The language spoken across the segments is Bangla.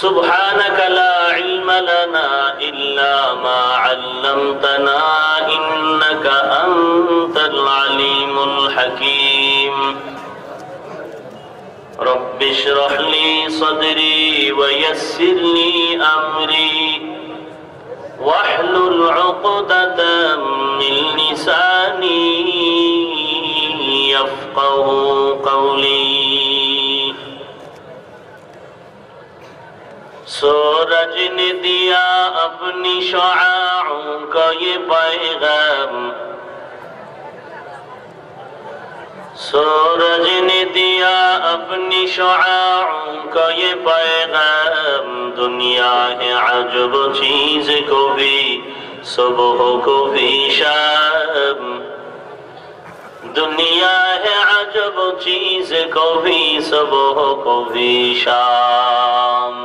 سبحانك لا علم لنا إلا ما علمتنا إنك أنت العليم الحكيم رب اشرح لي صدري ويسر لي أمري واحلل عقدة من لساني يفقه قولي सूरज ने दिया अपनी शुआओं का ये पैगाम सूरज ने दिया अपनी शुआओं का ये पैगाम दुनिया है अजब चीज को भी सुबह को भी शाम दुनिया है अजब चीज को भी सुबह को भी शाम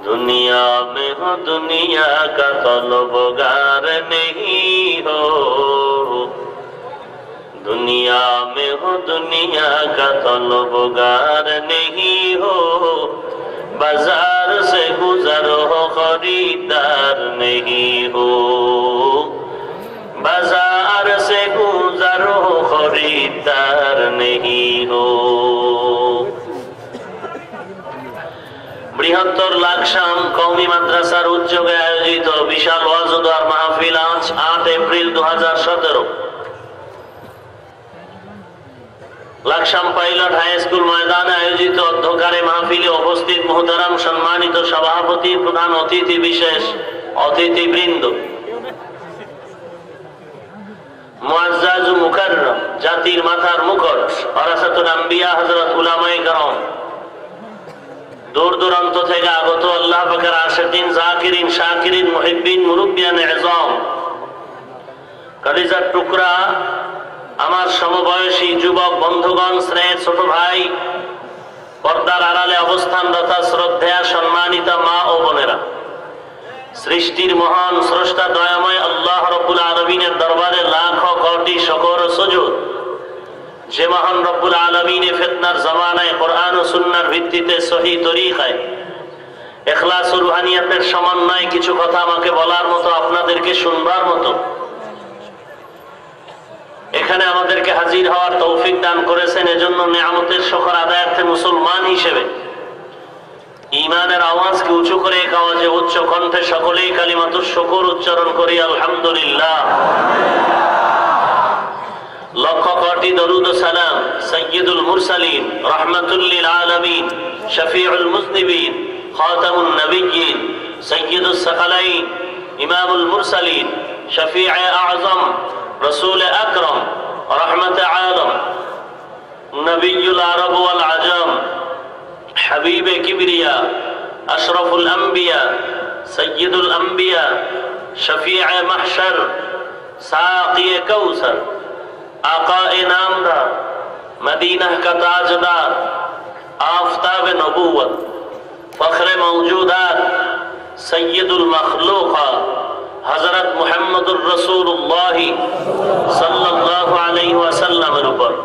दुनिया में हो दुनिया का तलबगार नहीं हो दुनिया में हो दुनिया का तलबगार नहीं हो बाजार से गुजर हो खरीदार नहीं हो बाजार से गुजर हो खरीदार नहीं हो বৃহত্তর লাকসাম কওমি মাদ্রাসার উদ্যোগে আয়োজিত বিশাল ওয়াজ ও দোয়ার মাহফিল আজ 8 April 2017 Laksam pilot high school ময়দানে আয়োজিত অধ্যকারে মাহফিলে উপস্থিত মুহতারাম সম্মানিত সভাপতি প্রধান অতিথি বিশেষ অতিথিবৃন্দ মুআজ্জাজ ও মুকাররম জাতির মাথার মুকুট ওয়ারাসাতুল আম্বিয়া হযরত উলামায়ে কেরাম दूर दूराন্ত থেকে আগত আল্লাহ পাকের আশিকিন জাকিরিন শাকিরিন মুহিব্বিন মুরব্বিয়ান ইজাম কলিজার টুকরা আমার সমবয়সী যুবক বন্ধুগণ স্নেহের ছোট ভাই পর্দার আড়ালে অবস্থানরত শ্রদ্ধেয়া সম্মানিত মা ও বোনেরা সৃষ্টির মহান স্রষ্টা দয়াময় আল্লাহ রাব্বুল আলামিনের দরবারে লাখো কোটি শুকর ও সুজুদ যে মহান রব্বুল আলামিন ফিতনার জামানায় কোরআন ও সুন্নাহর ভিত্তিতে সহিহ তরিকায় ইখলাস ও রুহানিয়াতের সমন্বয়ে কিছু কথা আমাকে বলার মতো আপনাদেরকে শুনবার মতো এখানে আমাদেরকে হাজির হওয়ার তৌফিক দান করেছেন এজন্য নিয়ামতের শুকর আদায়ার্থে মুসলমান হিসেবে ঈমানের আওয়াজকে উঁচু করে এক আওয়াজে উচ্চ কণ্ঠে সকলেই কালিমাতুশ শুকর উচ্চারণ করি আলহামদুলিল্লাহ লক্ষ কোটি দরুদ ও সালাম সাইয়্যিদুল মুরসালিন রাহমাতুল লিল আলামিন শফিউল মুযনিবিন খাতামুন নবিয়্যিন সাইয়্যিদুস সাকালাইন ইমামুল মুরসালিন শফিউয়ে আযম রাসূল আকরাম রাহমাতে আলম নবিয়্যুল আরব ওয়াল আজম হাবিবে কিবরিয়া আশরাফুল আম্বিয়া সাইয়্যিদুল আম্বিয়া শফিউয়ে মাহশর সাকিয়ে কাউসার आकाए नामदार मदीना का ताजदार आफताब नबूवत फख्रे मौजूदात सय्यदुल मखलूकात हजरत मुहम्मदुर रसूलुल्लाह सल्लल्लाहु अलैहि वसल्लमेर ऊपर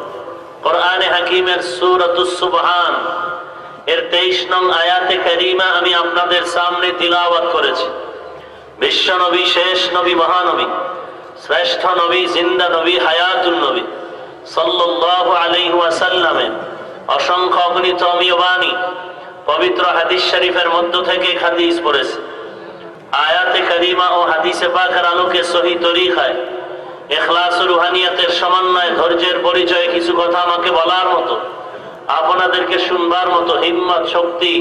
कुरान हकीमेर सूरতুস সুবহান এর 23 নং আয়াতে কারীমা আমি আপনাদের সামনে তিলাওয়াত করেছি বিশ্ব নবী শেষ নবী মহানবী শ্রেষ্ঠ নবী জিন্দা নবী হায়াতুন নবী সাল্লাল্লাহু আলাইহি ওয়াসাল্লামের অসংখ্য অগণিত বাণী পবিত্র হাদিস শরীফের মধ্য থেকে হাদিস পড়েছে আয়াতে কারিমা ও হাদিসে পাকের আলোকে সহিহ তরিকায় ইখলাস ও রুহানিয়াতের সমন্বয়ে ধৈর্যের পরিচয়ে কিছু কথা আমাকে বলার মতো আপনাদেরকে শুনবার মতো হিম্মত শক্তি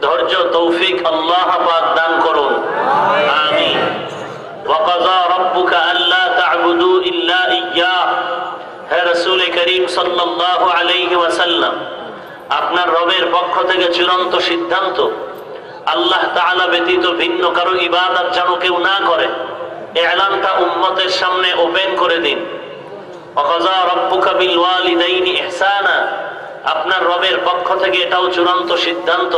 ধৈর্য তৌফিক আল্লাহ পাক দান করুন আমিন وقضى ربك ألا تعبدوا إلا إياه হে রাসূল করিম সাল্লাল্লাহু আলাইহি ওয়াসাল্লাম আপনার রবের পক্ষ থেকে চূড়ান্ত সিদ্ধান্ত আল্লাহ তাআলা ব্যতীত ভিন্ন কারো ইবাদত যেন কেউ না করে এই এলানটা উম্মতের সামনে ওপেন করে দিন وقضى ربك بالوالدين إحسانا আপনার রবের পক্ষ থেকে এটাও চূড়ান্ত সিদ্ধান্ত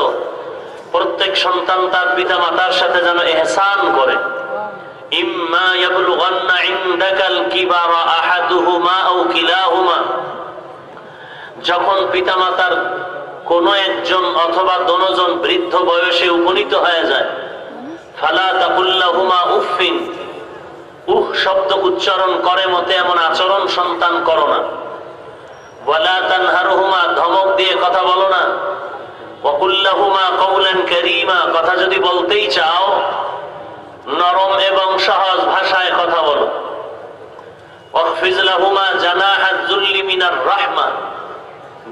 প্রত্যেক সন্তান তার পিতামাতার সাথে যেন ইহসান করে ইম্মা ইয়াবলুগান্না ইনদাকাল কিবারা আহাদুহুমা আও কিলাহুমা যখন পিতামাতার কোনো একজন অথবা দোনোজন বৃদ্ধ বয়সে উপনীত হয়ে যায়, ফালা তাকুল লাহুমা উফিন, শব্দ উচ্চারণ করে মতে এমন আচরণ সন্তান করো না। ওয়ালা তানহারহুমা, ধমক দিয়ে কথা বলো না। ওয়াকুল লাহুমা কওলান কারীমা, কথা যদি বলতেই চাও নরম এবং সহজ ভাষায় কথা বলো। ওয়াখফিজ লাহুমা জানাহাজ যুল্লি মিনার রাহমা,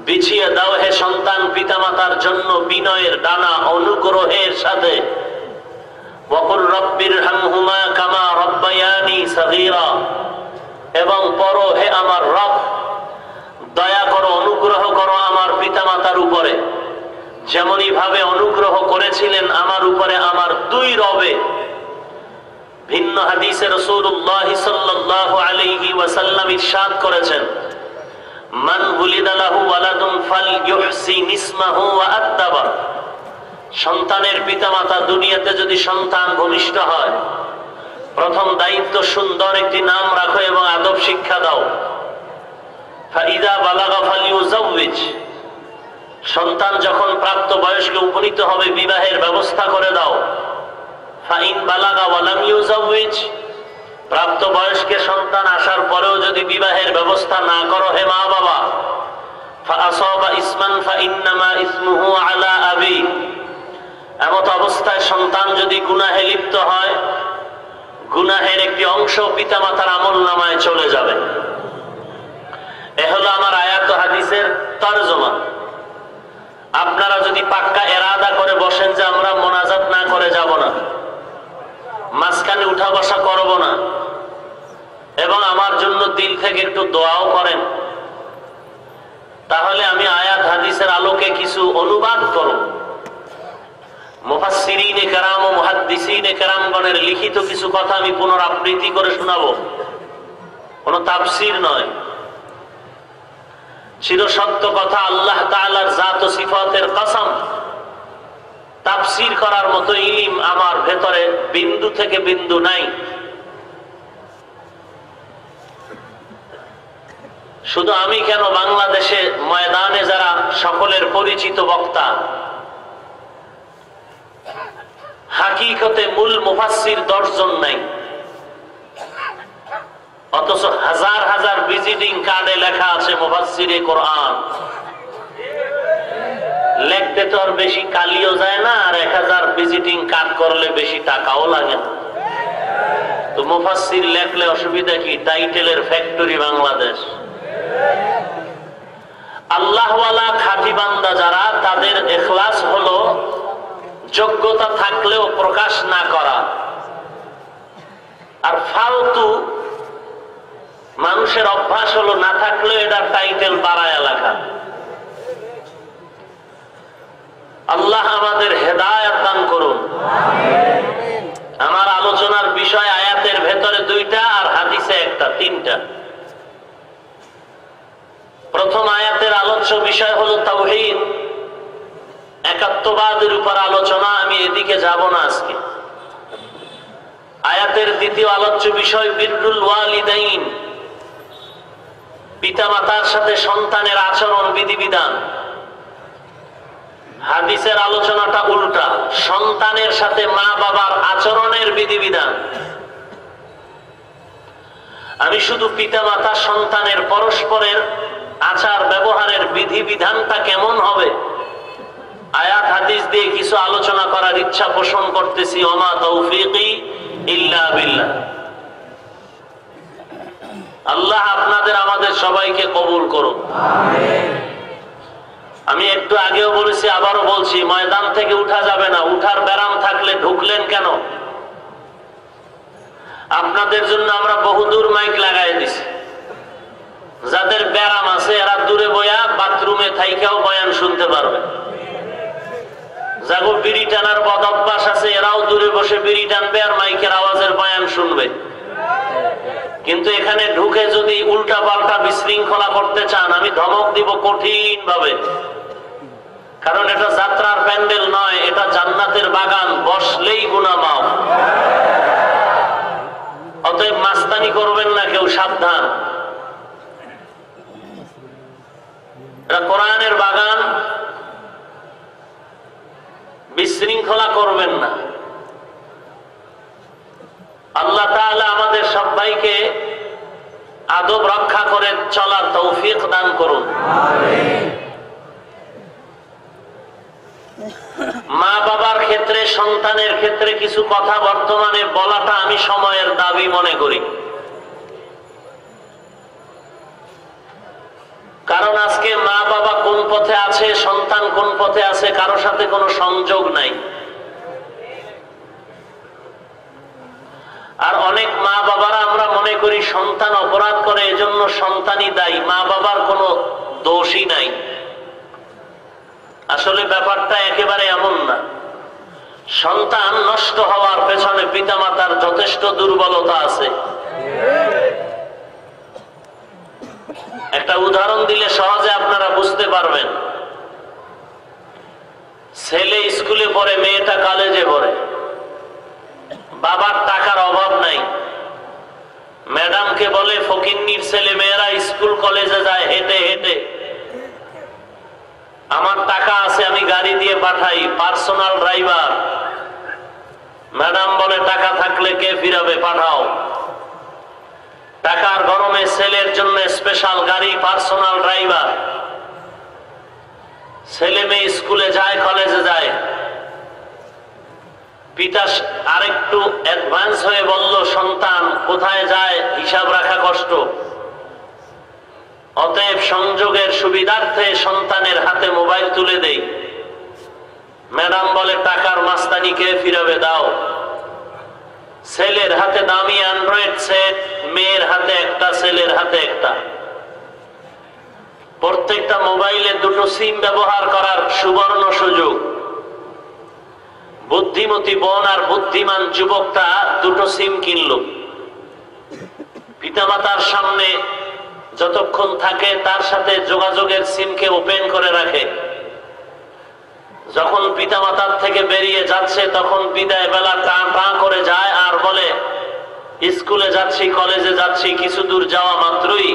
বিছিয়ে দাও হে সন্তান পিতামাতার জন্য বিনয়ের ডানা অনুগ্রহের সাথে। ওয়াকুল রব্বিরহামহুমা কামা রাব্বায়ানি সগীরা, এবং পড়ো হে আমার রব, দয়া করো অনুগ্রহ করো আমার পিতামাতার উপরে যেমনই ভাবে অনুগ্রহ করেছিলেন আমার উপরে আমার দুই রবে। ভিন্ন হাদিসে রাসূলুল্লাহ সাল্লাল্লাহু আলাইহি ওয়াসাল্লাম ইরশাদ করেছেন, মান বুলিদা লাহু ওয়ালাদুন ফালইউহসিন ইসমাহু ওয়া আদ্দাবা, সন্তানের পিতামাতা দুনিয়াতে যদি সন্তান ভূমিষ্ঠ হয়, প্রথম দায়িত্ব সুন্দর একটি নাম রাখো এবং আদব শিক্ষা দাও। ফাইদা বালাগা ফালিউজাউইজ, সন্তান যখন প্রাপ্ত বয়স্কে উপনীত হবে বিবাহের ব্যবস্থা করে দাও। ফাইন বালাগা ওয়ালাম ইউজাউইজ, প্রাপ্ত বয়স্কে সন্তান আসার পরেও যদি বিবাহের ব্যবস্থা না করো হে মা বাবা, ফাআসাবা ইসমান ফাইন্নামা ইসমুহু আলা আবি, এমত অবস্থায় সন্তান যদি গুনাহে লিপ্ত হয়, গুনাহের একটি অংশ পিতামাতার আমলনামায় চলে যাবে। এ হলো আমার আয়াত হাদিসের তরজমা। আপনারা যদি পাক্কা এরাদা করে বসেন যে আমরা মোনাজাত না করে যাব না, মাঝখানে উঠা বসা করব না, এবং আমার জন্য দিল থেকে একটু দোয়াও করেন, তাহলে আমি আয়াত হাদিসের আলোকে কিছু অনুবাদ করব। মুফাসসিরিনে কেরাম ও মুহাদ্দিসিনে কেরামগণের লিখিত কিছু কথা আমি পুনরাবৃত্তি করে শোনাবো, কোনো তাফসীর নয়। চিরসত্য কথা, আল্লাহ তাআলার জাত ও সিফাতের কসম, তাফসীর করার মতো ইলম আমার ভেতরে বিন্দু থেকে বিন্দু নাই। শুধু আমি কেন, বাংলাদেশে ময়দানে যারা সকলের পরিচিত বক্তা, হাকিকতে মূল মুফাসসির 10 জন নাই, অথচ হাজার হাজার ভিজিটিং কার্ডে লেখা আছে মুফাসসিরে কোরআন। লিখতে তো আর বেশি কালিও যায় না, আর 1000 ভিজিটিং কার্ড করলে বেশি টাকাও লাগে না। তো মুফাসসির লেখলে অসুবিধা কি? টাইটেলের ফ্যাক্টরি বাংলাদেশ। আল্লাহওয়ালা খাঁটি বান্দা যারা, তাদের ইখলাস হলো যোগ্যতা থাকলেও প্রকাশ না করা, আর ফালতু মানুষের অভ্যাস হলো না থাকলেও এটার টাইটেল বাড়ায়া লেখা। আল্লাহ আমাদের হেদায়েত দান করুন। আমার আলোচনার বিষয় আয়াতের ভেতরে 2টা আর হাদিসে 1টা, 3টা। প্রথম আয়াতের আলোচ্য বিষয় হলো তাওহীদ, একাত্মবাদের উপর আলোচনা। আমি এদিকে যাব না আজকে। আয়াতের দ্বিতীয় আলোচ্য বিষয় বিররুল ওয়ালিদাইন, পিতামাতার সাথে সন্তানের আচরণ বিধিবিধান। হাদিসের আলোচনাটা উল্টা, সন্তানের সাথে মা বাবার আচরণের বিধিবিধান। আমি শুধু পিতামাতা সন্তানের পরস্পরের আচার ব্যবহারের বিধিবিধানটা কেমন হবে, আয়াত হাদিস দিয়ে কিছু আলোচনা করার ইচ্ছা পোষণ করতেছি। ওমা তৌফিকি ইল্লা বিল্লাহ। আল্লাহ আপনাদের আমাদের সবাইকে কবুল করুন। আমি একটু আগেও বলেছি, আবারও বলছি, ময়দান থেকে উঠা যাবে না। উঠার ব্যারাম থাকলে ঢুকলেন কেন? আপনাদের জন্য আমরা বহুদূর মাইক লাগাই দিছি। যাদের ব্যারাম আছে এরা দূরে বয়া বাথরুমে থাইকাও বয়ান শুনতে পারবে। যাগো বিড়ি টানার বদ অভ্যাস আছে এরাও দূরে বসে বিড়ি টানবে আর মাইকের আওয়াজের বয়ান শুনবে। কিন্তু এখানে ঢুকে যদি উল্টা পাল্টা বিশৃঙ্খলা করতে চান, আমি ধমক দিব কঠিন ভাবে। কারণ এটা যাত্রার প্যান্ডেল নয়, এটা জান্নাতের বাগান, বসলেই গুনাহ মাফ। অতএব মাস্তানি করবেন না কেউ, সাবধান। এটা কোরআনের বাগান, বিশৃঙ্খলা করবেন না। আল্লাহ তাআলা আমাদের সবাইকে আদব রক্ষা করে চলার তৌফিক দান করুন। মা বাবার ক্ষেত্রে, সন্তানের ক্ষেত্রে কিছু কথা বর্তমানে বলাটা আমি সময়ের দাবি মনে করি। কারণ আজকে মা বাবা কোন পথে আছে, সন্তান কোন পথে আছে, কারো সাথে কোনো সংযোগ নাই। আর অনেক মা বাবারা আমরা মনে করি সন্তান অপরাধ করে, এজন্য সন্তানই দায়ী, মা বাবার কোনো দোষই নাই। আসলে ব্যাপারটা একেবারে এমন না। সন্তান নষ্ট হওয়ার পেছনে পিতামাতার যথেষ্ট দুর্বলতা আছে। একটা উদাহরণ দিলে সহজে আপনারা বুঝতে পারবেন। ছেলে স্কুলে পড়ে, মেয়েটা কলেজে পড়ে, বাবার টাকার অভাব নাই। ম্যাডামকে বলে ফকিন্নির ছেলে মেয়েরা স্কুল কলেজে যায় হেঁটে হেঁটে, আমার টাকা আছে আমি গাড়ি দিয়ে পাঠাই, পার্সোনাল ড্রাইভার। ম্যাডাম বলে টাকা থাকলে কে ফিরাবে, পাঠাও। টাকার গরমে ছেলের জন্য স্পেশাল গাড়ি, পার্সোনাল ড্রাইভার। ছেলে মেয়ে স্কুলে যায়, কলেজে যায়। পিতা আরেকটু অ্যাডভান্স হয়ে বলল সন্তান কোথায় যায় হিসাব রাখা কষ্ট, অতএব সংযোগের সুবিধার্থে সন্তানের হাতে মোবাইল তুলে দেই। ম্যাডাম বলে টাকার মাস্তানি কে ফিরাবে, দাও। ছেলের হাতে দামি অ্যান্ড্রয়েড সেট, মেয়ের হাতে একটা, ছেলের হাতে একটা। প্রত্যেকটা মোবাইলে দুটো সিম ব্যবহার করার সুবর্ণ সুযোগ। বুদ্ধিমতী বোন আর বুদ্ধিমান যুবকটা দুটো সিম কিনল। পিতামাতার সামনে যতক্ষণ থাকে তার সাথে যোগাযোগের সিমকে ওপেন করে রাখে। যখন পিতামাতার থেকে বেরিয়ে যাচ্ছে তখন বিদায় বেলা টাঁ টাঁ করে যায় আর বলে স্কুলে যাচ্ছি, কলেজে যাচ্ছি। কিছু দূর যাওয়া মাত্রই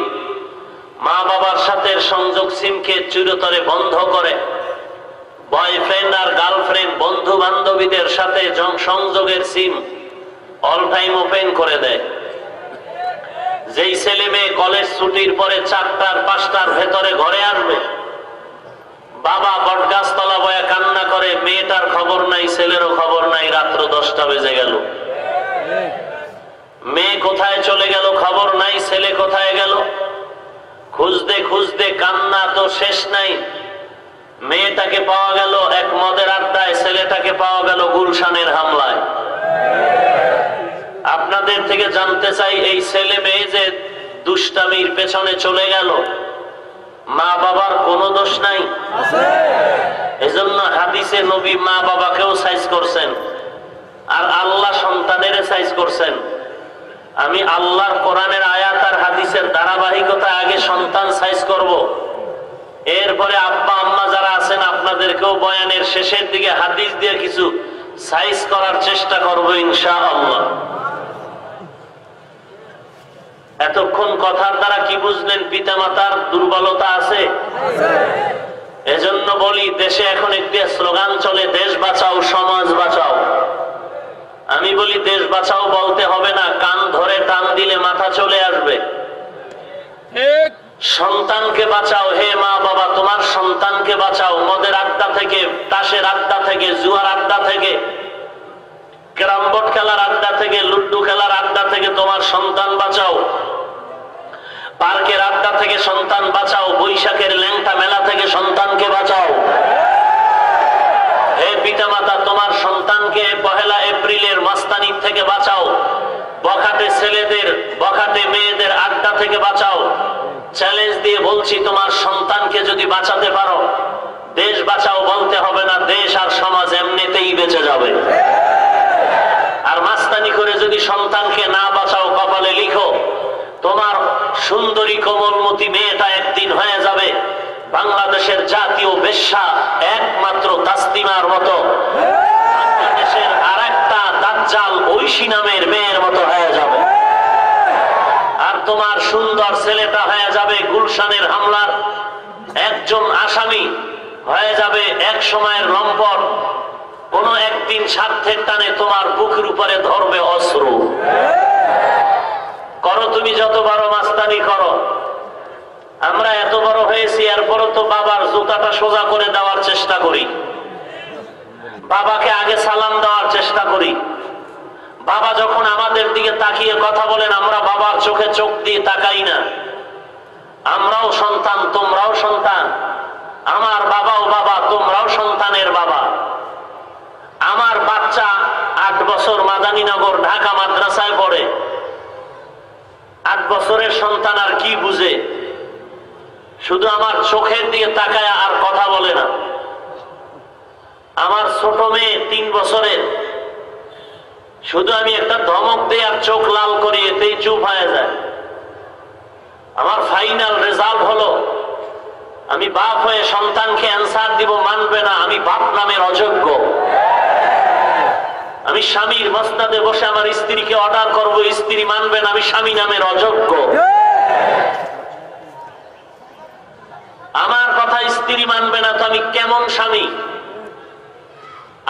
মা বাবার সাথে সংযোগ সিমকে চিরতরে বন্ধ করে বয়ফ্রেন্ড আর গার্লফ্রেন্ড, বন্ধু বান্ধবীদের সাথে সংযোগের সিম অল টাইম ওপেন করে দেয়। যেই ছেলে মেয়ে কলেজ ছুটির পরে 4টার 5টার ভেতরে ঘরে আসবে, বাবা বটগাছতলা বয়া কান্না করে, মেয়েটার খবর নাই, ছেলেরও খবর নাই। রাত্র 10টা বেজে গেল, মেয়ে কোথায় চলে গেল খবর নাই, ছেলে কোথায় গেল। খুঁজতে খুঁজতে কান্না তো শেষ নাই। মেয়েটাকে পাওয়া গেল এক মদের আড্ডায়, ছেলেটাকে পাওয়া গেল গুলশানের হামলায়। আপনাদের থেকে জানতে চাই, এই ছেলে মেয়ে যে দুষ্টামির পেছনে চলে গেল, মা বাবার কোনো দোষ নাই? এজন্য হাদিসে নবী মা বাবাকেও সাইজ করছেন আর আল্লাহ সন্তানের সাইজ করছেন। আমি আল্লাহর কোরআনের আয়াত আর হাদিসের ধারাবাহিকতা আগে সন্তান সাইজ করব, এরপরে আব্বা আম্মা যারা আছেন আপনাদেরকেও বয়ানের শেষের দিকে হাদিস দিয়ে কিছু সাইজ করার চেষ্টা করব ইনশাআল্লাহ। এতক্ষণ কথার দ্বারা কি বুঝলেন? পিতামাতার দুর্বলতা আছে। এজন্য বলি, দেশে এখন একটি স্লোগান চলে, দেশ বাঁচাও সমাজ বাঁচাও। আমি বলি দেশ বাঁচাও বলতে হবে না, কান ধরে টান দিলে মাথা চলে আসবে। সন্তানকে বাঁচাও। হে মা বাবা, তোমার সন্তানকে বাঁচাও মদের আড্ডা থেকে, তাসের আড্ডা থেকে, জুয়ার আড্ডা থেকে, ক্যারাম বোর্ড খেলার আড্ডা থেকে, লুড্ডু খেলার আড্ডা থেকে তোমার সন্তান বাঁচাও। পার্কের আড্ডা থেকে সন্তান বাঁচাও। বৈশাখের ল্যাংটা মেলা থেকে সন্তানকে বাঁচাও। হে পিতামাতা, তোমার সন্তানকে 1 এপ্রিলের মাস্তানির থেকে বাঁচাও। বখাটে ছেলেদের, বখাটে মেয়েদের আড্ডা থেকে বাঁচাও। চ্যালেঞ্জ দিয়ে বলছি, তোমার সন্তানকে যদি বাঁচাতে পারো, দেশ বাঁচাও বলতে হবে না, দেশ আর সমাজ এমনিতেই বেঁচে যাবে। আর মাস্তানি করে যদি সন্তানকে না বাঁচাও, কপালে লিখো, তোমার সুন্দরী কোমলমতি মেয়েটা একদিন হয়ে যাবে বাংলাদেশের জাতীয় বেশ্যা, একমাত্র তাসলিমার মতো। বাংলাদেশের আরেকটা দাজ্জাল ঐশী নামের মেয়ের মতো হয়ে যাবে। আর তোমার সুন্দর ছেলেটা হয়ে যাবে গুলশানের হামলার একজন আসামি, হয়ে যাবে এক সময়ের লম্পট। কোন একদিন স্বার্থের টানে তোমার বুকের উপরে ধরবে অস্ত্র। করো তুমি যত বড় মাস্তানি করো। আমরা এত বড় হয়েছি, এরপরও তো বাবার জুতাটা সোজা করে দেওয়ার চেষ্টা করি, বাবাকে আগে সালাম দেওয়ার চেষ্টা করি। বাবা যখন আমাদের দিকে তাকিয়ে কথা বলেন, আমরা বাবার চোখে চোখ দিয়ে তাকাই না। আমরাও সন্তান, তোমরাও সন্তান। আমার বাবাও বাবা, তোমরাও সন্তানের বাবা। আমার বাচ্চা 8 বছর মাদানীনগর ঢাকা মাদ্রাসায় পড়ে। 8 বছরের সন্তান আর কি বুঝে? শুধু আমার চোখের দিকে তাকায় আর কথা বলে না। আমার ছোট মেয়ে 3 বছরের, শুধু আমি একটা ধমক দিয়ে আর চোখ লাল করি, এতেই চুপ হয়ে যায়। আমার ফাইনাল রেজাল্ট হলো, আমি বাপ হয়ে সন্তানকে অ্যান্সার দিব, মানবে না, আমি বাপ নামের অযোগ্য। আমি স্বামীর মসনাদে বসে আমার স্ত্রীকে অর্ডার করব, স্ত্রী মানবে না, আমি স্বামী নামের অযোগ্য। আমার কথা স্ত্রী মানবে না তো আমি কেমন স্বামী?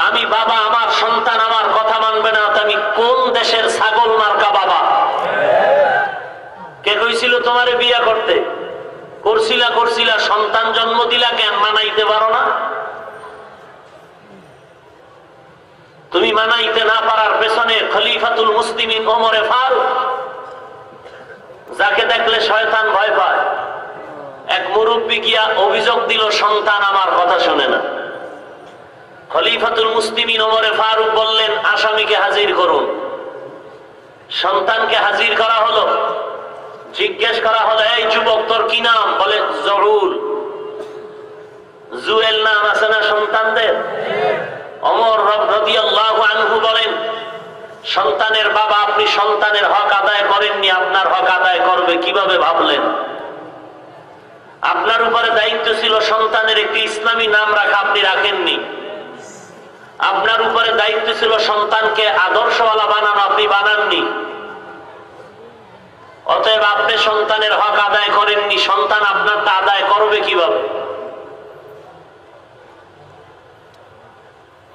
আমি বাবা, আমার সন্তান আমার কথা মানবে না তো আমি কোন দেশের ছাগল মার্কা বাবা? কে কইছিল তোমারে বিয়া করতে? করছিলা, সন্তান জন্ম দিলা, কেন মানাইতে পারো না? তুমি মানাইতে না পারার পেছনে খলিফাতুল মুসলিমিন ওমরে ফারুক, যাকে দেখলে শয়তান ভয় পায়, এক মুরব্বী গিয়া অভিযোগ দিল সন্তান আমার কথা শুনে না। খলিফাতুল মুসলিমিন ওমরে ফারুক বললেন, আসামিকে হাজির করুন। সন্তানকে হাজির করা হলো। জিজ্ঞেস করা হলো, এই যুবক তোর কি নাম? বলে জহুল। জুয়েল নাম আছে না সন্তানদের? ওমর রাদিয়াল্লাহু আনহু বলেন, সন্তানের বাবা, আপনি সন্তানের হক আদায় করেননি, আপনার হক আদায় করবে কিভাবে ভাবলেন? আপনার উপরে দায়িত্ব ছিল সন্তানের একটি ইসলামী নাম রাখা, আপনি রাখেননি। আপনার উপরে দায়িত্ব ছিল সন্তানকে আদর্শওয়ালা বানানো, আপনি বানাননি। অতএব আপনি সন্তানের হক আদায় করেননি, সন্তান আপনারটা আদায় করবে কিভাবে?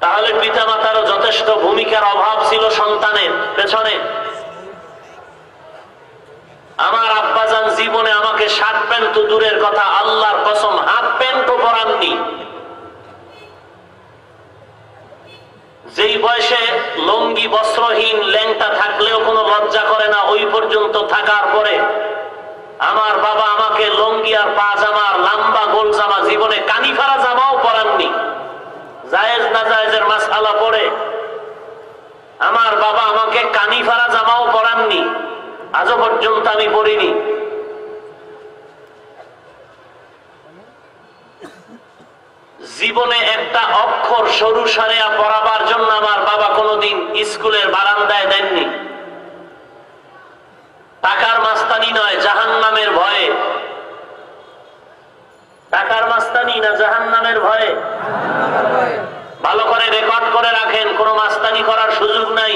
তাহলে পিতামাতারও যথেষ্ট ভূমিকার অভাব ছিল সন্তানের পেছনে। আমার আব্বাজান জীবনে আমাকে শার্ট প্যান্ট তো দূরের কথা, আল্লাহর কসম হাফ প্যান্টও পরাননি। যেই বয়সে লঙ্গি বস্ত্রহীন ল্যাংটা থাকলেও কোনো লজ্জা করে না, ওই পর্যন্ত থাকার পরে আমার বাবা আমাকে লঙ্গি আর পাজামার লম্বা গোল জামা, জীবনে কানিফারা জামাও পরাননি। জায়েজ না জায়েজের মাসআলা পড়ে আমার বাবা আমাকে কানিফারা জামাও পরাননি, আজও পর্যন্ত আমি পড়িনি। জীবনে একটা অক্ষর সরু সারিয়া পড়াবার জন্য আমার বাবা কোনোদিন স্কুলের বারান্দায় দেননি। টাকার মাস্তানি নয়, জাহান্নামের ভয়ে। টাকার মাস্তানি না, জাহান্নামের ভয়ে। ভালো করে রেকর্ড করে রাখেন, কোনো মাস্তানি করার সুযোগ নাই।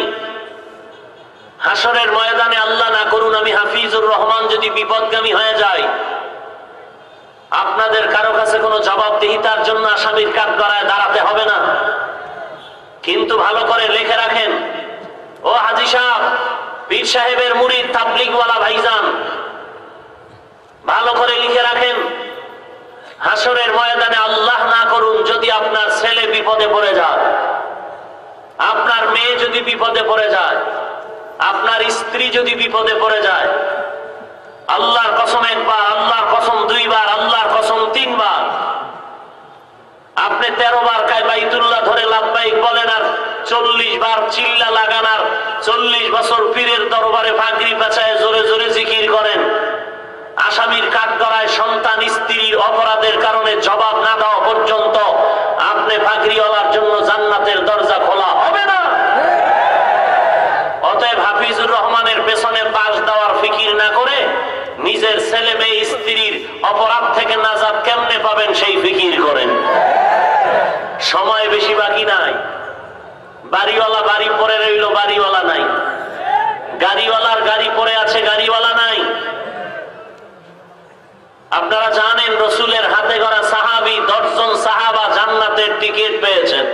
হাসরের ময়দানে আল্লাহ না করুন আমি হাফিজুর রহমান যদি বিপদগামী হয়ে যায়, আপনাদের কারো কাছে কোনো জবাবদিহিতার জন্য আসামির কাঠগড়ায় দাঁড়াতে হবে না। কিন্তু ভালো করে লিখে রাখেন, ও হাজী সাহেব, পীর সাহেবের মুরিদ তাবলীগওয়ালা ভাইজান, ভালো করে লিখে রাখেন, হাসরের ময়দানে আল্লাহ না করুন যদি আপনার ছেলে বিপদে পড়ে যায়, আপনার মেয়ে যদি বিপদে পড়ে যায়, আপনার স্ত্রী যদি বিপদে পড়ে যায়, আল্লাহর কসম একবার, আল্লাহর কসম 2 বার, আল্লাহর কসম 3 বার, আপনি 13 বার বাইতুল্লাহ ধরে লাব্বাইক বলেন আর 40 বার চিল্লা লাগান আর 40 বছর পীরের দরবারে পাগড়ি পেঁচায় জোরে জোরে জিকির করেন, আসামির কাঠগড়ায় সন্তান স্ত্রীর অপরাধের কারণে জবাব না দেওয়া পর্যন্ত আপনি পাগড়িওয়ালার জন্য জান্নাতের দরজা খোলা হবে না। অতএব হাফিজুর রহমানের পেছনে পাশ দেওয়ার ফিকির না করে নিজের ছেলে মেয়ে স্ত্রীর অপরাধ থেকে নাজাত কেমনে পাবেন সেই ফিকির করেন। সময় বেশি বাকি নাই। বাড়িওয়ালা বাড়ি পড়ে রইল, বাড়িওয়ালা নাই। গাড়িওয়ালার গাড়ি পড়ে আছে, গাড়িওয়ালা নাই। আপনারা জানেন রসুলের হাতে গড়া সাহাবী 10 জন সাহাবা জান্নাতের টিকিট পেয়েছেন।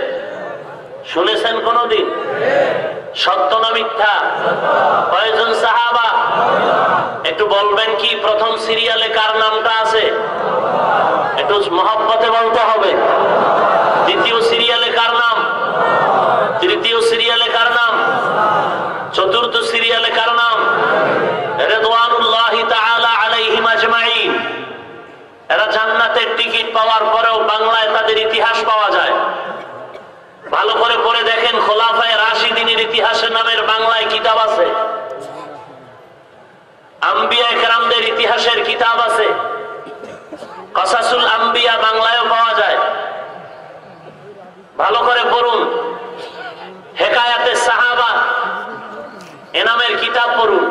শুনেছেন কোনদিন? সত্য না মিথ্যা? কয়জন সাহাবা? একটু বলবেন কি প্রথম সিরিয়ালে কার নামটা আছে? একটু মহব্বতে বলতে হবে। দ্বিতীয় সিরিয়ালে কার নাম? তৃতীয় সিরিয়ালে কার নাম? চতুর্থ সিরিয়ালে কার নাম? রিদওয়ানুল্লাহি তাআলা আলাইহিম আজমাইন। এরা জান্নাতের টিকিট পাওয়ার পরেও বাংলায় তাদের ইতিহাস পাওয়া যায়। ভালো করে পড়ে দেখেন, খোলাফায়ে রাশিদিনের ইতিহাসের নামের বাংলায় কিতাব আছে, আম্বিয়া কেরামদের ইতিহাসের কিতাব আছে, কসাসুল আম্বিয়া বাংলায়ও পাওয়া যায়। ভালো করে পড়ুন, হেকায়াতে সাহাবা এ নামের কিতাব পড়ুন।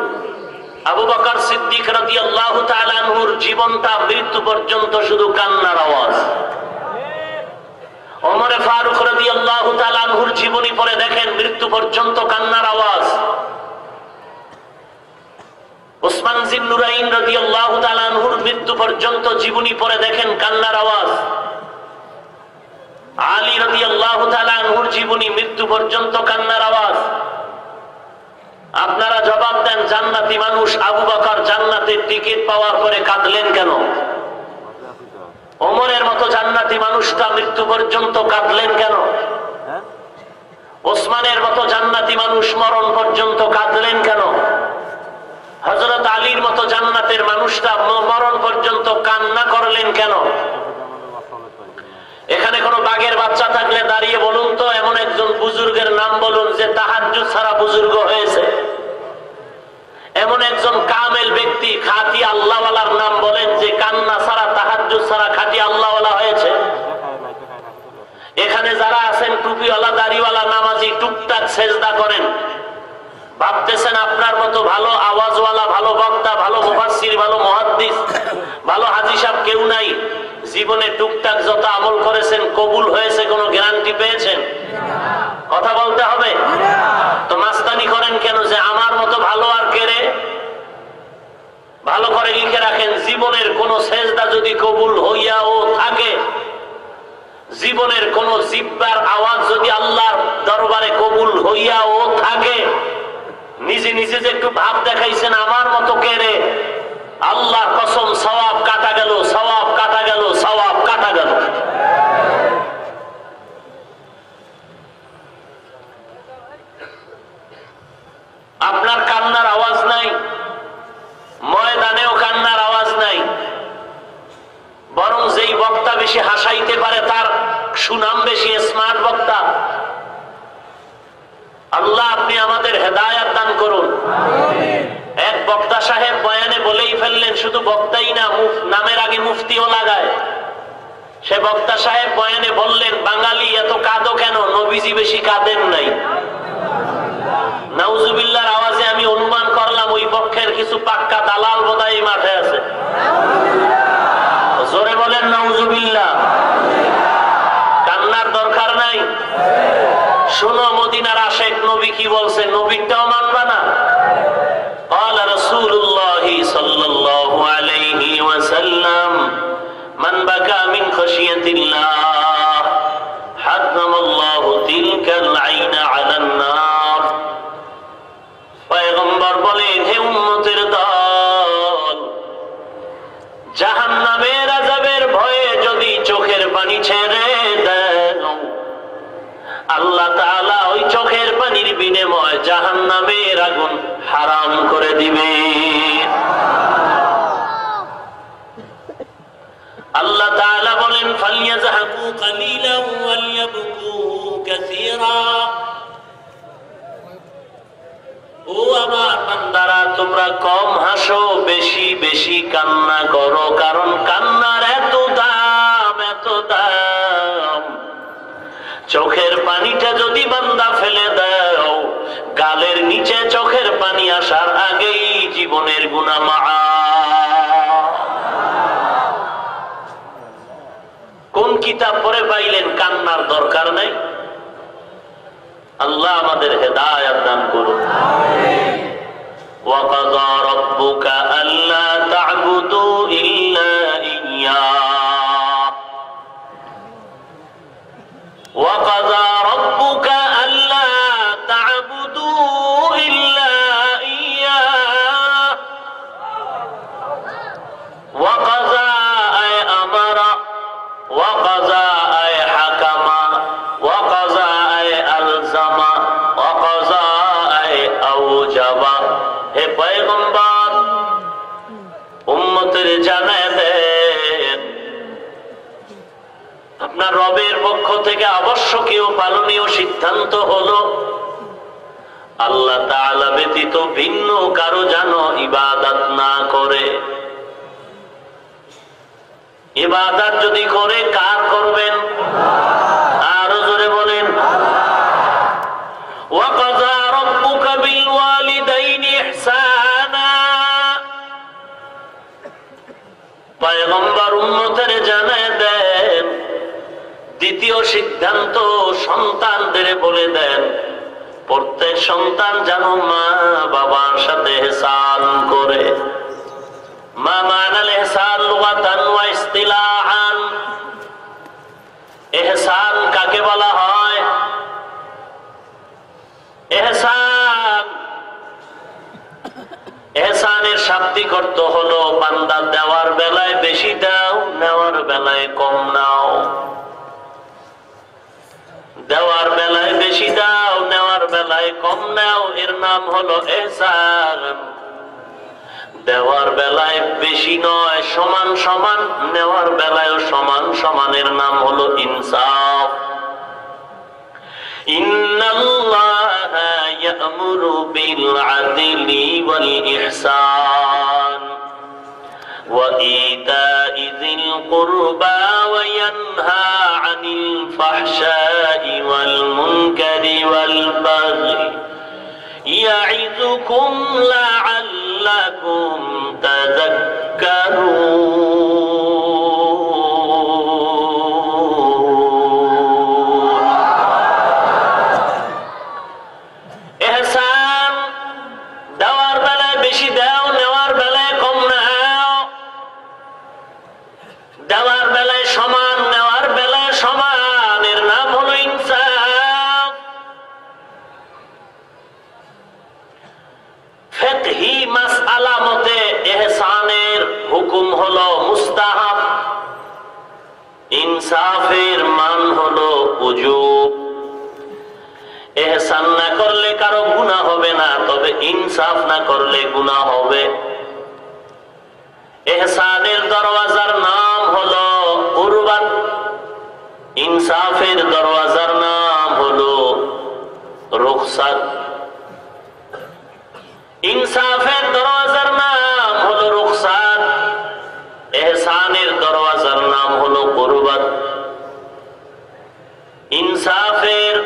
আবু বকর সিদ্দিক রাদিয়াল্লাহু তাআলা আনহুর জীবনটা মৃত্যু পর্যন্ত শুধু কান্নার আওয়াজ। ওমর ফারুক রাদিয়াল্লাহু তাআলা আনহুর জীবনী পড়ে দেখেন, মৃত্যু পর্যন্ত কান্নার আওয়াজ। উসমান জিন্নুরাইন রাদিয়াল্লাহু তাআলা আনহুর মৃত্যু পর্যন্ত জীবনী পড়ে দেখেন, কান্নার আওয়াজ। আলী রাদিয়াল্লাহু তাআলা আনহুর জীবনী, মৃত্যু পর্যন্ত কান্নার আওয়াজ। আপনারা জবাব দেন, জান্নাতি মানুষ আবু বকর জান্নাতের টিকিট পাওয়ার পরে কাঁদলেন কেন? ওমরের মতো জান্নাতি মানুষটা মৃত্যু পর্যন্ত কাঁদলেন কেন? ওসমানের মতো জান্নাতি মানুষ মরণ পর্যন্ত কাঁদলেন কেন? হযরত আলীর মতো জান্নাতের মানুষটা মরণ পর্যন্ত কান্না করলেন কেন? এখানে কোনো বাঘের বাচ্চা থাকলে দাঁড়িয়ে বলুন তো, এমন একজন বুজুর্গের নাম বলুন যে তাহাজ্জুদ ছাড়া বুজুর্গ হয়েছে। এমন একজন কামেল ব্যক্তি, খাঁটি আল্লাহওয়ালার নাম বলেন যে কান্না ছাড়া, তাহাজ্জুদ ছাড়া খাঁটি আল্লাহওয়ালা হয়েছে। এখানে যারা আছেন টুপিওয়ালা, দাড়িওয়ালা, নামাজি, টুকটাক সেজদা করেন, ভাবতেছেন আপনার মতো ভালো আওয়াজওয়ালা, ভালো বক্তা, ভালো মুফাসসির, ভালো মুহাদ্দিস, ভালো হাজী সাহেব কেউ নাই। জীবনে টুকটাক যত আমল করেছেন কবুল হয়েছে, কোনো গ্যারান্টি পেয়েছেন? কথা বলতে হবে। তো মাস্তানি করেন কেন যে আমার মতো ভালো আর কেড়ে? ভালো করে লিখে রাখেন, জীবনের কোন সেজদা যদি কবুল হইয়াও থাকে, জীবনের কোন জিহ্বার আওয়াজ যদি আল্লাহর দরবারে কবুল হইয়াও থাকে, নিজে নিজে যে একটু ভাব দেখাইছেন আমার মতো কেড়ে, আল্লাহর কসম সওয়াব কাটা গেল, সওয়াব কাটা গেল, সওয়াব কাটা গেল। আপনার কান্নার আওয়াজ নাই, ময়দানেও কান্নার আওয়াজ নাই, বরং যেই বক্তা বেশি হাসাইতে পারে তার সুনাম বেশি, স্মার্ট বক্তা। আল্লাহ আপনি আমাদের হেদায়েত দান করুন। এক বক্তা সাহেব বয়ানে বলেই ফেললেন, শুধু বক্তাই না, নামের আগে মুফতিও লাগায়। সে বক্তা সাহেব বয়ানে বললেন, বাঙালি এত কাঁদো কেন? নবীজি বেশি কাঁদেন নাই। নাউজুবিল্লাহর আওয়াজে আমি অনুমান করলাম ওই পক্ষের কিছু পাক্কা দালাল বোধহয় এই মাঠে আছে। জোরে বলেন নাউজুবিল্লাহ। কান্নার দরকার নাই। শোনো মদিনার আশেক নবী কি বলছে, নবীরটাও মানবা না? قال رسول الله صلى الله عليه وسلم من بكى من خشية الله حرم الله تلك العين على النار। পয়গম্বর বলেন, হে উম্মতের দল, জাহান্নামের আযাবের ভয়ে যদি চোখের পানি ছেড়ে দাও, আল্লাহ তাআলা ওই চোখের পানির বিনিময়ে জাহান্নামের আগুন হারাম করে দিবে। আল্লাহ তাআলা বলেন, ফালইয়াযহাকু কালিলান ওয়ালইয়াবকু কাসীরা। ও আমার বান্দারা, তোমরা কম হাসো, বেশি বেশি কান্না করো, কারণ কান্নার এত দাম, এত দাম। চোখের পানিটা যদি বান্দা ফেলে দাও, গালের নিচে চোখের পানি আসার আগেই জীবনের গুনাহ মাআফ। কোন কিতাব পড়ে পাইলেন কান্নার দরকার নাই? আল্লাহ আমাদের হেদায়েত দান করুন। ওয়া কাযা রাব্বুকা আল্লা তা'বুদু ইল্লা ইয়্যাহু ওয়া কাযা রাব্বুকা থেকে আবশ্যকীয় পালনীয় সিদ্ধান্ত হলো আল্লাহ তাআলা ব্যতীত ভিন্ন কারো যেন ইবাদত না করে। ইবাদত যদি করে কার করবেন? আরো জোরে বলেন। ওয়া কাযা রাব্বুকা বিল ওয়ালিদাইনি ইহসানা। পয়গম্বর উম্মতের জানায় দেন, দ্বিতীয় সিদ্ধান্ত সন্তানদের বলে দেন, প্রত্যেক সন্তান যেন মা বাবার সাথে ইহসান করে। মা মানাল ইহসান লুগাতান ওয়া ইসতিলাহান। ইহসান কাকে বলা হয়? ইহসানের শাব্দিক অর্থ হলো বান্দা দেওয়ার বেলায় বেশি দাও, নেওয়ার বেলায় কম নাও। দেওয়ার বেলায় বেশি দাও, নেওয়ার বেলায় কম নাও, এর নাম হলো ইহসান। দেওয়ার বেলায় বেশি নয়, সমান সমান, নেওয়ার বেলায়ও সমান সমানের নাম হলো ইনসাফ। ইন্নাল্লাহা ইয়া'মুরু বিল আদলি ওয়াল ইহসান ওয়া ইতা'i যিল কুরবা ওয়া ইয়ানহা আনিল ফাহশাই ওয়াল মুনকারি ওয়াল বাগই ইয়া'iযুকুম লা'আল্লাকুম তাযাক্কারুন। ইহসান দেওয়ার বেলায় বেশি দাও, নেওয়ার বেলায় কম নাও। দেওয়ার বেলায় সমান, নেওয়ার বেলায় সমান, এর নাম হলো ইনসাফ। ফিকহি মাসআলা মতে ইহসানের হুকুম হলো মুস্তাহাব, ইনসাফের মান হলো উজুব। ইহসান না করলে কারো গুনাহ হবে না, তবে ইনসাফ না করলে গুনাহ হবে। ইহসানের দরওয়াজার নাম হলো কুরবান, ইনসাফের দরওয়াজার নাম হলো রুখসাত। ইনসাফের দরওয়াজার নাম হলো রুখসাত, ইহসানের দরওয়াজার নাম হলো কুরবান। ইনসাফের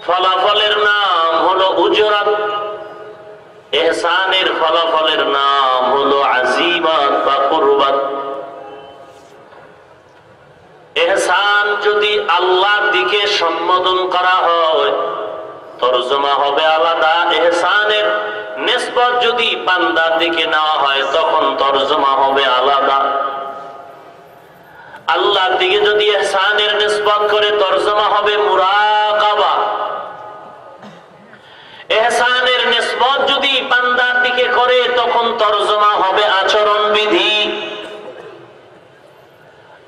ফলাফলের নাম হলো উজরাত, ইহসানের ফলাফলের নাম হলো আজিমাত বা কুরবাত। ইহসান যদি আল্লাহর দিকে সম্বোধন করা হয় তরজমা হবে আলাদা, ইহসানের নিসবত যদি বান্দার দিকে নেওয়া হয় তখন তরজমা হবে আলাদা। আল্লাহর দিকে যদি ইহসানের নিসবত করে তরজমা হবে মুরাকাবা। ইহসানের নিসবত যদি বান্দার দিকে করে তখন তরজমা হবে আচরণ বিধি।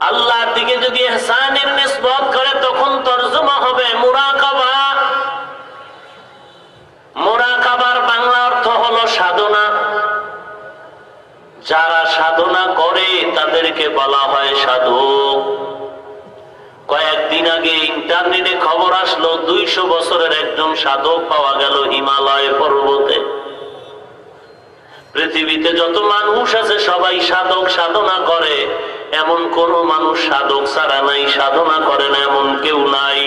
আল্লাহর দিকে যদি ইহসানের নিসবত করে তখন তরজমা হবে মুরাকাবা। মুরাকাবার বাংলা অর্থ হলো সাধনা। যারা সাধনা করে তাদেরকে বলা হয় সাধক। কয়েকদিন আগে ইন্টারনেটে খবর আসলো 200 বছরের একজন সাধক পাওয়া গেল হিমালয় পর্বতে। পৃথিবীতে যত মানুষ আছে সবাই সাধক, সাধনা করে। এমন কোন মানুষ সাধক ছাড়া নাই, সাধনা করে না এমন কেউ নাই।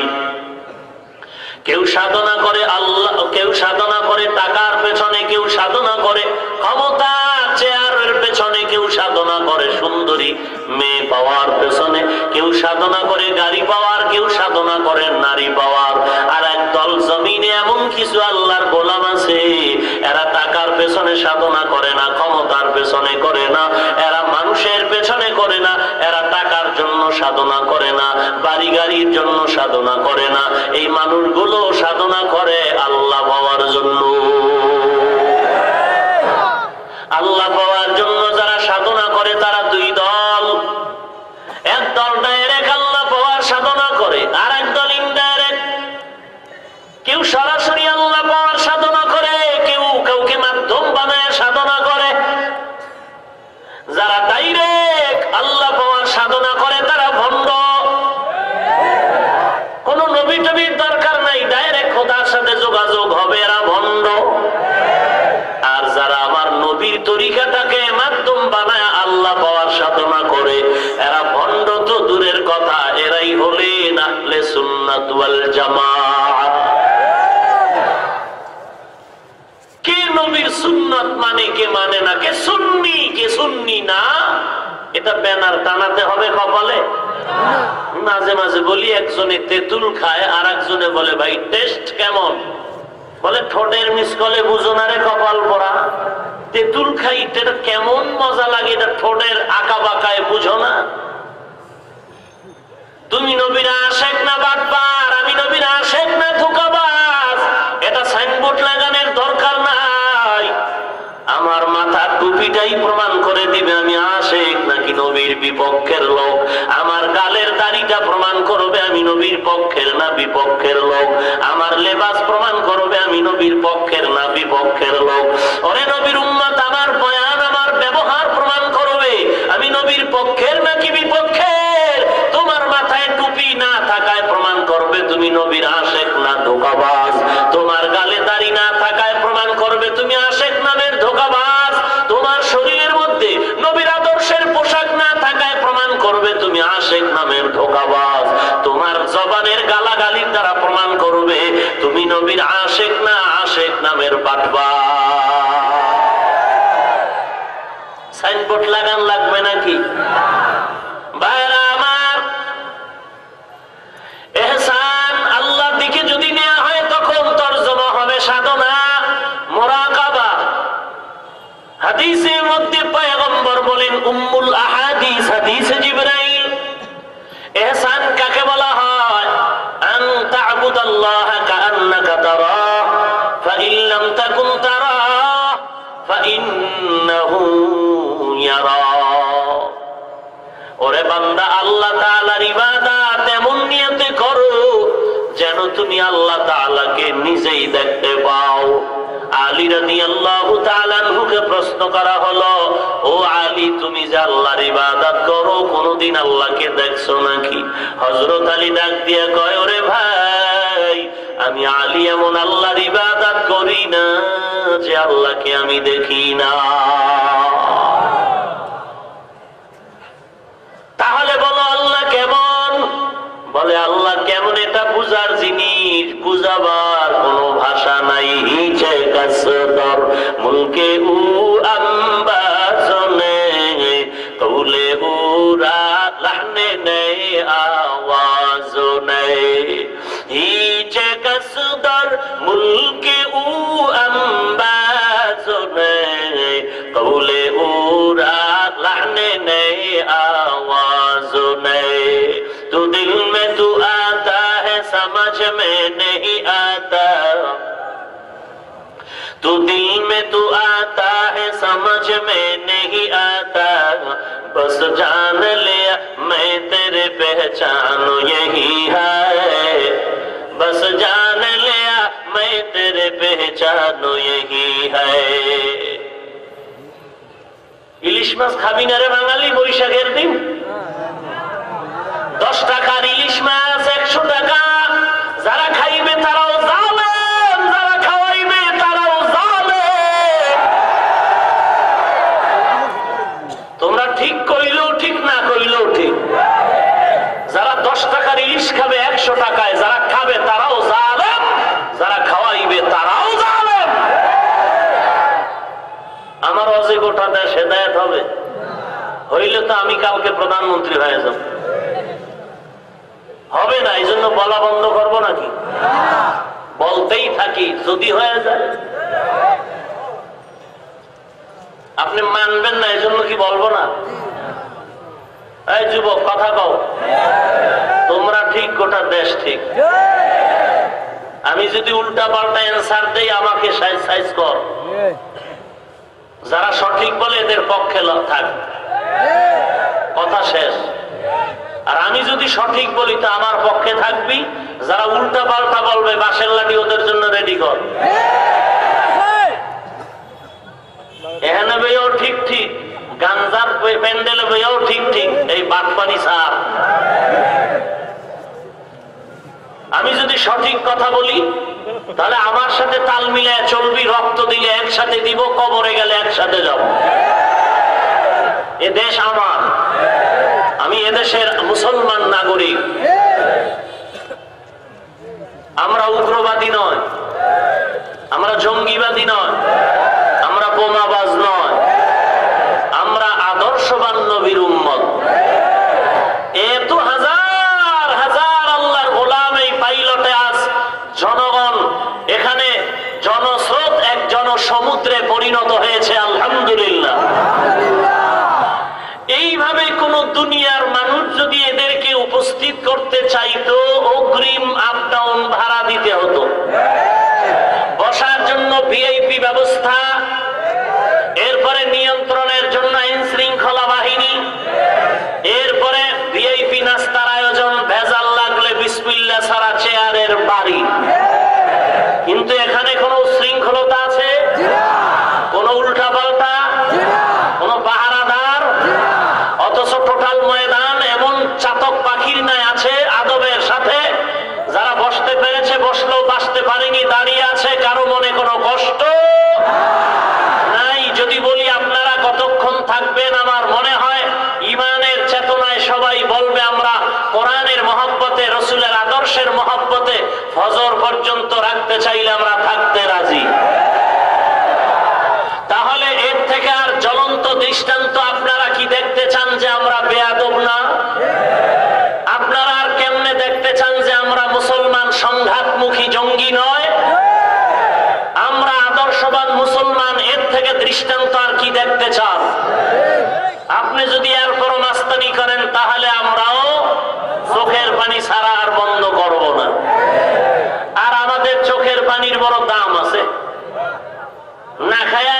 কেউ সাধনা করে আল্লাহ, কেউ সাধনা করে টাকার পেছনে, কেউ সাধনা করে ক্ষমতা চেয়ারের পেছনে, কেউ সাধনা করে সুন্দরী মেয়ে পাওয়ার পেছনে, কেউ সাধনা করে গাড়ি পাওয়ার, কেউ সাধনা করে নারী পাওয়ার। আর একদল জমিনে এমন কিছু আল্লাহর গোলাম আছে, এরা টাকার পেছনে সাধনা করে না, ক্ষমতার পেছনে করে না, এরা মানুষের পেছনে করে না, এরা টাকার জন্য সাধনা করে না, বাড়ি গাড়ির জন্য সাধনা করে না। এই মানুষগুলো সাধনা করে আল্লাহ পাওয়ার জন্য। আল্লাহ পাওয়ার জন্য যারা সাধনা করে তারা দুই দল। এক দল ডাইরেক্ট আল্লাহ পাওয়ার সাধনা করে, আর এক দল ইনডাইরেক্ট। কেউ সরাসরি আল্লাহ পাওয়ার সাধনা করে, কেউ কাউকে মাধ্যম বানায় সাধনা করে। যারা ডাইরেক্ট আল্লাহ পাওয়ার সাধনা করে তারা ভণ্ড। মানে কে মানে না, কে সুন্নি কে সুন্নি না, এটা ব্যানার টানাতে হবে কপালে। মাঝে মাঝে বলি একজনে তেঁতুল খায় আর একজনে বলে ভাই টেস্ট কেমন, বলে ঠোঁটের মিসকলে বুঝো না রে কপাল পড়া, তেঁতুল খাই এটা কেমন মজা লাগে, এটা ঠোঁটের আঁকা বাঁকায় বুঝো না। তুমি নবীর আশেক না বাটপার, আমি নবীর আশেক না ধোঁকাবাজ, এটা সাইনবোর্ড লাগানোর দরকার নাই। আমার মাথার টুপিটাই প্রমাণ করে দিবে আমি আশেক নাকি নবীর বিপক্ষের লোক। আমার গালের দাড়িটা প্রমাণ করবে আমি নবীর পক্ষের না বিপক্ষের লোক। আমার লেবাস প্রমাণ করবে আমি নবীর পক্ষের না বিপক্ষের লোক। ওরে নবীর উম্মত, আমার বয়ান আমার ব্যবহার প্রমাণ করবে আমি নবীর পক্ষের নাকি বিপক্ষের। তোমার মাথায় টুপি না থাকায় প্রমাণ করবে তুমি নবীর আশেক না ধোঁকাবাজ। তোমার গালে দাড়ি না থাকায় প্রমাণ করবে তুমি আশেক নামের ধোঁকাবাজ। তোমার শরীরের মধ্যে নবীর আদর্শের পোশাক না থাকায় প্রমাণ করবে তুমি আশেক নামের ধোঁকাবাজ। তোমার জবানের গালাগালির দ্বারা প্রমাণ করবে তুমি নবীর আশেক না আশেক নামের বাটপার। সাইনবোর্ড লাগান লাগবে নাকি? ভাইরা আমার, ইহসান আল্লাহর দিকে যদি নেওয়া হয় তখন তরজমা হবে সাধনা, মুরাকাবা। হাদিসের মধ্যে পয়গম্বর বলেন উম্মুল আহাদিস হাদিসে জিবরাইল, ইহসান কাকে বলা হয়? আন তা'বুদাল্লাহা কাআন্নাকা তারাহ ফাইন লাম তাকুন তারাহ ফাইন্নাহু ইয়ারাক। ওরে বান্দা, আল্লাহ তাআলার ইবাদত এমন নিয়তে করো যেন তুমি আল্লাহ তাআলাকে নিজেই দেখতে পাও। আলী রাদিয়াল্লাহু তাআলা আনহুকে প্রশ্ন করা হলো, ও আলী, তুমি যে আল্লাহর ইবাদত করো কোনদিন আল্লাহকে দেখছো নাকি? হযরত আলী ডাক দিয়ে কয়, ওরে ভাই, আমি আলী এমন আল্লাহর ইবাদত করি না যে আল্লাহকে আমি দেখি না। তাহলে বলো আল্লাহ কেমন? বলে আল্লাহ কেমন এটা বুঝার জিনিস, বুঝাবার কোনো ভাষা নাই। হিচে কাসদর মুলকে উ আম্বাজনে কৌলে উরা লাহনে নেই আওয়াজ নেই। হিচে কাসদর মুলকে উ আম্বাজনে কৌলে উরা লাহনে নেই आवाज नहीं। तू दिल में तू आता है समझ में नहीं आता, तू दिल में तू आता है समझ में नहीं आता, बस जान लिया मैं तेरे पहचान यही है, बस जान लिया मैं तेरे पहचान यही है। ইলিশ মাছ খাবি না রে বাঙালি বৈশাখের দিন? 10 টাকার ইলিশ মাছ 100 টাকা। যারা খাইবে তারাও জালেম, যারা খাওয়াইবে তারাও জালেম। তোমরা ঠিক কইলেও ঠিক, না কইলেও ঠিক। যারা 10 টাকার ইলিশ খাবে 100 টাকায়, যারা খাবে তারাও জালেম, যারা খাওয়াইবে তারাও জালেম। আমার অজে গোটা দেশ হেদায়েত হবে? হইলে তো আমি কালকে প্রধানমন্ত্রী হয়ে যাব। হবে না, এই জন্য বলা বন্ধ করবো নাকি? বলতেই থাকি, যদি হয়ে যায়। আপনি মানবেন না, এই জন্য কি বলবো না? এই যুবক, কথা কও। তোমরা ঠিক, গোটা দেশ ঠিক। আমি যদি উল্টা পাল্টা অ্যান্সার দেই আমাকে সাইজ কর। যারা সঠিক বলে এদের পক্ষে থাক, কথা শেষ। আর আমি যদি সঠিক বলি তো আমার পক্ষে থাকবি। যারা উল্টা পাল্টা বলবে বাঁশের লাঠি ওদের জন্য রেডি কর। এখানে বইও ঠিক ঠিক, গাঞ্জার প্যান্ডেলে বইও ঠিক ঠিক, এই বাটপানি সার। আমি যদি সঠিক কথা বলি তাহলে আমার সাথে তাল মিলায় চলবি, রক্ত দিলে একসাথে দিব, কবরে গেলে একসাথে যাব। এ দেশ আমার, আমি এদেশের মুসলমান নাগরিক। আমরা উগ্রবাদী নয়, আমরা জঙ্গিবাদী নয়, আমরা বোমাবাজ এখানে জনস্রোত এক জনসমুদ্রে পরিণত হয়েছে, আলহামদুলিল্লাহ। এইভাবে কোন দুনিয়ার মানুষ যদি এদেরকে উপস্থিত করতে চাইতো, অগ্রিম আপ ডাউন ভাড়া দিতে হতো। বসার জন্য ভিআইপি ব্যবস্থা, এরপরে নিয়ন্ত্রণের জন্য আইন শৃঙ্খলা বাহিনী, এরপরে ভিআইপি নাস্তার আয়োজন, ভেজাল লাগলে বিসমিল্লাহ ছাড়া চেয়ারের বাড়ি। কিন্তু এখানে কোন শৃঙ্খলতা আছে? কোন উল্টা পাল্টা? কোন পাহারাদার? অথচ টোটাল ময়দান এমন চাতক পাখির ন্যায় আছে আদবের সাথে। যারা বসতে পেরেছে বসলেও বাসতে পারেনি, দাঁড়িয়ে আছে, কারো মনে কোনো কষ্ট নাই। যদি বলি আপনারা কতক্ষণ থাকবেন, আমার মনে হয় ইমানের চেতনায় সবাই বলবে আমরা কোরআনের মহব্বতে, রসুলের আদর্শের মহব্বতে ফজর পর্যন্ত রাখতে চাইলে আমরা থাকতে রাজি। তাহলে এর থেকে আর জ্বলন্ত দৃষ্টান্ত আপনারা কি দেখতে চান যে আমরা বেয়াদব না? আপনারা আর কেমনে দেখতে চান যে আমরা মুসলমান সংঘাতমুখী জঙ্গি নয়? আমরা আদর্শবান মুসলমান, এর থেকে দৃষ্টান্ত আর কি দেখতে চান? আপনি যদি এরপরও মাস্তানি করেন তাহলে আমরাও চোখের পানি ছাড়া আর বন্ধ করব না। আর আমাদের চোখের পানির বড় দাম আছে। না খায়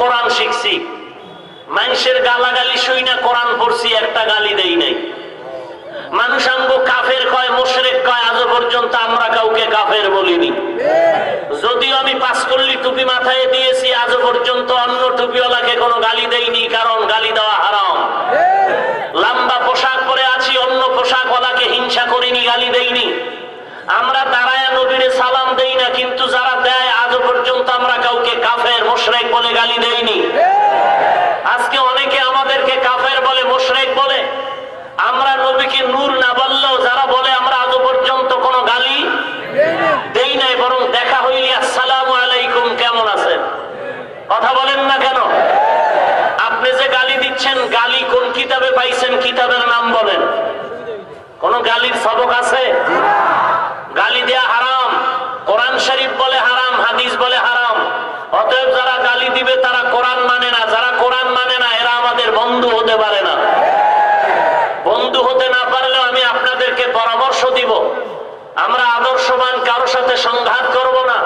কোরআন শিখছি, মানুষের গালাগালি শুই না কোরআন পড়ছি, একটা গালি দেই নাই। মানুষ আমগো কাফের কয়, মুশরিক কয়, আজ পর্যন্ত আমরা কাউকে কাফের বলিনি। যদিও আমি পাঁচকল্লি টুপি মাথায় দিয়েছি, আজ পর্যন্ত অন্য টুপিওয়ালাকে কোনো গালি দেইনি, কারণ গালি দেওয়া হারাম। লম্বা পোশাক পরে আছি, অন্য পোশাকওয়ালাকে হিংসা করিনি, গালি দেইনি। আমরা দাঁড়ায় নবীরে সালাম দেই না, কিন্তু যারা দেয় আজ পর্যন্ত আমরা কাউকে কাফের মুশরিক বলে গালি দেইনি। আজকে অনেকে আমাদেরকে কাফের বলে, মুশরিক বলে। আমরা নবীকে নূর না বললেও যারা বলে আমরা আজ পর্যন্ত কোনো গালি দেই নাই, বরং দেখা হইলে আসসালামু আলাইকুম, কেমন আছেন, কথা বলেন না কেন? আপনি যে গালি দিচ্ছেন, গালি কোন কিতাবে পাইছেন? কিতাবের নাম বলেন। কোন গালির সবক আছে? গালি দেয়া হারাম। কোরআন শরীফ বলে হারাম, হাদিস বলে হারাম। অতএব যারা গালি দিবে তারা কোরআন মানে না। যারা কোরআন মানে না এরা আমাদের বন্ধু হতে পারে না। বন্ধু হতে না পারলেও আমি আপনাদেরকে পরামর্শ দিব, আমরা আদর্শবান কারোর সাথে সংঘাত করব না।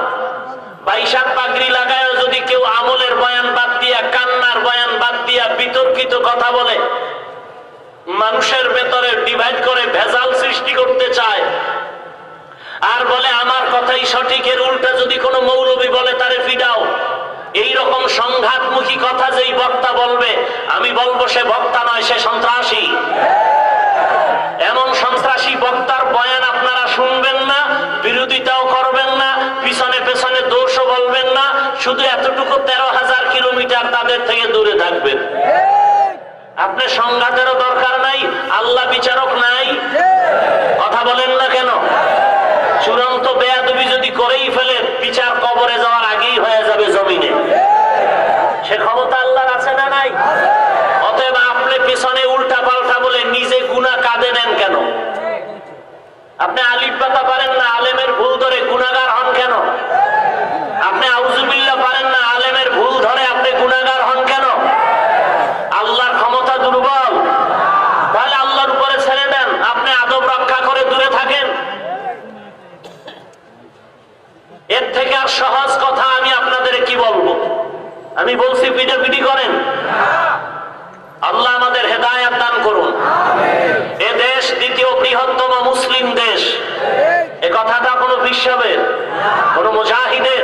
বাইশাখ পাগড়ি লাগায় যদি কেউ আমলের বয়ান বাদ দিয়া, কান্নার বয়ান বাদ দিয়া বিতর্কিত কথা বলে, মানুষের ভেতরে ডিভাইড করে ভেজাল সৃষ্টি করতে চায়, আর বলে আমার কথাই সঠিক, এর উল্টা যদি কোনো মৌলবী বলে তারে ফিডাও, এইরকম সংঘাতমুখী কথা যেই বক্তা বলবে, আমি বলবো সে বক্তা নয়, সে সন্ত্রাসী। এমন সন্ত্রাসী বক্তার বয়ান আপনারা শুনবেন না, বিরোধিতাও করবেন না, পিছনে পেছনে দোষও বলবেন না, শুধু এতটুকু 13,000 কিলোমিটার তাদের থেকে দূরে থাকবেন। আপনি সংঘাতেরও দরকার নাই, আল্লাহ বিচারক নাই, কথা বলেন না কেন? চূড়ান্ত বেয়াদবি যদি করেই ফেলে, বিচার কবরে যাওয়ার আগেই হয়ে যাবে জমিনে। সে ক্ষমতা আল্লাহর আছে না নাই? অতএব আপনি পিছনে উল্টা পাল্টা বলে নিজে গুনাহ কাঁধে নেন কেন? আপনি আলিফ পাতা পারেন না, আলেমের ভুল ধরে গুনাহগার হন কেন? আপনি আউযুবিল্লাহ পারেন না, আলেমের ভুল ধরে আপনি গুনাহগার হন কেন? আল্লাহর ক্ষমতা দুর্বল, তাহলে আল্লাহর উপরে ছেড়ে দেন, আপনি আদব রক্ষা করে দূরে থাকেন। এর থেকে আর সহজ কথা আমি আপনাদের কি বলবো? আমি বলছি পিটাপিটি করেন। আল্লাহ আমাদের হেদায়েত দান করুন। এ দেশ দ্বিতীয় বৃহত্তম মুসলিম দেশ, এ কথাটা কোনো বিশ্বের, কোন মুজাহিদের,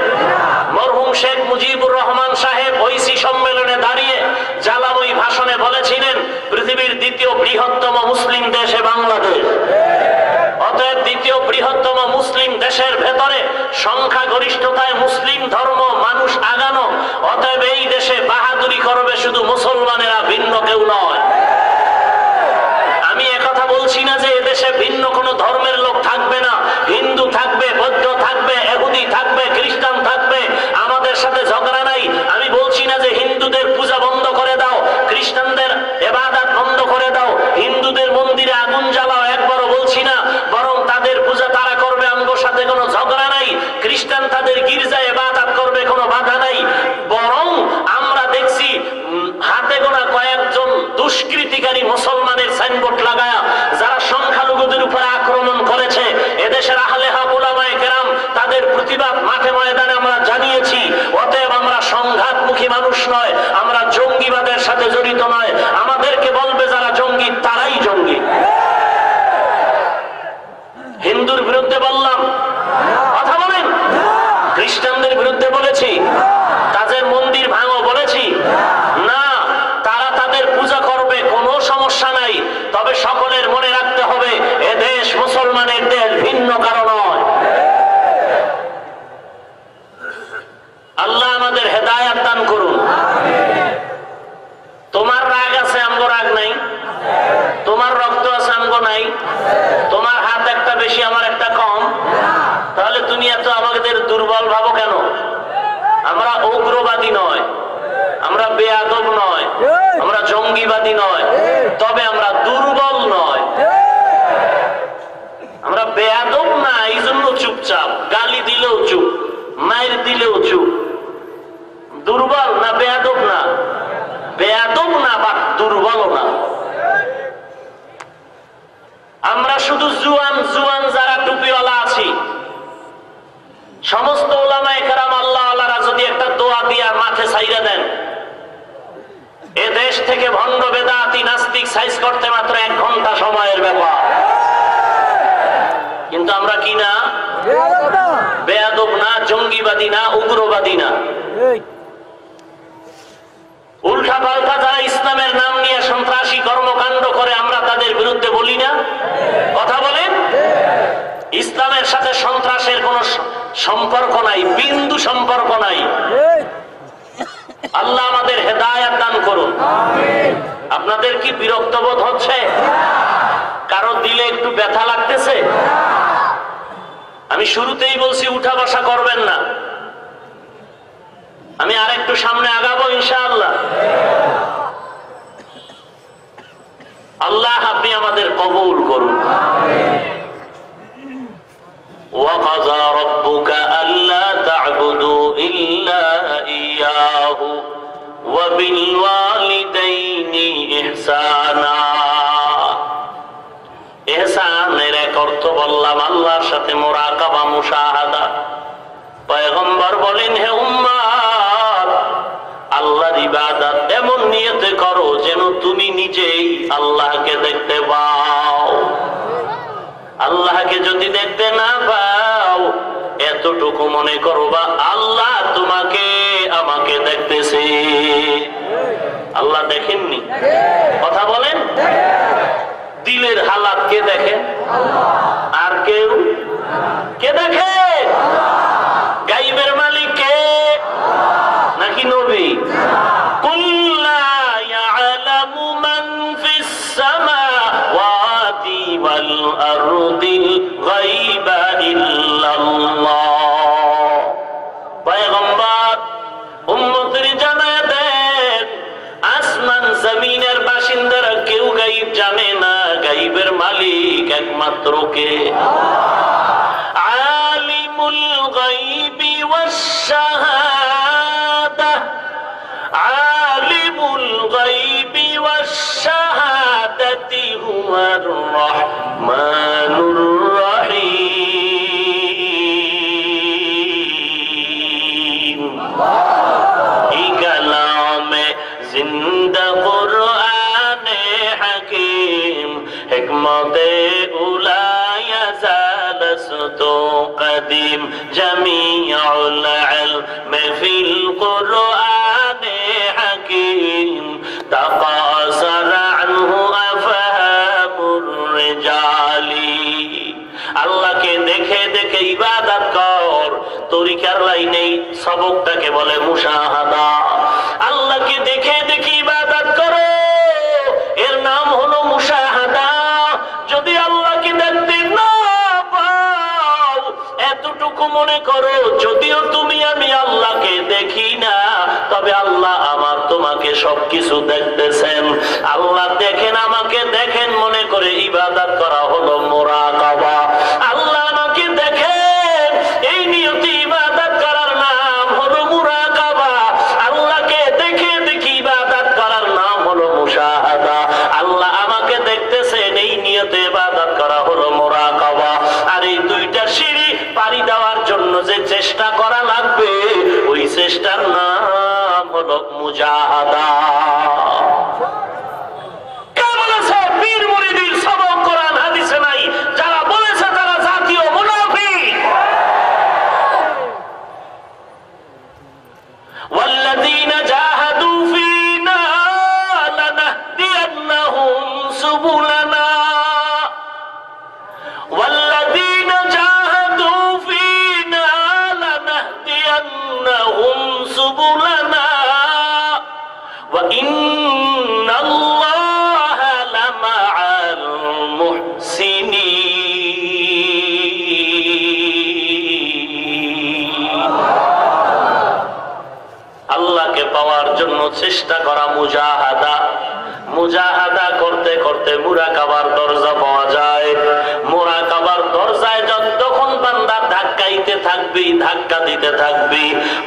মরহুম শেখ মুজিবুর রহমান সাহেব ঐসি সম্মেলনে দাঁড়িয়ে জ্বালাময়ী ভাষণে বলেছিলেন পৃথিবীর দ্বিতীয় বৃহত্তম মুসলিম দেশে বাংলাদেশ। অতএব দ্বিতীয় বৃহত্তম মুসলিম দেশের ভেতরে সংখ্যাগরিষ্ঠতায় মুসলিম ধর্ম মানুষ আগানো, অতএব এই দেশে বাহাদুরি করবে শুধু মুসলমানেরা, ভিন্ন কেউ নয়। আমি একথা বলছি না যে এদেশে ভিন্ন কোনো ধর্মের লোক থাকবে না, হিন্দু থাকবে, বৌদ্ধ থাকবে, ইহুদি থাকবে, খ্রিস্টান থাকবে, আমাদের সাথে ঝগড়া নাই। আমি বলছি না যে হিন্দুদের পূজা বন্ধ করে দাও, খ্রিস্টানদের ইবাদত বন্ধ করে দাও, হিন্দুদের মন্দিরে আগুন জ্বালাও, একবারও বলছি না, বরং তাদের পূজা তারা করবে, আমগোর সাথে কোনো ঝগড়া নাই। তাদের গির্জায় ইবাদত করবে, কোনো বাধা নাই। বরং আমরা দেখছি হাতে গোনা কয়েকজন দুষ্কৃতিকারী মুসলমানের সাইনবোর্ড লাগায়া যারা সংখ্যালঘুদের উপরে আক্রমণ করেছে, এদেশের আহলে হক উলামায়ে কেরাম তাদের প্রতিবাদ মাঠে ময়দানে আমরা জানিয়েছি। অতএব আমরা সংঘাতমুখী মানুষ নয়, আমরা জঙ্গিবাদের সাথে জড়িত নয়। আমাদেরকে বলবে যারা জঙ্গি তারাই জঙ্গি। হিন্দুর বিরুদ্ধে বললাম, কথা বলেন। খ্রিস্টানদের বিরুদ্ধে বলেছি, তাদের মন্দির ভাঙো বলেছি না। তারা তাদের পূজা করবে, কোনো সমস্যা নাই। তবে সকলের মনে রাখতে হবে এ দেশ মুসলমানের দেশ, ভিন্ন কারণ নয়। আল্লাহ আমাদের হেদায়েত দান করুন। তোমার রাগ আছে, আমগো রাগ নাই। তোমার রক্ত আছে, আমগো নাই। তোমার হাত একটা বেশি, আমার একটা কম। তাহলে তুমি এত আমাদের দুর্বল ভাবো কেন? আমরা উগ্রবাদী নয়, আমরা বেয়াদব নয়, আমরা জঙ্গিবাদী নয়, তবে আমরা দুর্বল নয়। আমরা বেয়াদব না, এই জন্য চুপচাপ। গালি দিলেও চুপ, মায়ের দিলেও চুপ। দুর্বল না, বেয়াদব না। বেয়াদব না বা দুর্বল না। আমরা শুধু জুয়ান জুয়ান যারা টুপিওয়ালা আছি, সমস্ত উলামায়ে কেরাম আল্লাহ আল্লাহরা যদি একটা দোয়া দিয়া মাঠে ছাইরা দেন, এ দেশ থেকে ভণ্ড বেদাতি নাস্তিক সাইজ করতে মাত্র 1 ঘন্টা সময়ের ব্যাপার। কিন্তু আমরা কি না? বেয়াদব না, জঙ্গিবাদী না, উগ্রবাদী না। উল্টা পাল্টা যারা ইসলামের নাম নিয়ে সন্ত্রাসী কর্মকাণ্ড করে, আমরা তাদের বিরুদ্ধে বলি না? কথা বলেন। ইসলামের সাথে সন্ত্রাসের কোন সম্পর্ক নাই, বিন্দু সম্পর্ক নাই। আল্লাহ আমাদের হেদায়েত দান করুন। আপনাদের কি বিরক্ত বোধ হচ্ছে? কারো দিলে একটু ব্যথা লাগতেছে? আমি শুরুতেই বলছি উঠা বসা করবেন না। আমি আরেকটু সামনে আগাবো ইনশাআল্লাহ। আল্লাহ আপনি আমাদের কবুল করুন। وَقَضَى رَبُّكَ أَلَّا تَعْبُدُوا إِلَّا إِيَّاهُ وَبِالْوَالِدَيْنِ إِحْسَانًا। ইহসানের এক অর্থ বললাম আল্লাহর সাথে মুরাকাবা, মুশাহাদা। পয়গম্বর বলেন, হে উম্মত, আল্লাহর ইবাদত এমন নিয়তে করো যেন তুমি নিজেই আল্লাহকে দেখতে পাও। আল্লাহকে যদি দেখতে না পাও, এতটুকু মনে করবা আল্লাহ তোমাকে আমাকে দেখতেছে। আল্লাহ দেখেননি? কথা বলেন। দিলের হালাত কে দেখে? আর কেউ? কে দেখে? গাইবের মালিক কে? নাকি নবী? কুল লা ইয়ালামু মান ফিস সামাওয়াতি ওয়াল আরদিল গায়বা ইল্লাল্লাহ। পয়গম্বর উম্মতের জানায় দেন, আসমান জমিনের বাসিন্দারা কেউ গায়ব জানে না। গায়বের মালিক একমাত্র কে? আলিমুল গায়বি ওয়াশ শাহাদা, আলিমুল গায়বি ওয়াশ শাহাদাতি হুয়ার রাহমানুর রাহিম। এই কালামে জিন্দা কুরআনে হাকিম, হিকমতে উলায়া জালসতু কদিম, জামিউল ইলম ফিল কুরআনে হাকিম, তাকাসার আনহু আফহামুর রিজালি। আল্লাহকে দেখে দেখে ইবাদত কর। তরিকার লাইনেই সবকটাকে বলে মুশাহাদা। আল্লাহকে দেখে দেখে ইবাদত করো, এর নাম হলো মুশাহাদা। যদি আল্লাহকে দেখতে না পাও, এতটুকু মনে করো যদিও তুমি আমি আল্লাহকে দেখি না, তবে আল্লাহ আমার তোমাকে সবকিছু দেখতেছেন। আল্লাহ দেখেন, আমাকে দেখেন মনে করে ইবাদত করা হলো মুরাকাবা। আল্লাহ আমাকে দেখেন, এই নিয়তে ইবাদত যে চেষ্টা করা লাগবে ওই চেষ্টার নাম হলো মুজাহাদা। কে বলেছে পীর মুরিদির সবক কোরআন হাদিসে নাই? যারা বলেছে তারা জাতীয় মুনাফিক। ওয়াল্লাযীনা জাহাদু ফীনা লানাহদিয়ান্নাহুম সুবুলানা ওয়াল্লাযীনা জাহাদু ফীনা লানাহদিয়ান্নাহুম সুবুলানা ওয়া ইন্নাল্লাহা লামাআল মুহসিনিন। আল্লাহকে পাওয়ার জন্য চেষ্টা করা মুজাহাদা। মুজাহাদা করতে করতে মুরাকাবার দরজা পাওয়া যায়। মুরাকাবার দরজায় যতক্ষণ বান্দা ধাক্কাইতে থাকবি, ধাক্কা দিতে থাকবি,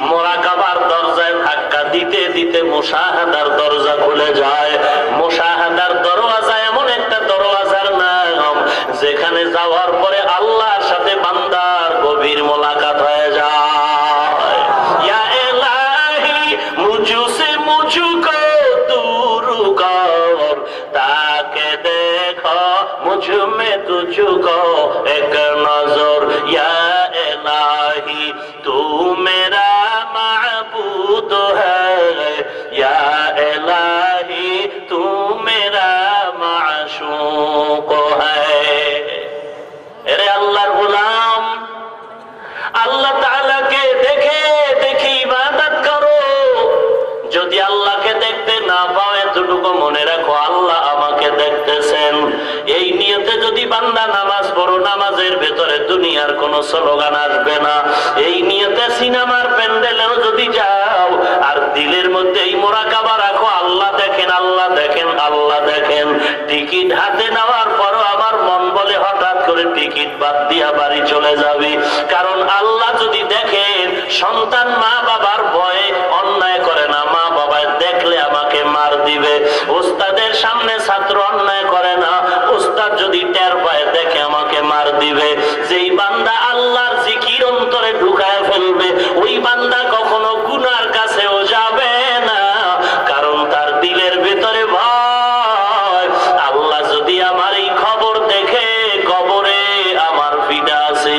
মুরাকাবার দরজায় ধাক্কা দিতে দিতে মুশাহাদার দরজা খুলে যায়। মুশাহাদার দরওয়াজা এমন একটা দরওয়াজার নাম যেখানে যাওয়ার পরে আল্লাহর সাথে বান্দার গভীর মোলাকাত হয়ে যায়। ইয়া ইলাহি মুঝসে মুঝকো दूर कर ताके देखो मुझ में तुझको एक नजर या इलाही तू मेरा माबूद है या इलाही तू मेरा माशूक है। अरे अल्लाहर गुलाम আল্লাহ তাআলাকে দেখে দেখে ইবাদত করো। যদি আল্লাহকে দেখতে না পাও এতটুকু মনে রাখো আল্লাহ আমাকে দেখতেছেন। এই নিয়তে যদি বান্দা নামাজ পড়ো, নামাজের ভেতরে দুনিয়ার কোনো স্লোগান আসবে না। এই নিয়তে সিনেমার প্যান্ডেলেও যদি যাও আর দিলের মধ্যে এই মুরাকাবা রাখো আল্লাহ দেখেন, আল্লাহ দেখেন, আল্লাহ দেখেন। টিকিট হাতে নেওয়ার পরও আমার মন বলে হঠাৎ করে টিকিট বাদ দিয়া বাড়ি চলে যাবি। কারণ আল্লাহ যদি দেখেন সন্তান মা বাবার ভয়ে অন্যায় করে না, মা বাবা দেখলে আমাকে মার দিবে। উস্তাদের সামনে ছাত্র অন্যায় করে না, উস্তাদ যদি টের পায় দেখে আমাকে মার দিবে। যেই বান্দা আল্লাহর জিকির অন্তরে ঢুকায় ফেলবে ওই বান্দা কখনো গুনার কাছেও যাবে না, কারণ তার দিলের ভিতরে ভয়। আল্লাহ যদি আমার এই খবর দেখে কবরে আমার ফিদা আছে।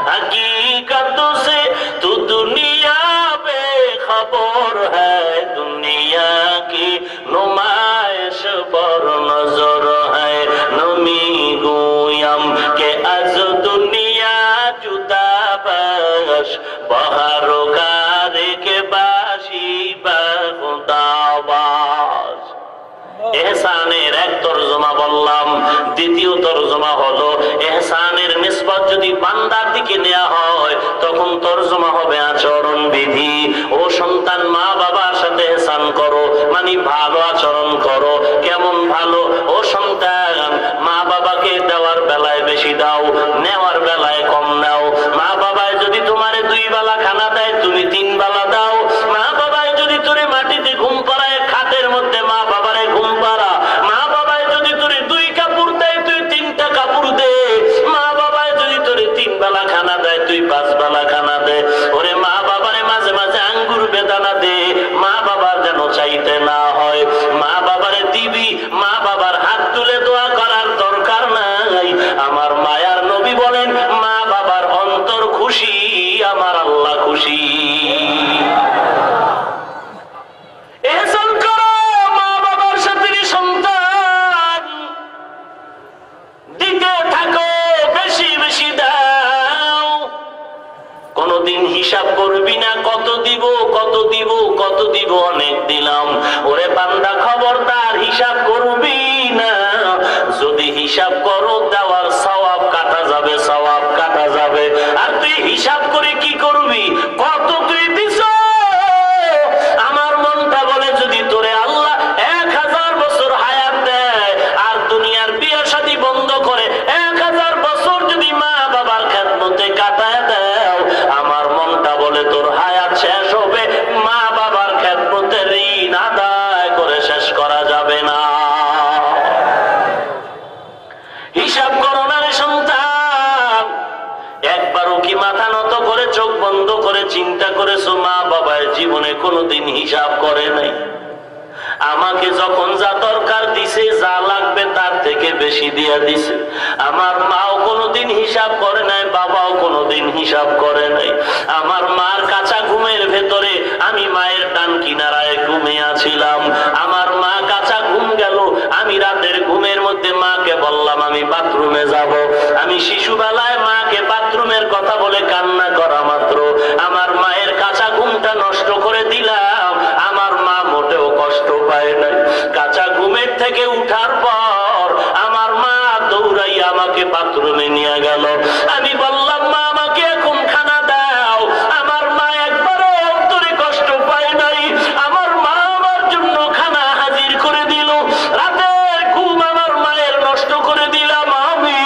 हकीकतों से तू दुनिया बेखबर है, दुनिया की नुमाइश पर नजर है। नमी गोयम के अज दुनिया जुदा बश बहारो गारे के बाशी खुदाबाज। এহসানের এক তরজমা বললাম। দ্বিতীয় তরজমা হলো এহসানের নিসবত যদি বান্দার দিকে নেওয়া হয় তখন তরজমা হবে আচরণ বিধি। ও সন্তান মা বাবার সাথে এহসান করো, মানে ভালো আচরণ করো। কেমন ভালো? ও সন্তান মা বাবাকে দেওয়ার বেলায় বেশি দাও, নেওয়ার বেলায় কম নাও। মা বাবায় যদি তোমারে 2 বেলা খানা দেয় তুমি 3 বেলা দাও। মা বাবায় যদি তোরে মাটিতে ঘুম পাড়ায় খাটের মধ্যে মা বাবারে ঘুম পাড়া। মা বাবায় যদি তোরে 2 কাপড় দেয় তুই 3টা কাপড় দে। মা বাবায় যদি তোরে 3 বেলা খানা দেয় তুই 5 বেলা খানা দে। ওরে মা বাবারে মাঝে মাঝে আঙ্গুর বেদানা দে, মা বাবার যেন চাইতে না হয়। মা বাবারে দিবি, মা বাবার হাত তুলে দোয়া করার দরকার নাই। আমার মায়ার নবী বলেন মা বাবার অন্তর খুশি, আমার আল্লাহ খুশি। এহসান করো মা বাবার সাথে, সন্তান দিতে থাকো, বেশি বেশি দাও। কোনদিন হিসাব করবি না কত দিব কত দিব কত দিব, অনেক দিলাম। ওরে বান্দা খবরদার হিসাব করবি না। যদি হিসাব করো দেওয়ার সওয়াব কাটা যাবে, সওয়াব কাটা যাবে। আর তুই হিসাব করে কি করবি? কত তুই দিছ? আমার মনটা বলে যদি তোরে আল্লাহ 1000 বছর হায়াত দেয় আর দুনিয়ার বিয়ে শাদী বন্ধ করে 1000 বছর যদি মা বাবার খেদমতে কাটায় দেও, আমার মনটা বলে তোর হায়াত শেষ হবে, মা বাবার খেদমতে ঋণ আদায় করে শেষ করা যাবে না। হিসাব করো কি মাথা নত করে চোখ বন্ধ করে চিন্তা করেছো মা বাবার জীবনে কোনোদিন হিসাব করে নাই? আমাকে যখন যা দরকার দিছে, যা লাগবে তার থেকে বেশি দিয়া দিছে। আমার মাও কোনোদিন হিসাব করে নাই, বাবাও কোনোদিন হিসাব করে নাই। আমার মার কাঁচা ঘুমের ভেতরে আমি মায়ের ডান কিনারায় ঘুমিয়েছিলাম। আমার মা কাঁচা ঘুম গেল, আমি রাতের ঘুমের মধ্যে মাকে বললাম আমি বাথরুমে যাব। আমি শিশুবেলায় মাকে বাথরুমের কথা বলে কান্না করা মাত্র আমার মায়ের কাঁচা ঘুমটা নষ্ট করে দিলাম। আমার মা মোটেও কষ্ট পায় নাই। কাঁচা ঘুমের থেকে উঠার পর আমার মা দৌড়াই আমাকে বাথরুমে নিয়ে গেল। আমি বললাম মা আমাকে এখন খানা দাও। আমার মা একবারও অন্তরে কষ্ট পায় নাই। আমার মা আমার জন্য খানা হাজির করে দিল। রাতের ঘুম আমার মায়ের নষ্ট করে দিলাম আমি।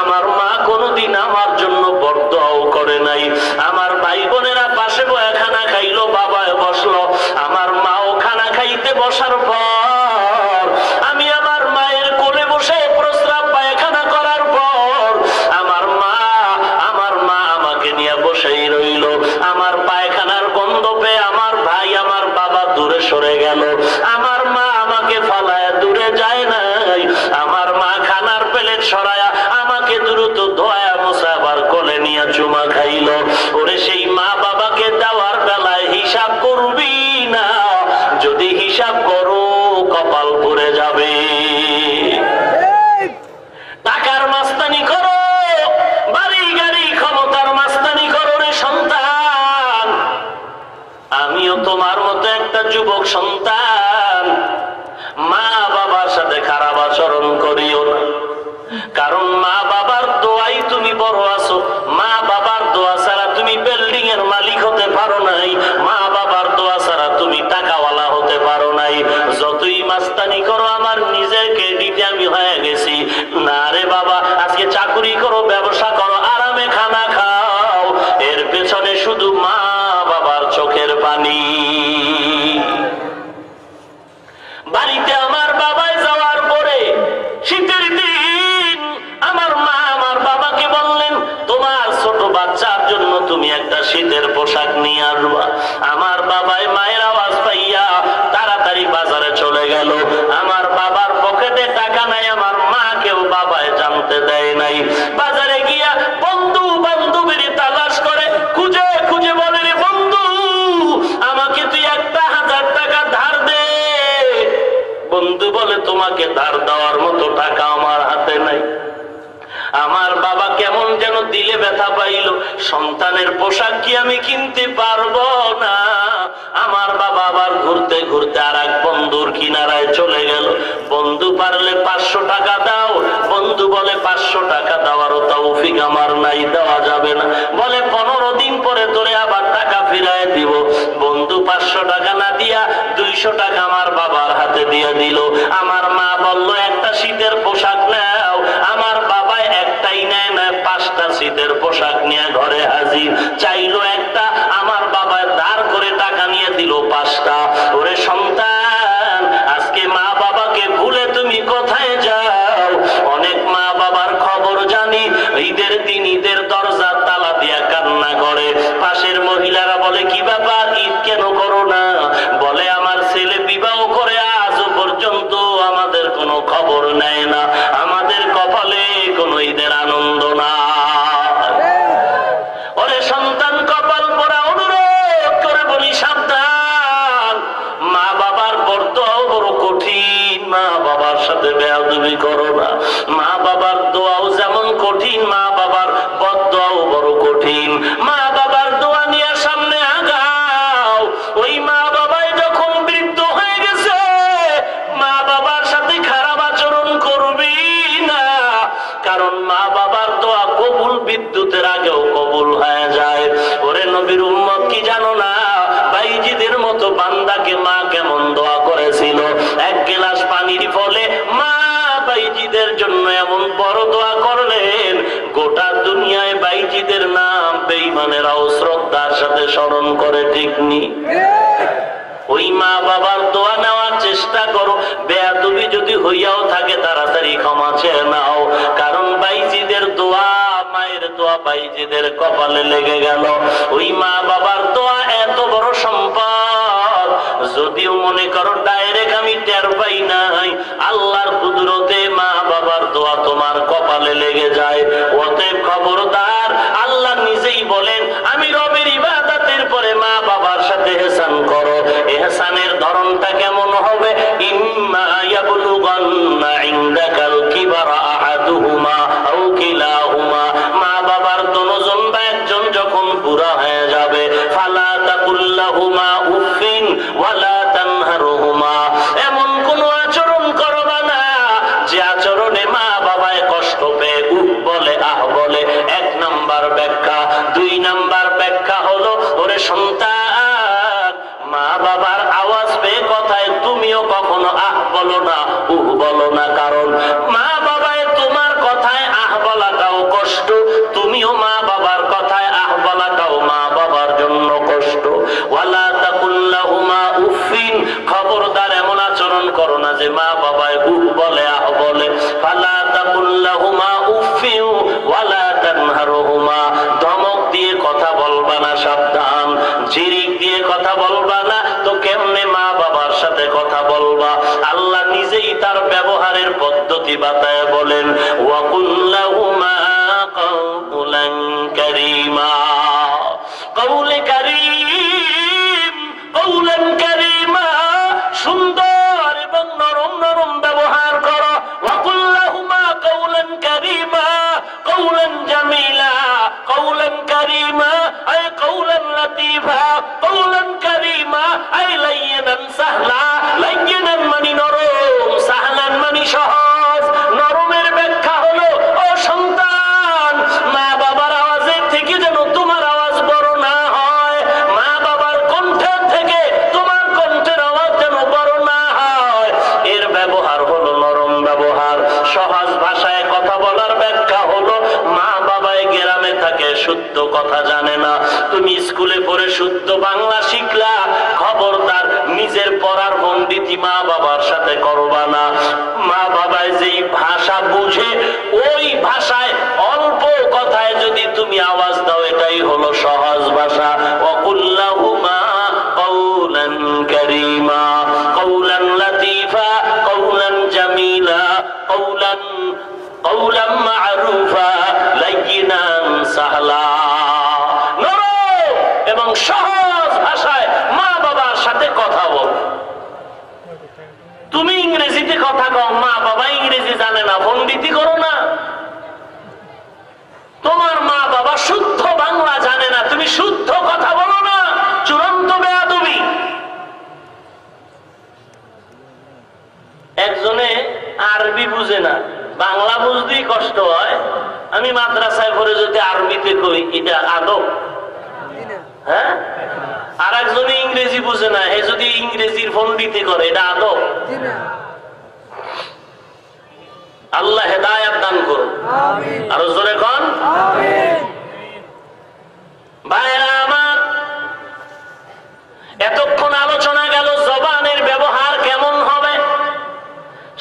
আমার মা কোনোদিন আমার জন্য বরদোয়াও করে নাই। আমার ভাই বোনেরা পাশে বয়ে খানা খাইলো, বাবায় বসলো। আমার মাও খানা খাইতে বসার পর আমি আমার মায়ের কোলে বসে প্রস্রাব পায়খানা করার পর আমার মা আমাকে নিয়ে বসেই রইল। আমার পায়খানার গন্ধ পেয়ে আমার ভাই আমার বাবা দূরে সরে গেল। আমার মা আমাকে ফালায় দূরে যায় নাই। আমার মা খানার প্লেট সরায়া আমাকে দ্রুত ধোয়া মোছা আবার কোলে নিয়ে চুমা খাইল। ওরে সেই মা বাবাকে দেওয়ার বেলায় হিসাব করবি না, যদি হিসাব করো কপাল পুড়ে যাবে। টাকার মাস্তানি করো, বাড়ি গাড়ি ক্ষমতার মাস্তানি করো রে সন্তান। আমিও তোমার মতো একটা যুবক সন্তান। মা বাবার সাথে খারাপ আচরণ করিও না, কারণ মা বাবার দোয়াই তুমি বড় আছো। মা বাবার দোয়া ছাড়া তুমি বিল্ডিং এর মালিক হতে পারো নাই। মা বাবার দোয়া ছাড়া তুমি টাকাওয়ালা হতে পারো নাই। যতই মাস্তানি করো আমার নিজের ক্রেডিটে আমি হয়ে গেছি। না রে বাবা, আজকে চাকরি করো, ব্যবসা করো, আরামে খানা খাও, এর পেছনে শুধু মা বাবার চোখের পানি। বাড়িতে আমার বাবায় যাওয়ার পরে শীতের দিন আমার মা আমার বাবাকে বললেন তোমার ছোট বাচ্চার জন্য তুমি একটা শীতের পোশাক নিয়ে আসবা। আমার বাবায় মায়ের আওয়াজ পাইয়া তাড়াতাড়ি বাজারে চলে গেল। আমার বাবার পকেটে টাকা নাই, আমার মাকেও বাবায় জানতে দেয় নাই। বাজারে গিয়া বন্ধু বান্ধবীর তালাশ করে খুঁজে খুঁজে বলে রে বন্ধু আমাকে তুই 1,000 টাকা ধার দে। বন্ধু বলে তোমাকে ধার দেওয়ার মতো টাকা আমার হাতে নাই। আমার বাবা কেমন যেন দিলে ব্যথা পাইল। সন্তানের পোশাক কি আমি কিনতে পারবো না? আমার বাবা আবার ঘুরতে ঘুরতে আর এক বন্ধুর কিনারায় চলে গেল। বন্ধু পারলে 500 টাকা দাও। বন্ধু বলে 500 টাকা দেওয়ারও তৌফিক আমার নাই, দেওয়া যাবে না। বলে 15 দিন পরে তোরে আবার টাকা ফিরায় দিব। বন্ধু 500 টাকা না দিয়া 200 টাকা আমার বাবার হাতে দিয়ে দিল। আমার মা বলল একটা শীতের পোশাক নাও। আমার বাবা একটাই নেয় না, 5টা শীতের পোশাক নিয়ে ঘরে হাজির। চাইলো একটা, আমার বাবা ধার করে টাকা নিয়ে দিল 5টা। ওরে সন্তান, আজকে মা বাবাকে ভুলে তুমি কোথায় যাও? অনেক মা বাবার খবর জানি ঈদের দিন ঈদের দরজা তালা দিয়া কান্না করে। পাশের মহিলারা বলে কি ব্যাপার, ঈদ কেন করো না? বলে আমার ছেলে বিবাহ করে আজও পর্যন্ত আমাদের কোনো খবর নেয় না, আমাদের কপালে কোনো ঈদের আনন্দ না। ওরে সন্তান, কপাল পোড়া অনুরোধ করে বলি সাবধান। মা বাবার বরদোয়াও বড় কঠিন, মা বাবার সাথে বেয়াদবি করো না। মা বাবার দোয়াও যেমন কঠিন, মা বাবার বরদোয়াও বড় কঠিন। মা বাবার দোয়া নিয়ে সামনে আগাও। ওই মা বাবাই যখন বৃদ্ধ হয়ে গেছে, মা বাবার সাথে খারাপ আচরণ করবি না, কারণ মা বাবার দোয়া কবুল বিদ্যুতের আগেও কবুল হয়ে যায়। ওরে নবীর উম্মত কি জানো না, বাইজিদের মতো বান্দাকে মা কেমন দোয়া করেছিল। 1 গ্লাস পানির ফলে মা বাইজিদের জন্য এমন বড় দোয়া করলেন, গোটা দুনিয়ায় বাইজিদের নাম বেঈমানেরাও শ্রদ্ধার সাথে স্মরণ করে, ঠিক নি? ওই মা বাবার দোয়া নেওয়ার চেষ্টা করো। বেয়াদবি যদি হইয়াও থাকে তাড়াতাড়ি ক্ষমা চেয়ে নাও, কারণ বাইজিদের দোয়া মায়ের দোয়া বাইজিদের কপালে লেগে গেল। ওই মা বাবার দোয়া এত বড় সম্পদ, যদিও মনে করো ডাইরেক্ট আমি টের পাই নাই, আল্লাহর কুদরতে মা বাবার দোয়া তোমার কপালে লেগে যায়। অতএব খবরদার, আল্লাহ নিজেই বলেন আমি রবের ইবাদতের পরে মা বাবার সাথে ইহসান করো। ইহসানের ধরনটা কেমন হবে? ইম্মা ইয়াবলুগান্না ইনদাকাল কিবারা আহাদুহুমা আও কিলাহুমা, মা বাবার দুজন বা একজন যখন বুড়া হয়ে যাবে, ফালা তাকুল্লাহুমা উফিন ওয়ালা তানহারুহুমা, এমন কোন আচরণ করবা না যে আচরণে মা বাবায় কষ্ট পেয়ে উফ বলে, আহ বলে। এক নাম্বার ব্যাখ্যা। দুই নাম্বার ব্যাখ্যা হলো, ওরে সন্তান, মা বাবার আওয়াজ পেয়ে কথায় তুমিও কখনো আহ বলো না, উহ বলো না। কারণ মা বাবায় তোমার কথায় আহ বলাটাও কষ্ট, তুমিও মা বাবার কথায় আহ বলাটাও মা বাবার জন্য কষ্ট। ওয়ালা তাকুল্লাহুমা উফিন, খবরদার এমন আচরণ করো না যে মা বাবায় উহ বলে, আহ বলে। ফালা তাকুল্লাহুমা উফিন ওয়ালা তানহারুহুমা, ধমক দিয়ে কথা বলবা না, সাবধান। জিরিক দিয়ে কথা বলবা না, তো কেমনে মা বাবার সাথে কথা বলবা? আল্লাহ নিজেই তার ব্যবহারের পদ্ধতি বাতায় বলেন, ওয়া কুল্লাহুমা কাউলান কারীমা, কাউলে কারীম, কাউলান কারীমা, সুন্দর এবং নরম নরম ব্যবহার করো। ওয়া কুল্লাহুমা কাউলান কারীমা, কাউলান জামিলা, কাউলান কারীমা আই কাউলান লাতীফা, কাউলান কারীমা আই লাইয়িনান সাহলা, লাইয়িনান মানে নরম, সাহলান মানে সহজ। নরমের ব্যাখ্যা হলো, ও সন্তান, মা বাবার আওয়াজের থেকে যেন তোমার আওয়াজ বড় না হয়, মা বাবার কণ্ঠের থেকে তোমার কণ্ঠের আওয়াজ যেন বড় না হয়। এর ব্যবহার হলো নরম ব্যবহার। সহজ ভাষায় কথা বলার ব্যাখ্যা হলো, মা বাবায় গ্রামে থাকে, শুদ্ধ কথা জানে না, তুমি স্কুলে পড়ে শুদ্ধ বাংলা শিখলা, খবরদার নিজের পড়ার পণ্ডিতি মা বাবার সাথে করবা না। মা বাবায় যেই ভাষা বুঝে ওই ভাষায় অল্প কথায় যদি তুমি আওয়াজ দাও, এটাই হলো সহজ ভাষা। ওয়াকুল্লাহুমা কাউলান কারীমা, কাউলান লাতীফা, কাউলান জামিলা, কাউলান কাউলান মা'রুফা, লাইয়িনান সাহলা, নরম এবং সহজ ভাষায় মা বাবার সাথে কথা বল। তুমি ইংরেজিতে কথা কও, মা বাবা ইংরেজি জানে না, পণ্ডিতি করো না। তোমার মা বাবা শুদ্ধ বাংলা জানে না, তুমি শুদ্ধ কথা বলো না, চূড়ান্ত বেয়াদবি। একজনে আরবি বুঝে না, বাংলা বুঝতেই কষ্ট হয়, আমি মাদ্রাসায় পড়ে যদি আরবিতে কই, এটা আদব? হ্যাঁ। আর একজনে ইংরেজি বুঝে না, হে যদি ইংরেজির পণ্ডিতি করে, এটা আদব? আল্লাহ হেদায়েত দান করুন। আরো জোরে কোন আমিন। ভাইরা আমার, এতক্ষণ আলোচনা গেল জবানের ব্যবহার কেমন হবে।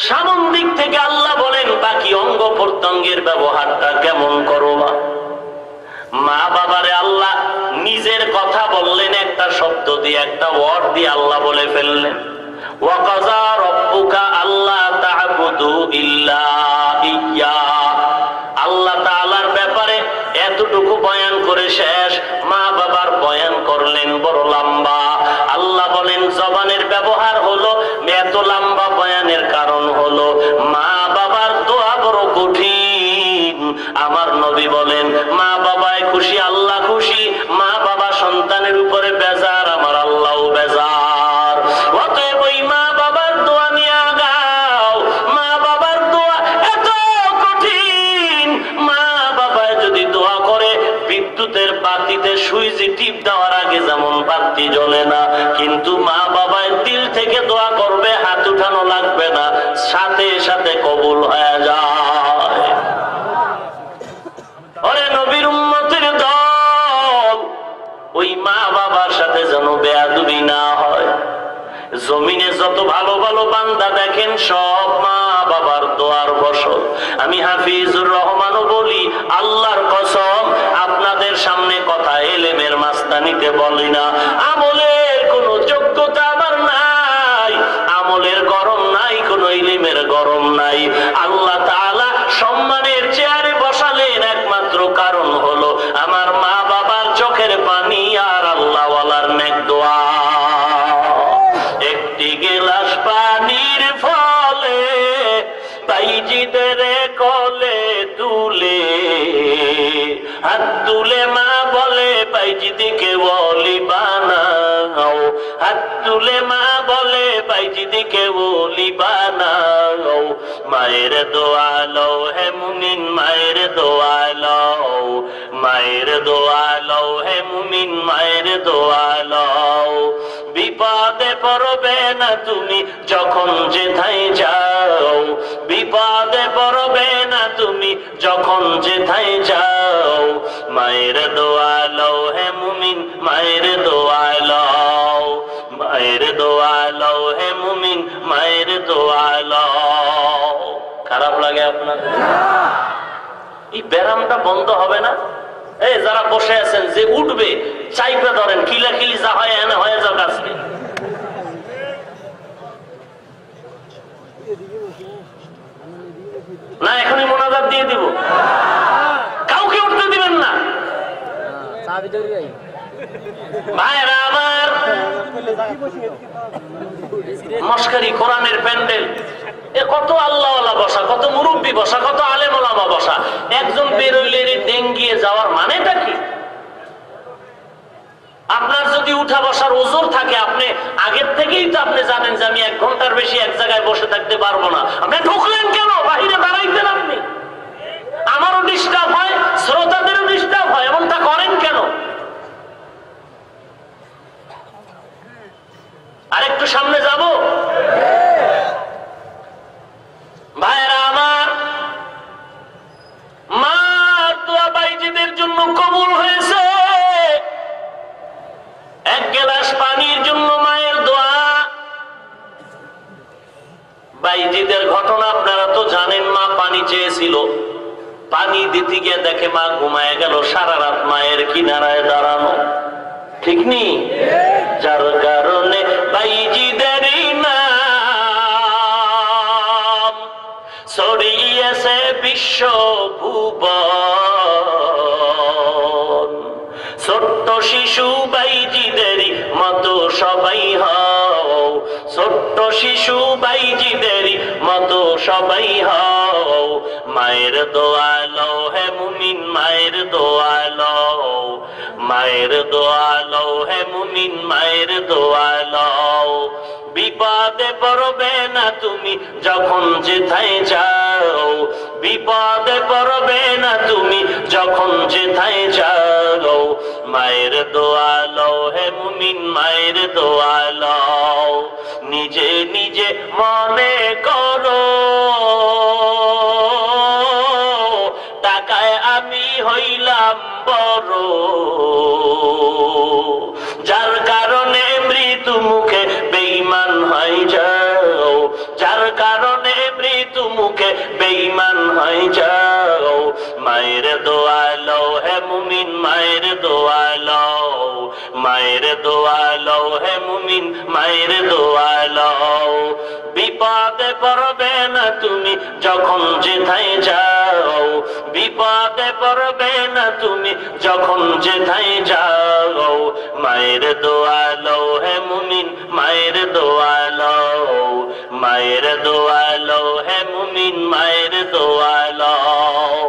সামন দিক থেকে আল্লাহ বলেন বাকি অঙ্গ প্রত্যঙ্গের ব্যবহারটা কেমন করবা। মা বাবারে আল্লাহ নিজের কথা বললেন একটা শব্দ দিয়ে, একটা ওয়ার্ড দিয়ে আল্লাহ বলে ফেললেন, ওয়া কাযা রাব্বুকা আল্লা তা'বুদু ইল্লা ইয়্যা। আল্লাহ তাআলার ব্যাপারে এতটুকু বয়ান করে শেষ। মা বাবার বয়ান করলেন বড় লম্বা। আল্লাহ বলেন জবানের ব্যবহার হলো, এত লম্বা বয়ানের কারণ হলো মা বাবার দোয়া বড় কঠিন। আমার নবী বলেন, মা বাবায় খুশি, আল্লাহ খুশি। মা বাবা সন্তানের উপরে বেজার, আমার আল্লাহও বেজার। অতএব ওই মা বাবার দোয়া নিয়ে আগাও। মা বাবার দোয়া এত কঠিন, মা বাবায় যদি দোয়া করে, বিদ্যুতের বাতিতে সুইচে টিপ দেওয়ার আগে যেমন বাতি জ্বলে না, কিন্তু মা বাবায় দিল থেকে দোয়া করবে, হাত উঠানো লাগবে না, সাথে সাথে কবুল হয়ে যায়। ওরে নবীর উম্মতের দল, ওই মা বাবার সাথে যেন বেয়াদবি না হয়। জমিনে যত ভালো ভালো বান্দা দেখেন সব মা বাবার দোয়ার ফসল। আমি হাফিজুর রহমানও বলি, আল্লাহর কসম আপনাদের সামনে কথা এলেমের মাস্তানিতে বলি না, আমলের কোনো যোগ্যতা আমার নাই, আমলের গরম নাই, কোনো ইলমের গরম নাই। আল্লাহ তাআলা সম্মানের চেয়ারে বসালেন একমাত্র কারণ হলো আমার মা বাবার চোখের পানি আর আল্লাহওয়ালার নেক দোয়া। একটি গেলাস পানির ফলে বাইজিদের কোলে তুলে হাত তুলে মা বলে বাইজিদিকে ওলি বানাও, হাত তুলে মা বলে বাইজিদিকে ওলি বানাও। মায়ের দোয়া লও হে মুমিন, মায়ের দোয়া লও, মায়ের দোয়া লও হে মুমিন, মায়ের দোয়া লও। বিপদে পড়বে না তুমি যখন যেথায় যাও, বিপদে পড়বে না তুমি যখন যেথায় যাও। মায়ের দোয়া লও হে মুমিন, মায়ের দোয়া লও, মায়ের দোয়া লও হে মুমিন, মায়ের দোয়া লও। খারাপ লাগে আপনার? এই ব্যারামটা বন্ধ হবে না? এই যারা বসে আছেন, যে উঠবে চাইপে ধরেন, কিলাকিলি যা হয় এনে হয়ে যাও কাছে। না এখনই মোনাজাত দিয়ে দিব, কাউকে উঠতে দিবেন না। ভাইরা আমার, মস্কারি কোরআনের প্যান্ডেল, এ কত আল্লাহওয়ালা বসা, কত মুরব্বী বসা, কত আলেম ওলামা বসা, একজন বেরোইলে ডেঙ্গিয়ে যাওয়ার মানেটা কি? আপনার যদি উঠা বসার ওজোর থাকে, আপনি আগের থেকেই তো আপনি জানেন যে আমি 1 ঘন্টার বেশি এক জায়গায় বসে থাকতে পারবো না, আপনি ঢুকলেন কেন? বাহিরে দাঁড়াইতেন আপনি। আমারও ডিস্টার্ব হয়, শ্রোতাদেরও ডিস্টার্ব হয়, এমনটা করেন কেন? আরেকটু সামনে যাব। ভাইরা আমার, মা দোয়া বাইজিদের জন্য কবুল হয়েছে। 1 গ্লাস পানির জন্য মায়ের দোয়া। বাইজিদের ঘটনা আপনারা তো জানেন, মা পানি চেয়েছিল, পানি দিতে গিয়ে দেখে মা ঘুমায় গেল, সারা রাত মায়ের কিনারায় দাঁড়ানো, ঠিক নি? যার কারণে বাইজিদের নাম ছড়িয়েছে বিশ্ব ভুবন। ছোট্ট শিশু বাইজিদেরই মতো সবাই হও, ছোট্ট শিশু বাইজিদেরই মতো সবাই হও। মায়ের দোয়া লও হে মুমিন, মায়ের দোয়া লও, মায়ের দোয়া লও হে মুমিন, মায়ের দোয়া লও। বিপদে পড়বে না তুমি যখন যেথায় যাও, বিপদে পড়বে না তুমি যখন যেথায় যাও। মায়ের দোয়া লও হে মুমিন, মায়ের দোয়া লও। নিজে নিজে মনে করো টাকায় আমি হইলাম বড়, যার কারণে মৃত্যু মুখে বেঈমান হয়ে যাও, যার কারণে মৃত্যু মুখে বেঈমান হয়ে যাও। মায়ের দোয়া লও হে মুমিন, মায়ের দোয়া লও, মায়ের দোয়া লও হে মুমিন, মায়ের দোয়া লও। বিপদে পড়বে না তুমি যখন যেথায় যাও, বিপদে পড়বে না তুমি যখন যেথায় যাও। মায়ের দোয়া লও হে মুমিন, মায়ের দোয়া লও, মায়ের দোয়া লও হে মুমিন, মায়ের দোয়া লও।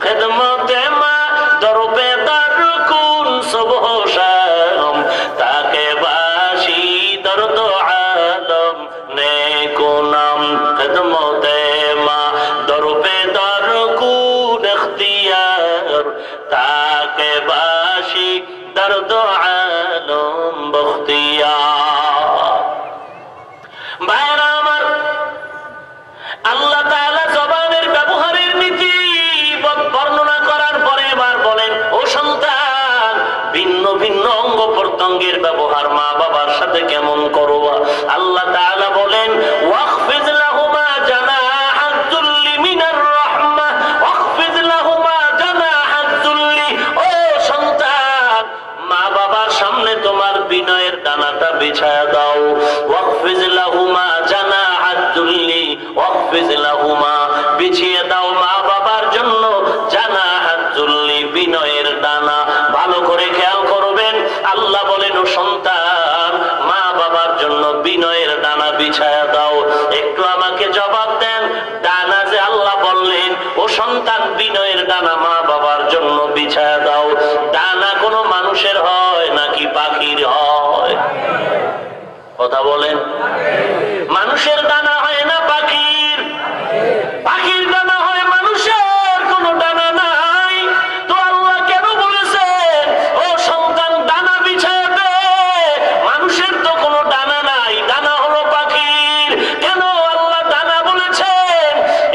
খেদমতে মা দরবে দার কুন সুবহ শাম, তাকে বাসি দর্দ আলম নেকুনাম। খেদমতে মা দরবে দার কুন ইখতিয়ার, তাকে বাসি দর্দ আলম বখতিয়ার। ভাইরা আমার, আল্লাহ তাআলা জবানের ব্যবহারের নীতি বর্ণনা করার পরে এবার বলেন, ও সন্তান, ভিন্ন ভিন্ন অঙ্গ পতঙ্গের ব্যবহার মা বাবার সাথে কেমন করবা? আল্লাহ তাআলা বলেন ওয়াখফিজ লাহুমা জানাহাদ যুল্লি মিনার রাহমাহ ওয়াখফিজ লাহুমা জানাহাদ যুল্লি। ও সন্তান, মা বাবার সামনে তোমার বিনয়ের ডানাটা বিছায়া দাও। ওয়াখফিজ লাহুমা জানাহাদ যুল্লি, ওয়াখফিজ লাহুমা বিছিয়ে দাও মা বাবার জন্য জানাহাদ যুল্লি বিনয়ের ডানা। ভালো করে খেয়াল করবেন, আল্লাহ বলেন ও সন্তান, মা বাবার জন্য বিনয়ের ডানা বিছায়া দাও। একটু আমাকে জবাব দেন, ডানা যে আল্লাহ বললেন ও সন্তান বিনয়ের ডানা মা বাবার জন্য বিছায়া দাও, ডানা কোনো মানুষের হয় নাকি পাখির হয়? কথা বলেন। মানুষের ডানা হয় না পাখির? পাখির ডানা হয়, মানুষের কোনো ডানা নাই। তো আল্লাহ কেন বলেছেন ও সন্তান ডানা বিছায় দে? মানুষের তো কোনো ডানা নাই, ডানা হলো পাখির। কেন আল্লাহ ডানা বলেছেন?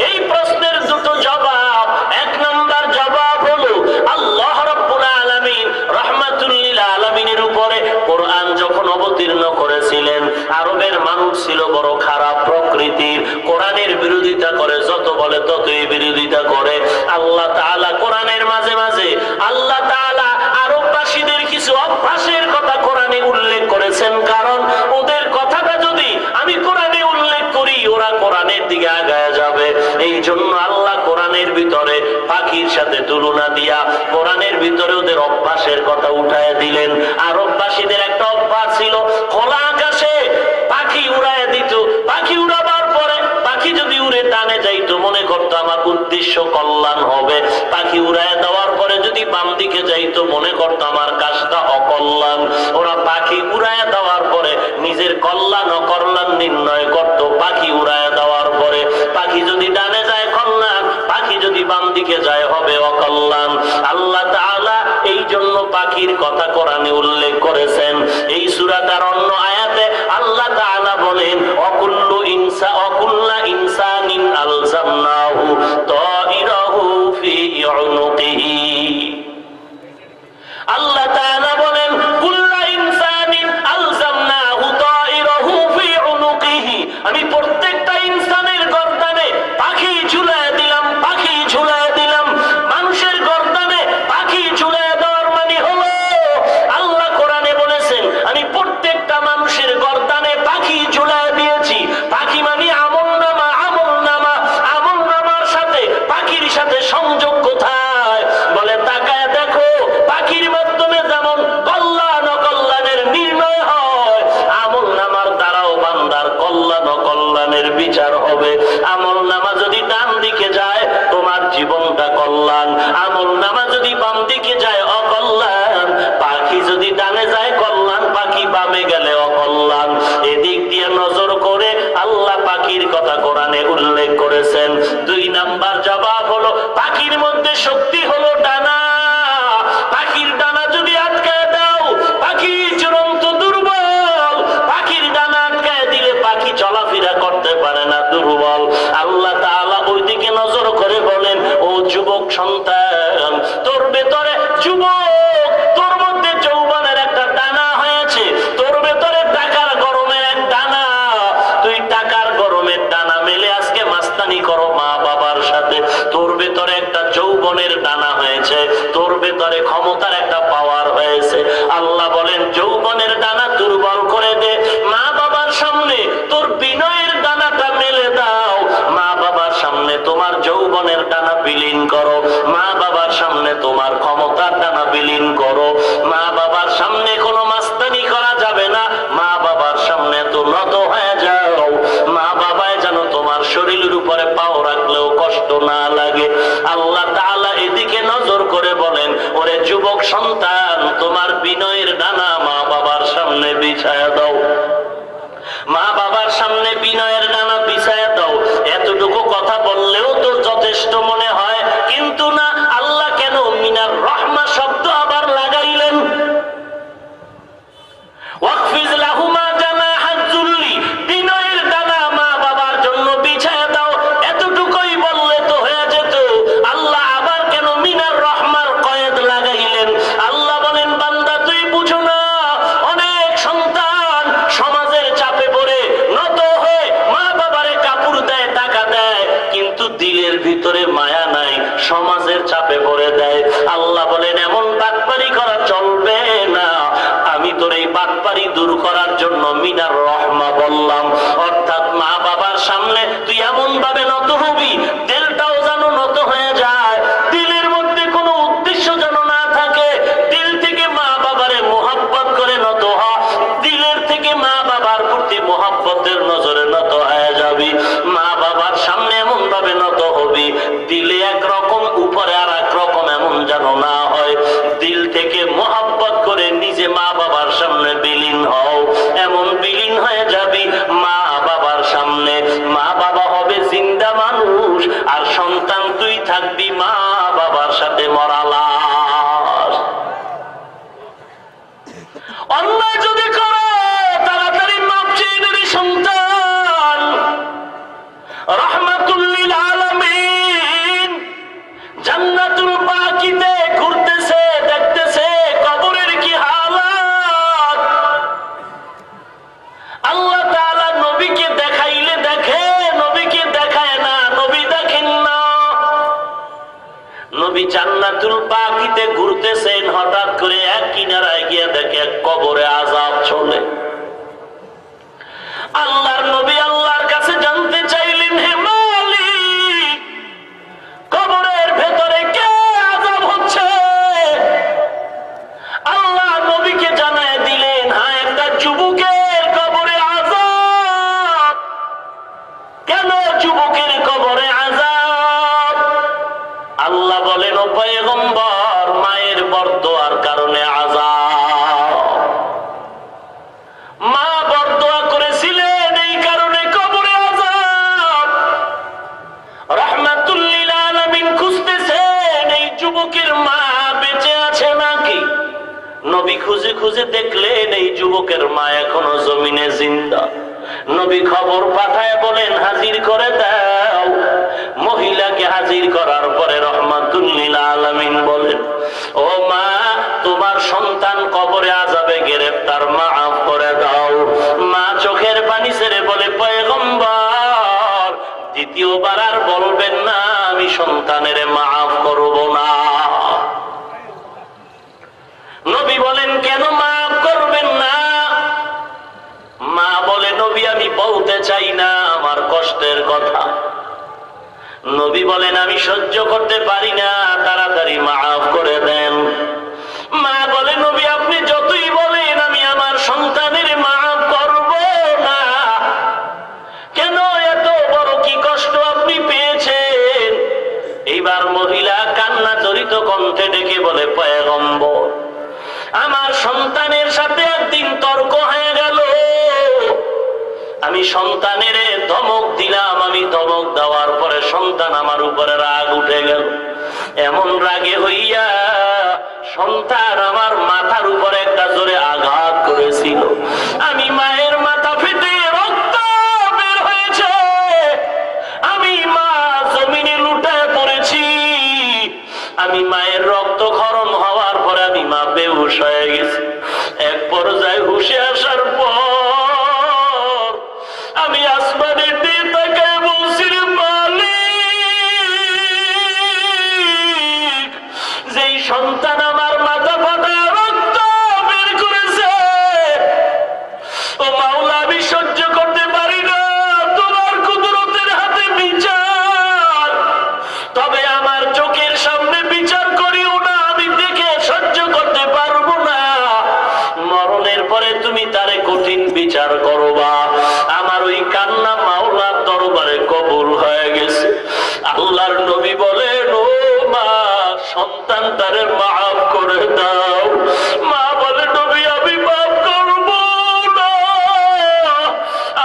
এই প্রশ্নের দুটো জবাব। এক নাম্বার জবাব হলো আল্লাহ রাব্বুল আলামিন রাহমাতুল লিল আলামিনের উপরে কোরআন যখন অবতীর্ণ করেছিলেন, আরবের মানুষ ছিল বড় খারাপ প্রকৃতির, কোরআনের বিরোধিতা করে, যত বলে ততই বিরোধিতা করে। আল্লাহ তাআলা কোরআনের মাঝে মাঝে আল্লাহ তাআলা আরববাসীদের কিছু অভ্যাসের কথা কোরআনে উল্লেখ করেছেন, কারণ ওদের কথাটা যদি আমি কোরআনে উল্লেখ করি ওরা কোরআনের দিকে আগায় যাবে। এই জন্য আল্লাহ কোরআনের ভিতরে পাখির সাথে তুলনা দিয়া কোরআনের ভিতরে ওদের অভ্যাসের কথা উঠায় দিলেন। আরববাসীদের একটা অভ্যাস ছিল, খোলা আকাশে পাখি উড়ায় দিত। পাখি উড়াবার পরে পাখি যদি উড়ে টানে যাইতো, মনে করতো আমার উদ্দেশ্য কল্যাণ হবে। পাখি উড়ায় দেওয়ার পরে যদি বাম দিকে যাইতো, মনে করতো আমার কাজটা অকল্যাণ। ওরা পাখি উড়ায় দেওয়ার পরে নিজের কল্যাণ অকল্যাণ নির্ণয় করতো। পাখি উড়ায় দেওয়ার পরে পাখি যদি ডানে যায় কল্যাণ, পাখি যদি বাম দিকে যায় হবে অকল্যাণ। আল্লাহ তাআলা এই জন্য পাখির কথা কোরআনে উল্লেখ করেছেন। এই সূরাটার অন্য আয়াতে আল্লাহ তাআলা বলেন অকুল্লু ইনসানিন আলজামনাহু তাইরাহু ফি উনুকিহি। আল্লাহ তাআলা বলেন কুল্লু ইনসানিন আলজামনাহু তাইরাহু ফি উনুকিহি। আমি প্রত্যেকটা ইনসানের গর্দানে পাখি ঝুলায় দিলাম, পাখি ঝুলায় দিলাম। মানুষের গর্দানে পাখি ঝুলায় দেওয়ার মানে হলো আল্লাহ কোরআনে বলেছেন আমি প্রত্যেকটা মানুষের গর্দানে পাখি ঝুলায় দিয়েছি। পাখি মানে আমলনামা, আমলনামা, আমলনামার সাথে পাখির সাথে সংযোগ কোথায়? বলে তাকায় দেখো, পাখির মাধ্যমে যেমন কল্যাণ অকল্যাণের নির্ণয় হয়, আমলনামার দ্বারাও বান্দার কল্যাণ অকল্যাণের বিচার হবে। আমলনামা যদি ডান দিকে যায় তোমার জীবনটা কল্যাণ, আমলনামা যদি বাম দিকে যায় অকল্যাণ। পাখি যদি ডানে যায় কল্যাণ, পাখি বামে গেলে অকল্যাণ। এদিক দিয়ে নজর করে আল্লাহ পাখির কথা কোরআনে উল্লেখ করেছেন। দুই নাম্বার জবাব হলো পাখির মধ্যে শক্তি হলো ডানা। পাখির ডানা যদি আটকায় দাও, পাখি চূড়ান্ত দুর্বল। পাখির ডানা আটকায় দিলে পাখি চলাফেরা করতে পারে না, দুর্বল। আল্লাহ তাআলা ওইদিকে নজর করে বলেন ও যুবক সন্তান, তোর ভেতরে যুবক, তোর মধ্যে যৌবনের একটা ডানা হয়েছে, তোর ভেতরে টাকার গরমের এক ডানা। তুই টাকার গরমের ডানা মেলে আজকে মাস্তানি করো মা বাবার সাথে। তোর ভেতরে একটা যৌবনের ডানা হয়েছে, তোর ভেতরে ক্ষমতার একটা পাওয়ার হয়েছে। আল্লাহ বলেন যৌবনের ডানা দুর্বল করে দে, মা বাবার সামনে তোর বিনয়ের ডানাটা মেলে দাও। মা বাবার সামনে তোমার যৌবনের ডানা বিলীন করো, মা বাবার সামনে তোমার ক্ষমতার ডানা বিলীন করো। মা বাবার সামনে কোনো মাস্তানি করা যাবে না, মা বাবার সামনে তো নত হয়ে যাও। মা বাবায় যেন তোমার শরীরের উপরে পাও রাখলেও কষ্ট না লাগে। আল্লাহ তাআলা এদিকে নজর করে বলেন ওরে যুবক সন্তান, তোমার বিনয়ের ডানা মা বাবার সামনে বিছায়া দাও, মা বাবার সামনে বিনয়ের ডানা বিছায়া দাও। এতটুকু কথা বললেও তো যথেষ্ট মনে হয়, কিন্তু না, আল্লাহ কেন মিনার রহমা শব্দ আবার লাগাইলেন? ওয়াকফিজ লাহুমা জানাহাদ যুল্লি, বিনয়ের ডানা মা বাবার জন্য বিছায়া দাও। এতটুকুই বললে তো হয়ে যেত, আল্লাহ আবার কেন মিনার রহমার কয়েদ লাগাইলেন? আল্লাহ বলেন বান্দা তুই বুঝো না, ও বাটপারি দূর করার জন্য মিনার রহমা বললাম। অর্থাৎ মা বাবার সামনে তুই এমন ভাবে নত হবি, দিলটাও যেন নত হয়ে যায়, দিলের মধ্যে কোনো উদ্দেশ্য যেন না থাকে, দিল থেকে মা বাবারে মোহাব্বত করে নত হ, দিলের থেকে মা বাবার প্রতি মোহাব্বতের নজরে নত হয়ে যাবি। মা বাবার সামনে এমন ভাবে নত হবি, দিলে একরকম উপরে আর এক রকম এমন যেন না হয়, দিল থেকে মোহাব্বত করে নিজে মা বাবার সামনে বিলীন হও, এমন বিলীন হয়ে যাবি মা বাবার সামনে। মা বাবা হবে জিন্দা মানুষ, আর সন্তান তুই থাকবি মা বাবার সাথে মরা লাশ। অন্যায় যদি করো তাড়াতাড়ি মাপ চেয়ে দেবে সন্তান। রাহমাতুল লিল আলামিন জান্নাতুল বাকিতে ঘুরতেছে, দেখতেছে কবরের কি হালাত। আল্লাহ তাআলা নবীকে দেখাইলে দেখে, নবীকে দেখায় না, নবী দেখেন না। নবী জান্নাতুল বাকিতে ঘুরতেছেন, হঠাৎ করে এক কিনারায় গিয়ে দেখে কবরে আযাব চলে। আল্লাহর নবী আল্লাহর কাছে জানতে চাইলেন, হে মালিক, কবরের ভেতরে কে আযাব হচ্ছে? আল্লাহ নবীকে জানায় দিলেন, হ্যাঁ, একটা যুবকের কবরে আযাব। কেন যুবকের কবরে আযাব? আল্লাহ বলেন, ও পয়গম্বর, মায়ের বরদোয়ার কারণে আযাব। মা বরদোয়া করেছিলেন, এই কারণে কবরে আযাব। রাহমাতুল লিল আলামিন খুঁজতেছেন এই যুবকের মা বেঁচে আছে নাকি। নবী খুঁজে খুঁজে দেখলেন এই যুবকের মা এখনো জমিনে জিন্দা। নবী খবর পাঠায় বলেন, হাজির করে দাও। মহিলাকে হাজির করার পরে রাহমাতুল লিল আলামিন বলেন, ও মা, তোমার সন্তান কবরে আযাবে গ্রেফতার, মাফ করে দাও। মা চোখের পানি ছেড়ে বলে, পয়গম্বর, দ্বিতীয়বার আর বলবেন না আমি সন্তানের মাফ করব না। নবী বলেন, কেন মাফ করবেন না? মা বলে, নবী, আমি বলতে চাই না আমার কষ্টের কথা। নবী বলেন, আমি সহ্য করতে পারি না, তাড়াতাড়ি মাফ করে দেন। মা বলে, নবী, আপনি যতই বলেন আমি আমার সন্তানের মাফ করব না। কেন, এত বড় কি কষ্ট আপনি পেয়েছেন? এইবার মহিলা কান্না জড়িত কণ্ঠে ডেকে বলে, পয়গম্বর, আমার সন্তানের সাথে একদিন তর্ক হয়ে গেল। আমি সন্তানের ধমক দিলাম, আমি ধমক দেওয়ার পরে সন্তান আমার উপরে রাগ উঠে গেল। এমন রাগে হইয়া সন্তান আমার মাথার উপরে একটা জোরে আঘাত করেছিল। আমি মায়ের মাথা ফেটে রক্ত বের হয়েছে, আমি মা জমিনে লুটায় পড়েছি। আমি মায়ের রক্তক্ষরণ হওয়ার পরে আমি মা বেহুশ হয়ে গেছি। এক পর্যায়ে হুশে আসার পর আমি আসমানের দিকে তাকায় বলছি, মালিক, যেই সন্তান আমার মাথা ফাটা রক্ত বের করেছে, ও মাওলা, আমি সহ্য করতে পারি না, তোমার কুদরতের হাতে বিচার। তবে আমার চোখের সামনে বিচার করিও না, আমি দেখে সহ্য করতে পারবো না। মরণের পরে তুমি তারে কঠিন বিচার করবা। আমার ওই কান্না মাওলার দরবারে কবুল হয়ে গেছে। আল্লাহর নবী বলেন, ও মা, সন্তান তারে মাফ করে দাও। মা বলে, নবী, আমি মাফ করব না।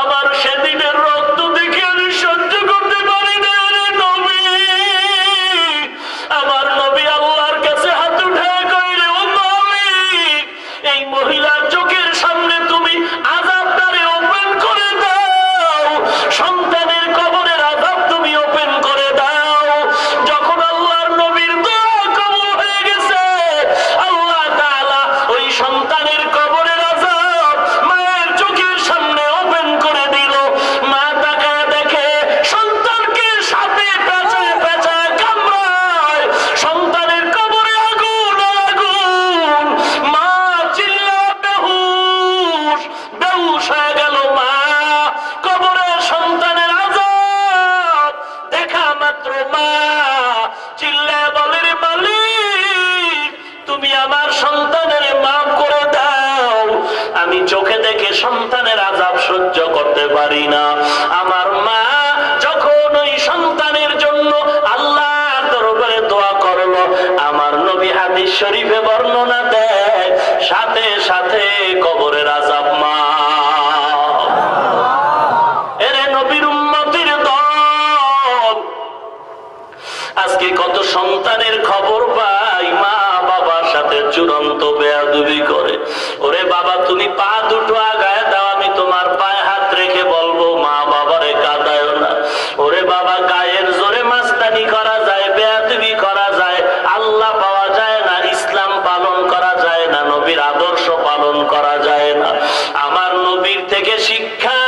আমার সেদিনের রক্ত দেখে আমি সহ্য করতে পারি না। নবী, আমার নবী আল্লাহর কাছে হাত উঠায় কইলে, ও মালিক, এই মহিলার চোখের সামনে তুমি আযাবটারে ওপেন করে দাও, সন্তানের কবরের আযাব তুমি ওপেন করে দাও। যখন আল্লাহর নবীর দোয়া কবুল হয়ে গেছে, আল্লাহ সন্তানের আযাব সহ্য করতে পারি না। আমার মা যখন ওই সন্তানের জন্য আল্লাহর দরবারে দোয়া করলো, আমার নবী হাদিস শরীফে বর্ণনা দেয় সাথে সাথে কবরের আযাব মা। এরে নবীর উম্মতের দল, আজকে কত সন্তানের খবর পাই মা বাবার সাথে চূড়ান্ত বেয়াদবি করে। ওরে বাবা, তুমি পা দুটো আগায় দাও, আমি তোমার পায়ে হাত রেখে বলবো মা বাবারে কাঁদায় না। ওরে বাবা, গায়ের জোরে মাস্তানি করা যায়, বেয়াদবি করা যায়, আল্লাহ পাওয়া যায় না, ইসলাম পালন করা যায় না, নবীর আদর্শ পালন করা যায় না। আমার নবীর থেকে শিক্ষা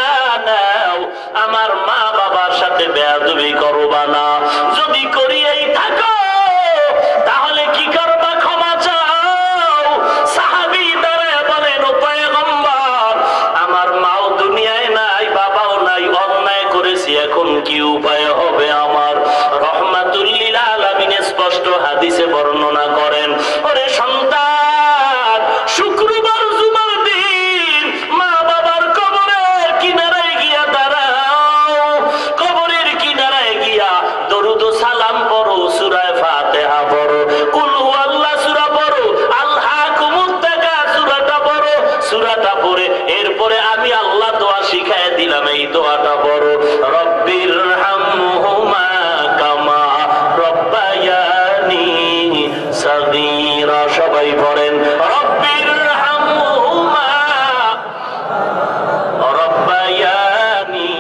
নাও, আমার মা বাবার সাথে বেয়াদবি করবা না। যদি করিয়েই থাকো তাহলে কি করবা? ক্ষমা চাও। সাহাবী দাঁড়ায় বলেন, ও পয়গম্বর, আমার মাও দুনিয়ায় নাই, বাবাও নাই, অন্যায় করেছি, এখন কি উপায় হবে আমার? রহমাতুল লিল আলামিন স্পষ্ট হাদিসে বর্ণনা করেন, ওরে সন্তান, শুক্রবার জুমার দিন মা বাবার কবরের কিনারায় গিয়া দাঁড়াও, কবরের কিনারায় গিয়া দরুদ ও সালাম পড়ো, সূরা ফাতিহা পড়ো, কুল হুয়াল্লাহ সূরা পড়ো, আলহাকুমুত তাকাসুরটা পড়ো, সূরাটা পড়ে এরপরে আমি আল্লাহ দোয়া শিখায় দিলাম, এই দোয়াটা পড়ো, রব্বিরহামহুমা কামা রব্বায়ানি সাগীরা। সবাই পড়েন, রব্বিরহামহুমা রব্বায়ানি।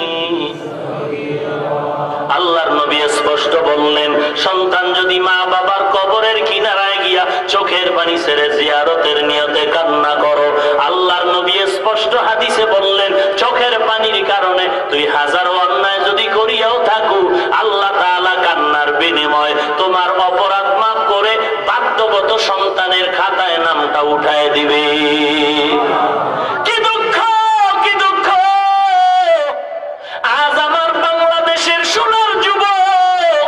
আল্লাহর নবী স্পষ্ট বললেন, সন্তান যদি মা বাবার কবরের কিনারায় গিয়া চোখের পানি ছেড়ে জিয়ারতের নিয়তে কান্না করো, আল্লাহর নবী স্পষ্ট হাদিসে বললেন, চোখের পানির কারণে তুই হাজারো অন্যায় যদি করিয়াও থাকু, আল্লাহ তাআলা কান্নার বিনিময় তোমার অপরাধ মাফ করে বাধ্যগত সন্তানের খাতায় নামটা উঠায় দিবে। কি দুঃখ, কি দুঃখ! আজ আমার বাংলাদেশের সোনার যুবক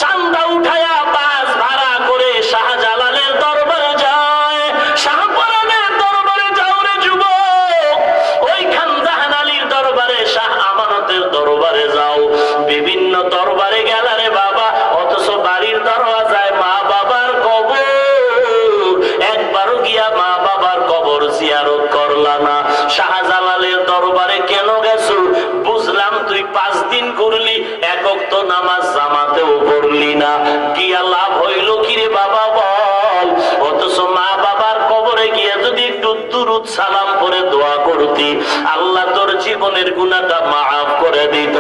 চান্দা উঠায়া বাস ভাড়া করে শাহজালালের দরবারে যায়, শাহপরানের দরবারে যাও রে যুবক, ওই খান জাহান আলীর দরবারে, শাহ আমানতের দরবারে যাও, বিভিন্ন দরবারে গেলা রে বাবা, অথচ বাড়ির দরওয়াজায় মা বাবার কবর, একবারও গিয়া মা বাবার কবর জিয়ারত করলা না। শাহজালালের দরবারে কেন গেছো? বুঝলাম তুই 5 দিন করলি, এক ওয়াক্ত নামাজ জামাতেও পড়লি না, গিয়া লাভ হইল কি রে বাবা বল? অথচ মা বাবার কবরে গিয়ে যদি একটু দুরূদ সালাম করে দোয়া করতি, আল্লাহ তোর জীবনের গুনাহটা মাফ করে দিত।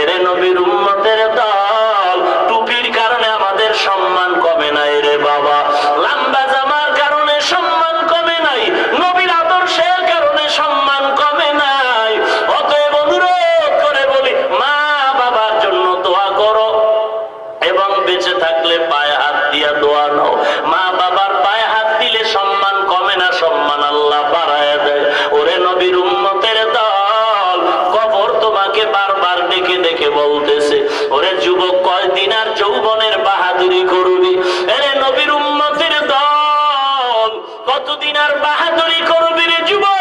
এরে নবীর উম্মতের দল, টুপির কারণে আমাদের সম্মান কমে নাই রে বাবা, লম্বা জামার কারণে সম্মান কমে নাই, নবীর আদর্শের কারণে সম্মান কমে নাই। অতএব অনুরোধ করে বলি, মা বাবার জন্য দোয়া করো এবং বেঁচে থাকলে পায়ে হাত দিয়া দোয়া নাও। মা বাবার পায়ে হাত দিলে সম্মান কমে না, সম্মান আল্লাহ বাড়ায় দেয়। ওরে নবীর উম্মতের দল, কবর তোমাকে বারবার ডেকে ডেকে বলতেছে, ওরে যুবক, কয়দিন আর যৌবনের বাহাদুরি করবি? এরে নবীর উম্মতের দল, কতদিন আর বাহাদুরি করবি রে যুবক?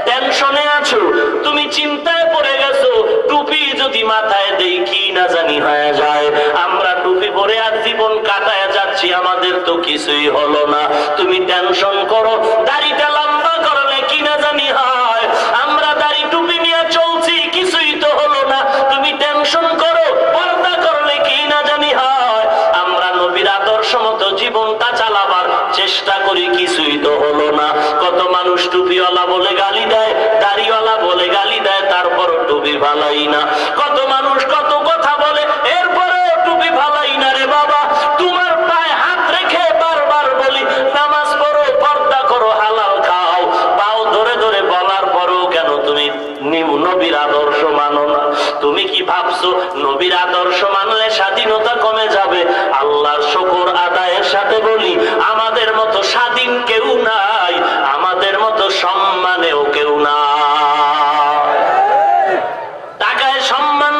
টেনশনে আছো, তুমি চিন্তায় পড়ে গেছো, টুপি যদি মাথায় দেই কি না জানি হয়ে যায়। আমরা টুপি পরে আর জীবন কাটায় যাচ্ছি, আমাদের তো কিছুই হলো না। তুমি টেনশন করো, দাড়িটা লম্বা করলে কি না জানি হয়। আমরা দাড়ি টুপি নিয়ে চলছি, কিছুই তো হলো না। তুমি টেনশন করো, পর্দা করলে কি না জানি হয়। আমরা নবীর আদর্শ মতো জীবনটা চালাবার চেষ্টা করি, কিছুই তো হলো না। কত মানুষ টুপিওয়ালা বলে গালি দেয়, দাড়িওয়ালা বলে গালি দেয়, তারপরও টুপি ভালাই না। কত মানুষ কত কথা বলে, এরপরেও টুপি ভালাই না রে বাবা। তোমার পায়ে হাত রেখে বারবার বলি, নামাজ পড়ো, পর্দা করো, হালাল খাও, পাও ধরে ধরে বলার পরেও কেন তুমি নবীর আদর্শ মানো না? তুমি কি ভাবছো নবীর আদর্শ মানলে স্বাধীনতা কমে যাবে? আল্লাহর শুকর আদায়ের সাথে বলি, আমাদের মতো স্বাধীন কেউ নাই, আমাদের মতো সম্মানেও কেউ নাই। টাকায় সম্মান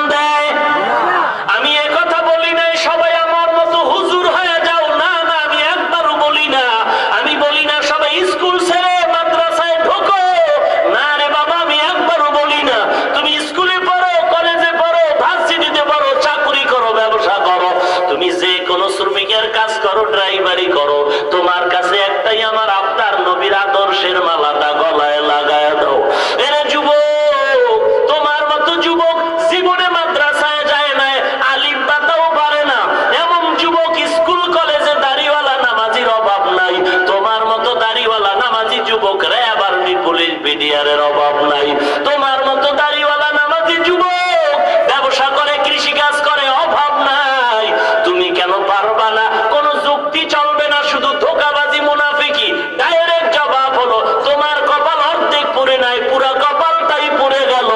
নামাজের মালাটা গলায় লাগায় দাও। এরে যুবক, তোমার মতো যুবক জীবনে মাদ্রাসায় যায় না, আলিফ বাতাও পারে না, এমন যুবক স্কুল কলেজে দাড়িওয়ালা নামাজির অভাব নাই। তোমার মতো দাড়িওয়ালা নামাজি যুবক র্যাব আর্মি পুলিশ বিডিআরের অভাব নাই। তোমার মতো দাড়িওয়ালা নামাজি যুবক ব্যবসা করে, কৃষি কাজ করে, অভাব নাই। তুমি কেন পারবা না? কোন যুক্তি চলবে না, শুধু ধোঁকাবাজি মুনাফিকি। ডাইরেক্ট জবাব হলো তোমার কপাল অর্ধেক পুড়ে নাই, পুরো কপালটাই পুড়ে গেল।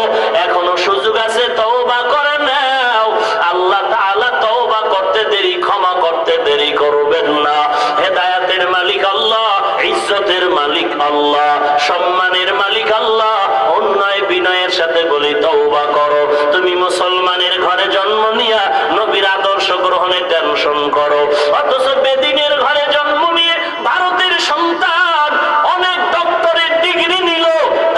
এখনো সুযোগ আছে, তওবা করে নাও। আল্লাহ তাআলা তওবা করতে দেরি, ক্ষমা করতে দেরি করবেন না। হেদায়েতের মালিক আল্লাহ, ইজ্জতের মালিক আল্লাহ, সম্মানের মালিক আল্লাহ। অন্যায় বিনয়ের সাথে বলি তওবা করো। তুমি মুসলমানের ঘরে জন্ম নিয়া নবীর আদর্শ গ্রহণে টেনশন করো, অথচ বেদিনের ঘরে জন্ম নিয়ে ভারতের সন্তান অনেক ডক্টরের ডিগ্রি নিল।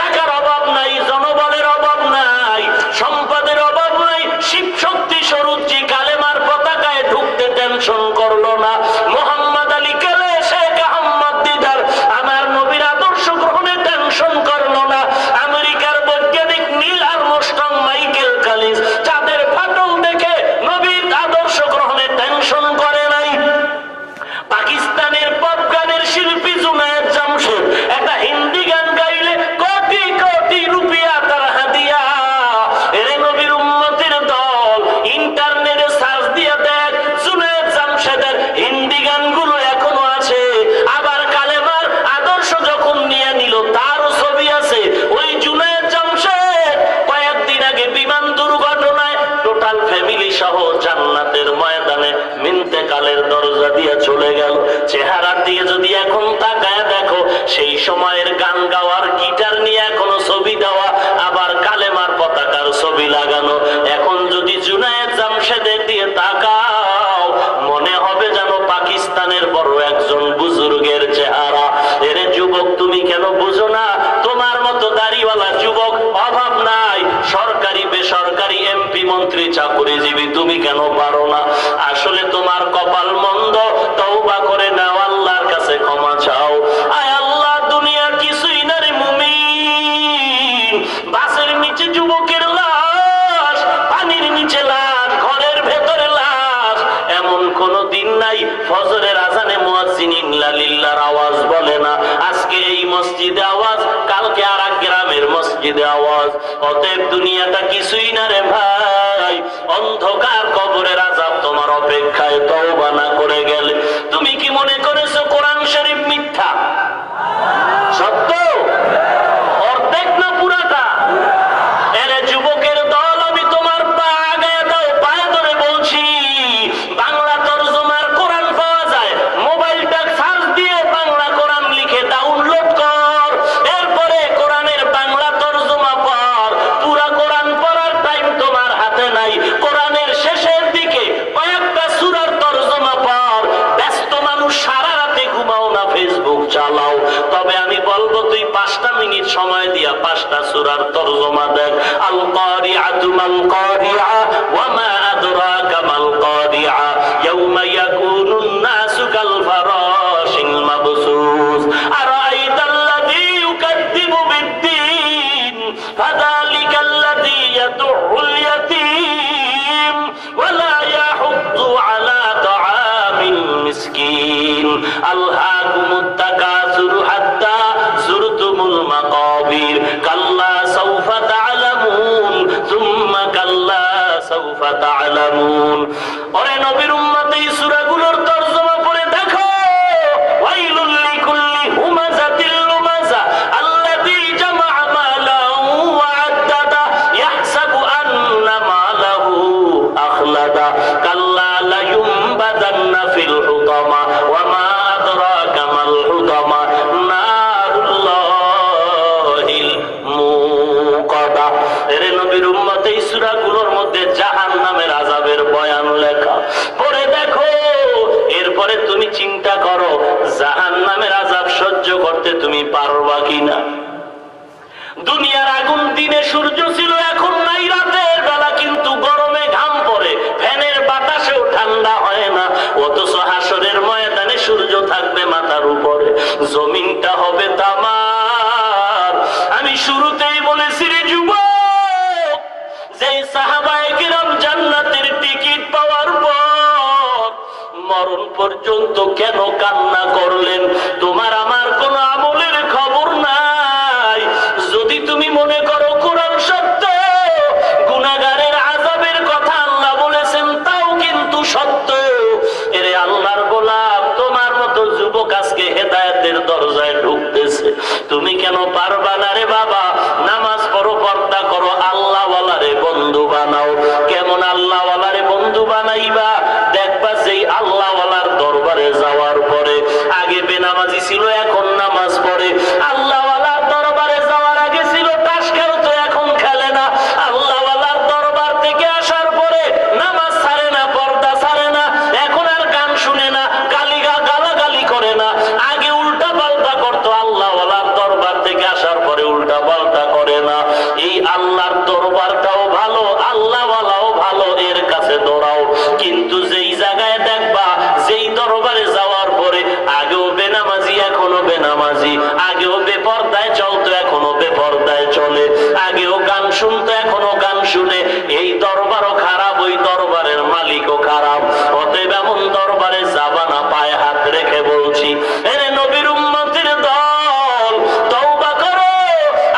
টাকার অভাব নাই, জনবলের অভাব নাই, সম্পদের অভাব নাই, শিব শক্তি সরুচি কালেমার পতাকায় ঢুকতে টেনশন করলো না। মোহাম্মদ আলী কেলে, শেখ আহমদ দিদার আমার নবীর আদর্শ গ্রহণে টেনশন করলো না। আমেরিকার বৈজ্ঞানিক নীল আর্মস্ট্রং, মাইকেল কালিস চাঁদের ফাটল দেখে নবীর আদর্শ গ্রহণে টেনশন করে নাই। পাকিস্তানের পপ গানের শিল্পী জুনায়েদ জামশেদ একটা হিন্দি গান গাইলে কোটি কোটি রুপিয়া তার হাদিয়া। এরে নবীর উম্মতের দল, ইন্টারনেটে সার্চ দিয়ে দেখ, জুনায়েদ জামশেদের হিন্দি গানগুলো এখনো আছে। আবার কালেমার আদর্শ যখন নিয়ে নিল, তারও ছবি আছে। ওই জুনায়েদ জামশেদ কয়েকদিন আগে বিমান দুর্ঘটনায় টোটাল ফ্যামিলি সহ জান্নাতের ময়দানে মিন্তেকালের দরজা দিয়ে চলে গেল। চেহারার দিকে যদি এখন তাকায় দেখো, সেই সময়ের গান গাওয়ার গিটার নিয়ে এখনো ছবি দেওয়া, আবার কালেমার পতাকার ছবি লাগানো। এখন যদি জুনায়েদ জামশেদের দিয়ে তাকাও, মনে হবে যেন পাকিস্তানের বড় একজন বুজুর্গের চেহারা। এরে যুবক, তুমি কেন বুঝো না? তোমার মতো দাড়িওয়ালা যুবক অভাব নাই, সরকারি বেসরকারি এমপি মন্ত্রী চাকরিজীবী, তুমি কেন পারো না? আসলে তোমার কপাল মন্দ, তওবা করে নাও, আল্লাহর কাছে ক্ষমা চাও। আয় আল্লাহ, দুনিয়া কিছুই না রে মুমিন। বাসের নিচে যুবকের লাশ, পানির নিচে লাশ, ঘরের ভেতরে লাশ, এমন কোন দিন নাই ফজরের আজানে মুয়াজ্জিন ইন্না লিল্লাহর আওয়াজ বলে না। আজকে এই মসজিদে আওয়াজ, কালকে আর এক গ্রামের মসজিদে আওয়াজ। অতএব দুনিয়াটা কিছুই না রে ভাই। অন্ধকার কবরের আযাব তোমার অপেক্ষায়, তওবা না করে গেলে। তুমি কি মনে করেছো কোরআন শরীফ মিথ্যা? সত্য অর্ধেক না পুরাটা? এরে যুবকের দল, আমি তোমার পা আগায় দাও, পায়ে ধরে বলছি। বাংলা তরজমার কোরআন পাওয়া যায়, মোবাইলটা সার্চ দিয়ে বাংলা কোরআন লিখে ডাউনলোড কর। এরপরে কোরআনের বাংলা তরজমা পড়। পুরা কোরআন পড়ার টাইম তোমার হাতে নাই। কোরআনের শেষের দিকে কয়েকটা সূরার তরজমা পড়। ব্যস্ত মানুষ সারা রাতে ঘুমাও না, ফেসবুক চালাও। তবে আমি বলবো, তুই 5টা মিনিট সময় দিয়া 5টা সূরার তরজমা দেখ। আল কারিআতু মাল কারিআ ওয়া মা আদরাকা মাল কারিআ ইয়াউমা ইয়াকুনুন নাসু কাল ফারাশিল মাবসুস আরাআইতাল্লাযী ইউকাযযিবু বিদ্দীন ফাযালিকাল্লাযী ইয়াদুউল ইয়াতীম ওয়া লা ইয়াহুদ্দু আলা তাআমিল মিসকিন আলহাকুমুত তাকাসুরু হাত্তা যুরতুমুল মাকাবির কাল্লা সাউফা তা'লামুন সুম্মা কাল্লা সাউফা তা'লামুন। ওরে নবীর উম্মত, এই সূরাগুলোর তরজমা পড়ে দেখো। ওয়াইলুল লিকুল্লি হুমাযাতিল লুমাযা আল্লাযী জামাআ মালাহু ওয়া আদ্দাদা ইয়াহসাবু আন্না মালাহু আখলাদা কাল্লা লা ইউমবাদান্না ফিল হুতামা ওয়া মা আদরাকা মাল হুতামা নারুল্লাহিল মুকাদা। এরে নবীর উম্মত, এই সূরাগুলোর মধ্যে জাহান্নামের আযাবের বয়ান লেখা। পড়ে দেখো, এরপরে তুমি চিন্তা করো জাহান্নামের আযাব সহ্য করতে তুমি পারবা কিনা। দুনিয়ার আগুন দিনে সূর্য ছিল, এখন নাই। রাতের বেলা কিন্তু গরমে ঘাম পড়ে, ফ্যানের বাতাসেও ঠান্ডা হয় না। অথচ হাসরের ময়দানে সূর্য থাকবে মাথার উপরে, জমিনটা হবে তামা। মরণ পর্যন্ত কেন কান্না করলেন? তোমার আমার কোন আমলের খবর নাই। যদি তুমি মনে করো কোরআন সত্য, গুনাহগারের আযাবের কথা আল্লাহ বলেছেন, তাও কিন্তু সত্য। এরে আল্লাহর গোলাম, তোমার মতো যুবক আজকে হেদায়েতের দরজায় ঢুকতেছে, তুমি কেন পারবা না রে বাবা? নামাজ পড়ো, পর্দা করো, আল্লাহওয়ালারে বন্ধু বানাও। কেমন আল্লাহওয়ালারে বন্ধু বানাইবা? দেখবা যেই আল্লাহওয়ালার দরবারে যাওয়ার পরে আগে বেনামাজি ছিল, এখন নামাজ পড়ে। আল্লাহওয়ালার দরবারে যাওয়ার আগে ছিল তাস খেলতো, এখন খেলে না। আল্লাহওয়ালার দরবার থেকে আসার পরে নামাজ ছাড়ে না, পর্দা ছাড়ে না, এখন আর গান শুনে না, গালাগালি করে না। আগে উল্টা পাল্টা করতো, আল্লাহওয়ালার দরবার থেকে আসার পরে উল্টা পাল্টা করে না। এই আল্লাহর দরবারটাও ভালো, আল্লাহওয়ালাও ভালো, এর কাছে দৌড়াও। কিন্তু যেই জায়গায় দেখবা, যেই দরবারে যাওয়ার পরে আগেও বেনামাজি এখনো বেনামাজি, আগেও বেপরদায় চলতো এখনো বেপরদায় চলে, আগেও গান শুনতো এখনো গান শুনে, এই দরবারও খারাপ, ওই দরবারের মালিকও খারাপ। অতএব এমন দরবারে যাবা না, পায়ে হাত রেখে বলছি। এরে নবীর উম্মতের দল, তওবা করো,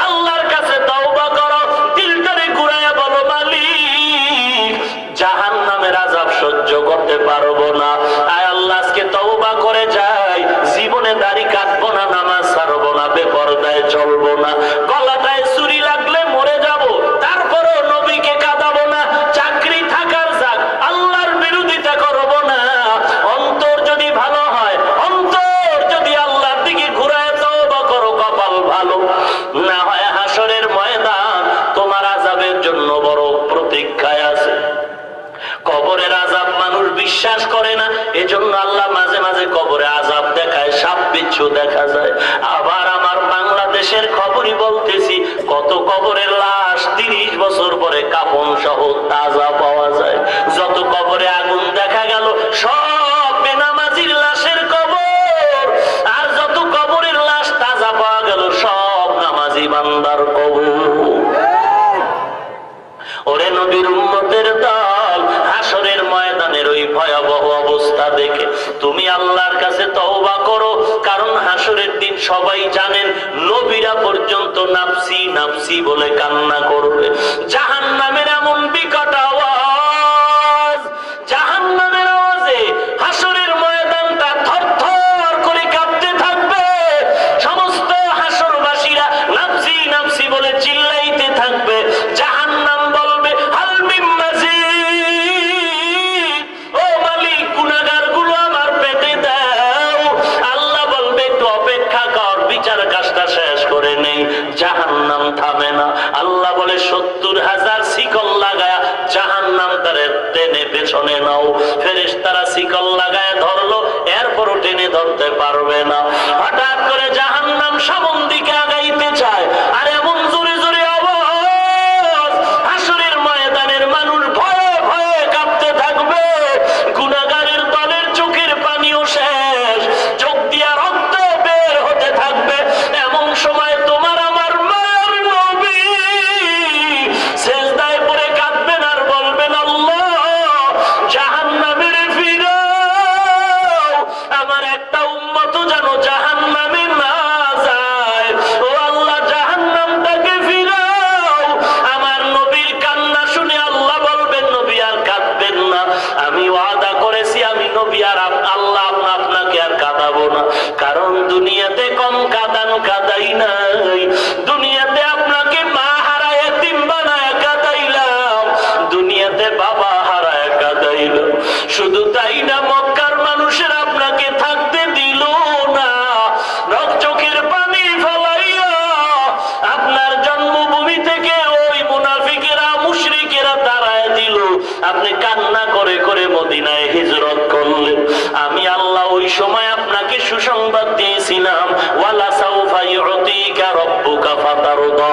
আল্লাহর কাছে তওবা করো। দিলটারে ঘুরাইয়া বলো, মালিক জাহান্নামের আযাব সহ্য করতে পারবো না, আয় আল্লাহ আজকে তওবা করে যাই, জীবনে দাড়ি কাটবো না, নামাজ ছাড়বো না, বেপরদায় চলবো না, গলাটায় ছুরি লাগলে মরে যাব, তারপরও নবীকে কাঁদাবো না, চাকরি থাকার যাক, আল্লাহর বিরোধিতা করবো না। অন্তর যদি ভালো হয়, অন্তর যদি আল্লাহর দিকে ঘুরায় তওবা করো, কপাল ভালো। না হয় হাসরের ময়দান তোমার আযাবের জন্য বড় প্রতীক্ষায় আছে। কবরের আযাব মানুষ বিশ্বাস করে না, এজন্য আল্লাহ মাঝে মাঝে কবরে আযাব দেখায়, সাপ বিচ্ছু দেখা যায়। আবার আমার বাংলাদেশের খবরই বলতেছি, কত কবরের লাশ 30 বছর পরে কাফন সহ তাজা পাওয়া যায়। যত কবরে আগুন দেখা গেল সব বেনামাজির লাশের কবর, আর যত কবরের লাশ তাজা পাওয়া গেল সব নামাজি বান্দার কবর। ওরে নবীর উম্মতের দল, হাসরের ময়দানের ওই ভয়াবহ অবস্থা দেখে তুমি আল্লাহর কাছে তওবা করো। কারণ হাসরের দিন সবাই জানেন, নবীরা পর্যন্ত নাফসি নাফসি বলে কান্না করবে। জাহান্নামের এমন বিকট আওয়াজ, জাহান্নামের আওয়াজে হাসরের ময়দানটা থরথর করে কাঁপতে থাকবে। সমস্ত হাসরবাসীরা নাফসি নাফসি বলে চিল্লাইতে থাকবে। জাহান্নাম বলবে, হাল মিন মাজিদ, ও মালিক গুনাহগারগুলো আমার পেটে দাও। আল্লাহ বলবে, একটু অপেক্ষা কর, বিচার কাজটা শেষ করে নেই। জাহান্নাম থামে না। আল্লাহ বলে, 70,000 শিকল লাগায়া জাহান্নাম তারে টেনে পেছনে নাও। ফেরেশতারা শিকল লাগায় ধরলো, এরপরও টেনে ধরতে পারবে না। হঠাৎ করে জাহান্নাম সামন দিকে আগাইতে চায়, আর এমন জোরে জোরে আওয়াজ, হাসরের ময়দানের মানুষ ভয়ে ভয়ে কাঁপতে থাকবে। গুনাহগারের দলের চোখের পানিও শেষ, চোখ দিয়া রক্ত বের হতে থাকবে। এমন সময় তোমার আমার মায়ের নবী সিজদায় পড়ে কাঁদবেন আর বলবেন, আল্লাহ জাহান্নামের ফিরাও, আমার একটা উম্মত যেন জাহান্নামে না যায়। ও আল্লাহ, জাহান্নামটাকে ফিরাও। আমার নবীর কান্না শুনে আল্লাহ বলবেন, নবী আর কাঁদবেন না, আমি ওয়াদা করেছি, আমি নবী আর আল্লাহ আপনাকে আর কাঁদাবো না। কারণ দুনিয়াতে কম কাদাই নাই, দুনিয়াতে আপনাকে মা হারায় এতিম বানায় কাঁদাইলাম, দুনিয়াতে বাবা হারায় কাঁদাইলাম। শুধু তাই না, মক্কার মানুষের আপনাকে থাকতে দিল না, চোখের পানি ফলাইয়া আপনার জন্মভূমি থেকে ওই মুনাফিকেরা মুশরিকেরা তাড়ায় দিল। আপনি কান্না করে করে মদিনায় হিজরত করলেন। আমি আল্লাহ ওই সময় আপনাকে সুসংবাদ দিয়েছিলাম, ওয়ালা সাউফা ইউতিকা রাব্বুকা ফাতারদা,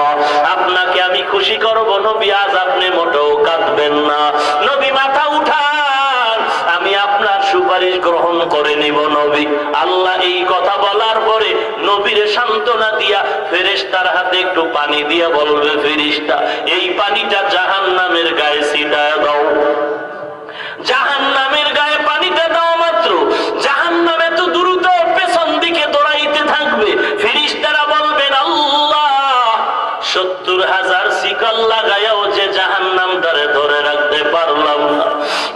আপনাকে আমি খুশি করব নবী, আজ আপনি মোটেও কাঁদবেন না। নবী মাথা উঠান, আমি আপনার সুপারিশ গ্রহণ করে নিব নবী। আল্লাহ এই কথা বলার পরে নবীরে সান্ত্বনা দিয়া ফেরেশতার হাতে একটু পানি দিয়া বলবে, ফেরেশতা এই পানিটা জাহান্নামের গায়ে ছিটায় দাও। জাহান্নামের গায়ে পানিটা দাও মাত্র 70,000 শিকল লাগায়াও যে জাহান্নাম ধরে রাখতে পারলাম না,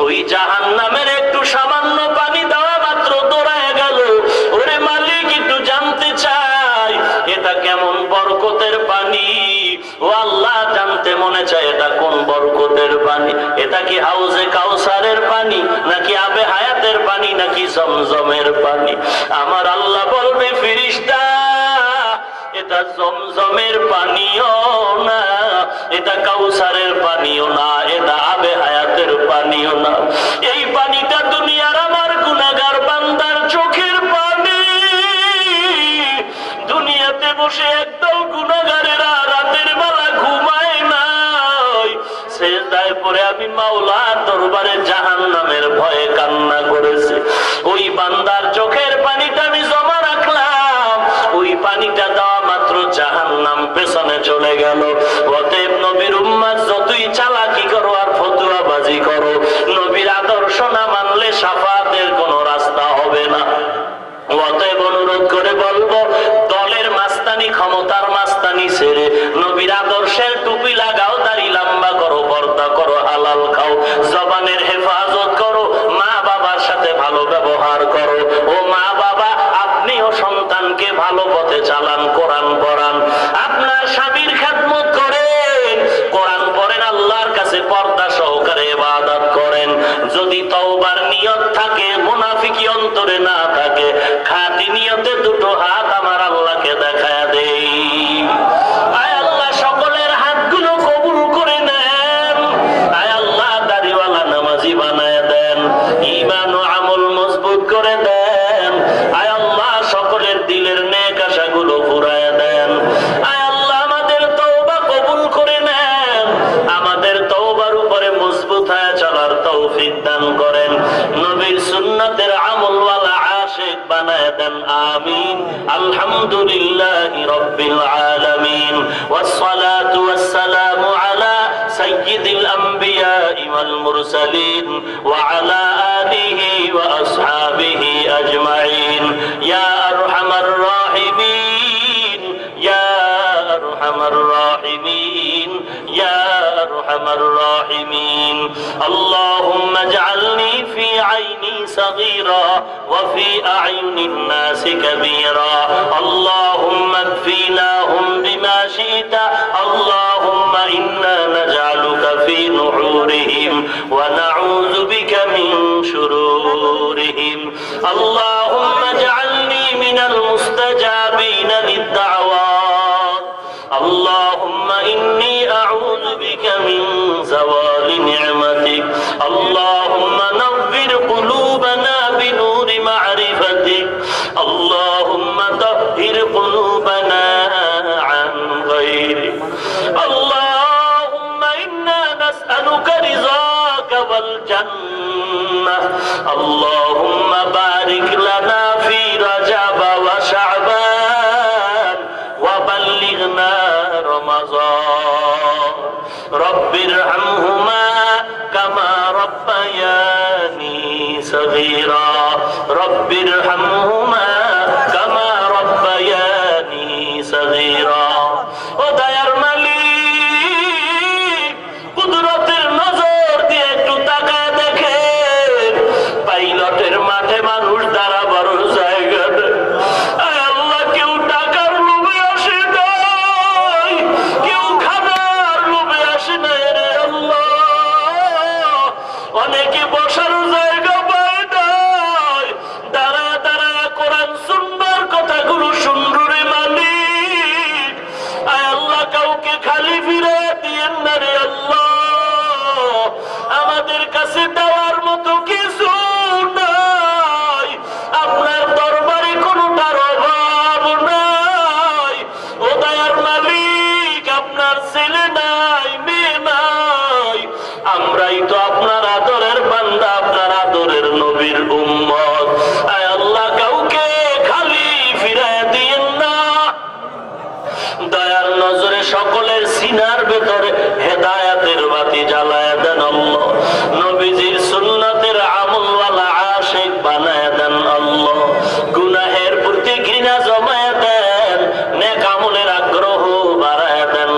ওই জাহান্নামের একটু সামান্য পানি দেওয়া মাত্র দৌড়ায় গেল। ওরে মালিক, একটু জানতে চাই এটা কেমন বরকতের পানি? ও আল্লাহ, জানতে মনে চায় এটা কোন বরকতের পানি? এটা কি হাউজে কাউসারের পানি, নাকি আবে হায়াতের পানি, নাকি জমজমের পানি? আমার আল্লাহ বলবে, ফেরেশতা, এটা জমজমের পানিও না, এটা কাউসারের পানিও না, এটা আবে হায়াতের পানিও না। এই পানিটা দুনিয়ার আমার গুনাহগার বান্দার চোখের পানি। দুনিয়াতে বসে একদল গুনাহগারেরা রাতের বেলা ঘুমায় নাই, সেজদায় পড়ে আমি মাওলার দরবারে জাহান্নামের ভয়ে কান্না করেছি। ওই বান্দার চোখের পানিটা আমি জমা রাখলাম, ওই পানিটা দেওয়া মাত্র জাহান্নাম পেছনে চলে গেল। অতএব নবীর উম্মত যতই চালাকি করো আর ফতুয়াবাজি করো, নবীর আদর্শ না মানলে শাফাতের কোনো রাস্তা হবে না। অতএব অনুরোধ করে বলবো, দলের মাস্তানি, ক্ষমতার মাস্তানি ছেড়ে নবীর আদর্শের টুপি লাগাও, দাড়ি লম্বা করো, পর্দা করো, হালাল খাও, জবানের হেফাজত করো, মা বাবার সাথে ভালো ব্যবহার করো। ও মা বাবা, আপনিও সন্তানকে ভালো পথে চালান, কোরআন পড়ান, আপনার স্বামীর খেদমত করেন, কোরআন পড়েন, আল্লাহর কাছে পর্দা সহকারে ইবাদত করেন। যদি তওবার নিয়ত থাকে, মুনাফিকি অন্তরে না থাকে, খাঁটি নিয়তে দুটো হাত আমার আল্লাহকে দেখায়া দেই। আয় আল্লাহ, সকলের হাতগুলো কবুল করে নেন। আয় আল্লাহ, দাড়িওয়ালা নামাজি বানায় দেন, ঈমান ও আমল মজবুত করে দেন। আয় আল্লাহ, সকলের দিলের নেক আশাগুলো পুরায় দেন। আয় আল্লাহ, আমাদের তওবা কবুল করে নেন, আমাদের তওবার উপরে মজবুত হয়ে চলার তৌফিক দান করেন। নবীর সুন্নাতের আমলওয়ালা আশিক বানায় দেন, আমিন। আলহামদুলিল্লাহি রাব্বিল আলামিন, ওয়াসসালাতু ওয়াসসালামু আলা সাইয়্যিদিল আমবিয়া ওয়াল মুরসালিন ওয়া আলা আলিহি ওয়া আসহাবিহি আজমাইন। ইয়া আরহামার রাহিমিন, ইয়া আরহামার রাহিমিন, ইয়া আরহামার রাহিমিন। আল্লাহুম্মা ইজআলনি ফি আইনি সাগীরা ওয়া ফি আ'য়ুনিন নাসি কাবীরা। আল্লাহুম্মা কফিনাহুম বিমা শি'তা। আল্লাহুম্মা ইন্না নাজআলুকা ফি নুহুরিহিম ওয়া নাউযু বিকা মিন শুরুরিহিম। আল্লাহুম্মা ইজআলনি মিনাল মুস্তাজাবিনা লিদ-দা'ওয়াত। আল্লাহুম্মা ইন্নী আউযু বিকা মিন যাওয়ালি নি'মাতিক। আল্লাহুম্মা নাవ్বির কুলুবানা বিনূরি মা'রিফাতিক। আল্লাহুম্মা তাহহির কুলুবানা আন গায়রিক। আল্লাহুম্মা ইন্না নাসআলুকা রিযাকা ওয়াল জান্নাহ। আল্লাহুম্মা বারিক লানা ফি রাজাব ওয়া শা'বান ওয়া বাল্লিগনা রমাযান। রব্বিরহামহুমা কামা রাব্বায়ানি সগীরা। রব্বিরহামহুমা কামা রাব্বায়ানি সগীরা। ও দয়ার মালিক, কুদরতের নজর দিয়ে একটু তাকায় দেখেন, পাইলটের মাঠে মানুষ দাঁড়াবার জায়গা নেই। আয় আল্লাহ, কেউ টাকার লোভে আসে নাই, কেউ খাবার লোভে আসে নাই রে আল্লাহ। অনেকে বসার জায়গা পায় নাই, দাঁড়ায় দাঁড়ায় কোরআন সুন্নাহর কথাগুলো শুনলো রে মালিক। আয় আল্লাহ, কাউকে খালি ফিরে দিয়েন না রে আল্লাহ। আমাদের কাছে দেওয়ার মতো কিছু নাই, আপনার দরবারে কোনোটার অভাব নাই। ও দয়ার মালিক, আপনার ছেলে নাই, মেয়ে নাই, আমরাই তো আপনার আদরের বান্দা, আপনার আদরের নবীর উম্মত। আয় আল্লাহ, কাউকে খালি ফিরায় দিয়েন না। দয়ার নজরে সকলের সিনার ভেতরে হেদায়েতের বাতি জ্বালায় দেন আল্লাহ। নবীজির সুন্নাতের আমলওয়ালা আশিক বানায় দেন আল্লাহ। গুনাহের প্রতি ঘৃণা জমায় দেন, নেক আমলের আগ্রহ বাড়ায় দেন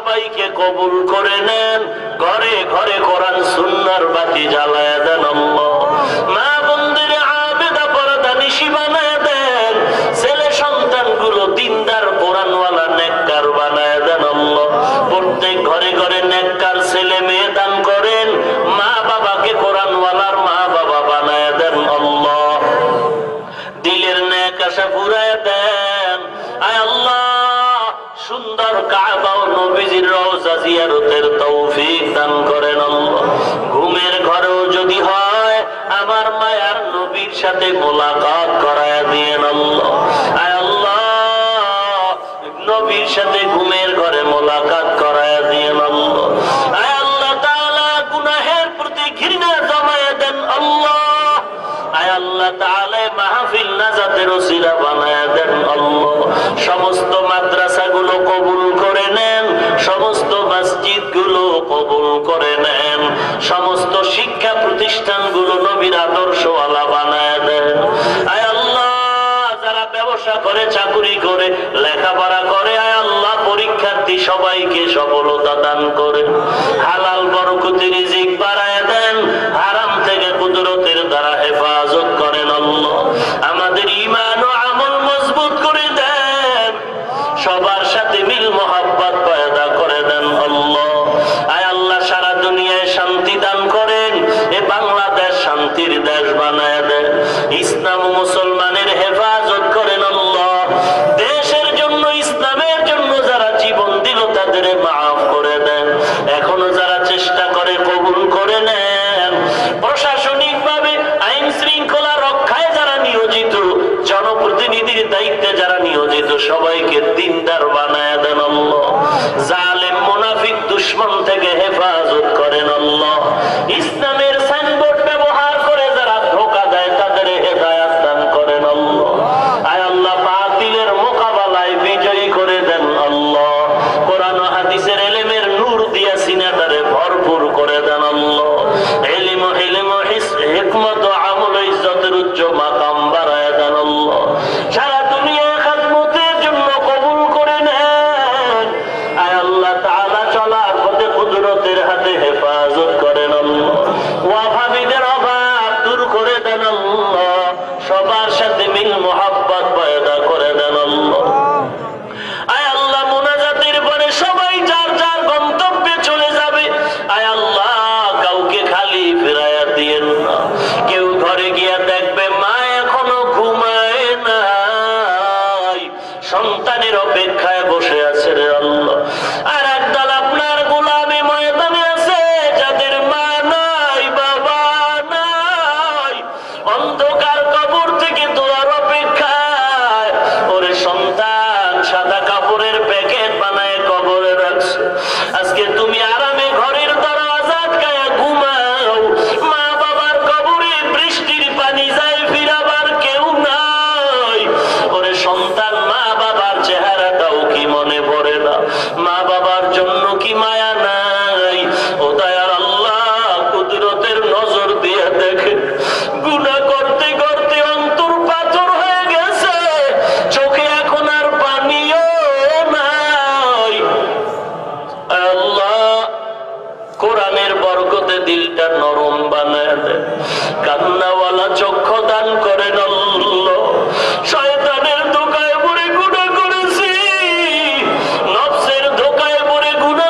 সবাইকে কবুল করে নেন। ঘরে ঘরে কোরআন সুন্নাহর বাতি জ্বালায় দেন আল্লাহ। মা বোনদের আবেদা পর্দা নিশি বানায় দেন। ছেলে সন্তানগুলো দিনদার কোরআনওয়ালা নেককার বানায় দেন আল্লাহ। প্রত্যেক ঘরে ঘরে নেককার ছেলে মেয়ে দান করেন। মা বাবাকে কোরআনওয়ালার মা বাবা বানায় দেন আল্লাহ। দিলের নেক আশা পুরায় দেন আয় আল্লাহ। সুন্দর কাবা ও নবীজির রওজা জিয়ারতের তৌফিক দান করেন আল্লাহ। ঘুমের ঘরেও যদি হয় আমার মায়ার নবীর সাথে মোলাকাত করায়া দিয়েন আল্লাহ। আয় আল্লাহ নবীর সাথে ঘুমের ঘরে মোলাকাত করায়া দিয়েন আল্লাহ। আয় আল্লাহ তাআলা গুনাহের প্রতি ঘৃণা জমায়া দেন আল্লাহ। আয় আল্লাহ তাআলা মাহফিল নাজাতের ওসিলা বানায়া দেন আল্লাহ। সমস্ত মাদ্রাসাগুলো কবুল করে নেন। সমস্ত মসজিদগুলো কবুল করে নেন। সমস্ত শিক্ষা প্রতিষ্ঠানগুলো নবীর আদর্শওয়ালা বানায়া দেন। আয় আল্লাহ যারা ব্যবসা করে চাকরি করে লেখাপড়া করে আয় আল্লাহ পরীক্ষার্থী সবাইকে সফলতা দান করেন। হালাল বরকতি রিজিক বাড়ায় দেন। হারাম থেকে কুদরতের দ্বারা হেফাজত করেন আল্লাহ। আমাদের ঈমান ও আমল মজবুত করে দেন। সবার সাথে মিল মোহাব্বত পয়দা করে দেন আল্লাহ। আয় আল্লাহ সারা দুনিয়ায় শান্তি দান করেন। এ বাংলাদেশ শান্তির দেশ বানায় দেন। ইসলাম ও মুসলমানের হেফাজত করেন আল্লাহ। দেশের জন্য ইসলামের জন্য যারা জীবন দিল তাদের মাফ করে দেন। এখনো যারা চেষ্টা করে কবুল করে নেন। প্রশাসনিক ভাবে আইন শৃঙ্খলা রক্ষায় যারা নিয়োজিত, জনপ্রতিনিধির দায়িত্বে যারা নিয়োজিত সবাইকে দিনদার বানায় দেন আল্লাহ। জালেম মুনাফিক দুশমন থেকে হেফাজত করেন আল্লাহ। ইসলামের সাইনবোর্ড ব্যবহার করে যারা ধোঁকা দেয় তাদের হেদায়াত দান করেন আল্লাহ। আয় আল্লাহ বাতিলের মোকাবেলায় বিজয়ী করে দেন আল্লাহ। কোরআন ও হাদিসের ইলমের নূর দিয়া সিনাটারে ভরপুর করে দেন আল্লাহ। ইলম ও হিকমত ও আমল ও ইজ্জতের উচ্চ মাকাম বাড়ায় দেন আল্লাহ। সারা দুনিয়া খিদমতের জন্য কবুল করে নেন। আয় আল্লাহ তাআলা চলার পথে কুদরতের হাতে হেফাজত করেন আল্লাহ। ওয়াহাবিদের অভাব দূর করে দেন আল্লাহ। সবার সাথে মিল মোহাব্বত পয়দা করে দেন আল্লাহ। আয় আল্লাহ মুনাজাতের পরে সবাই যার যার গন্তব্যে চলে যাবে। আয় আল্লাহ কাউকে খালি ফিরাইয়া দিয়েন না। কেউ ঘরে গিয়া দেখবে মা এখনো ঘুমায় নাই, সন্তানের অপেক্ষায় বসে আছে রে আল্লাহ। আর একদল আপনার গোলামে ময়দানে আছে যাদের মা নাই বাবা নাই, অন্ধকার কবর থেকে দোয়ার অপেক্ষায়। ওরে সন্তান সাদা কাপড়ের প্যাকেট বানায় কবরে রাখছে। আজকে তুমি আরামে ঘরের দরজা আটকায়া ঘুমাও। মা বাবার কবরে বৃষ্টির পানি যায় ফিরাবার কেউ নাই। ওরে সন্তান মা বাবার চেহারাটাও কি মনে পড়ে না? মা বাবার জন্য কি মায়া নাই? ও দয়ার আল্লাহ কুদরতের নজর দিয়ে দেখে গুনাহ করতে করতে অন্তর পাথর হয়ে গেছে, চোখে এখন আর পানিও নাই। আল্লাহ কোরআনের বরকতে দিলটা নরম বানায় দেন। কান্নাওয়ালা চক্ষু দান করেন আল্লাহ। শয়তানের ধোঁকায় পড়ে গুনাহ করেছি, নফসের ধোঁকায় পড়ে গুনাহ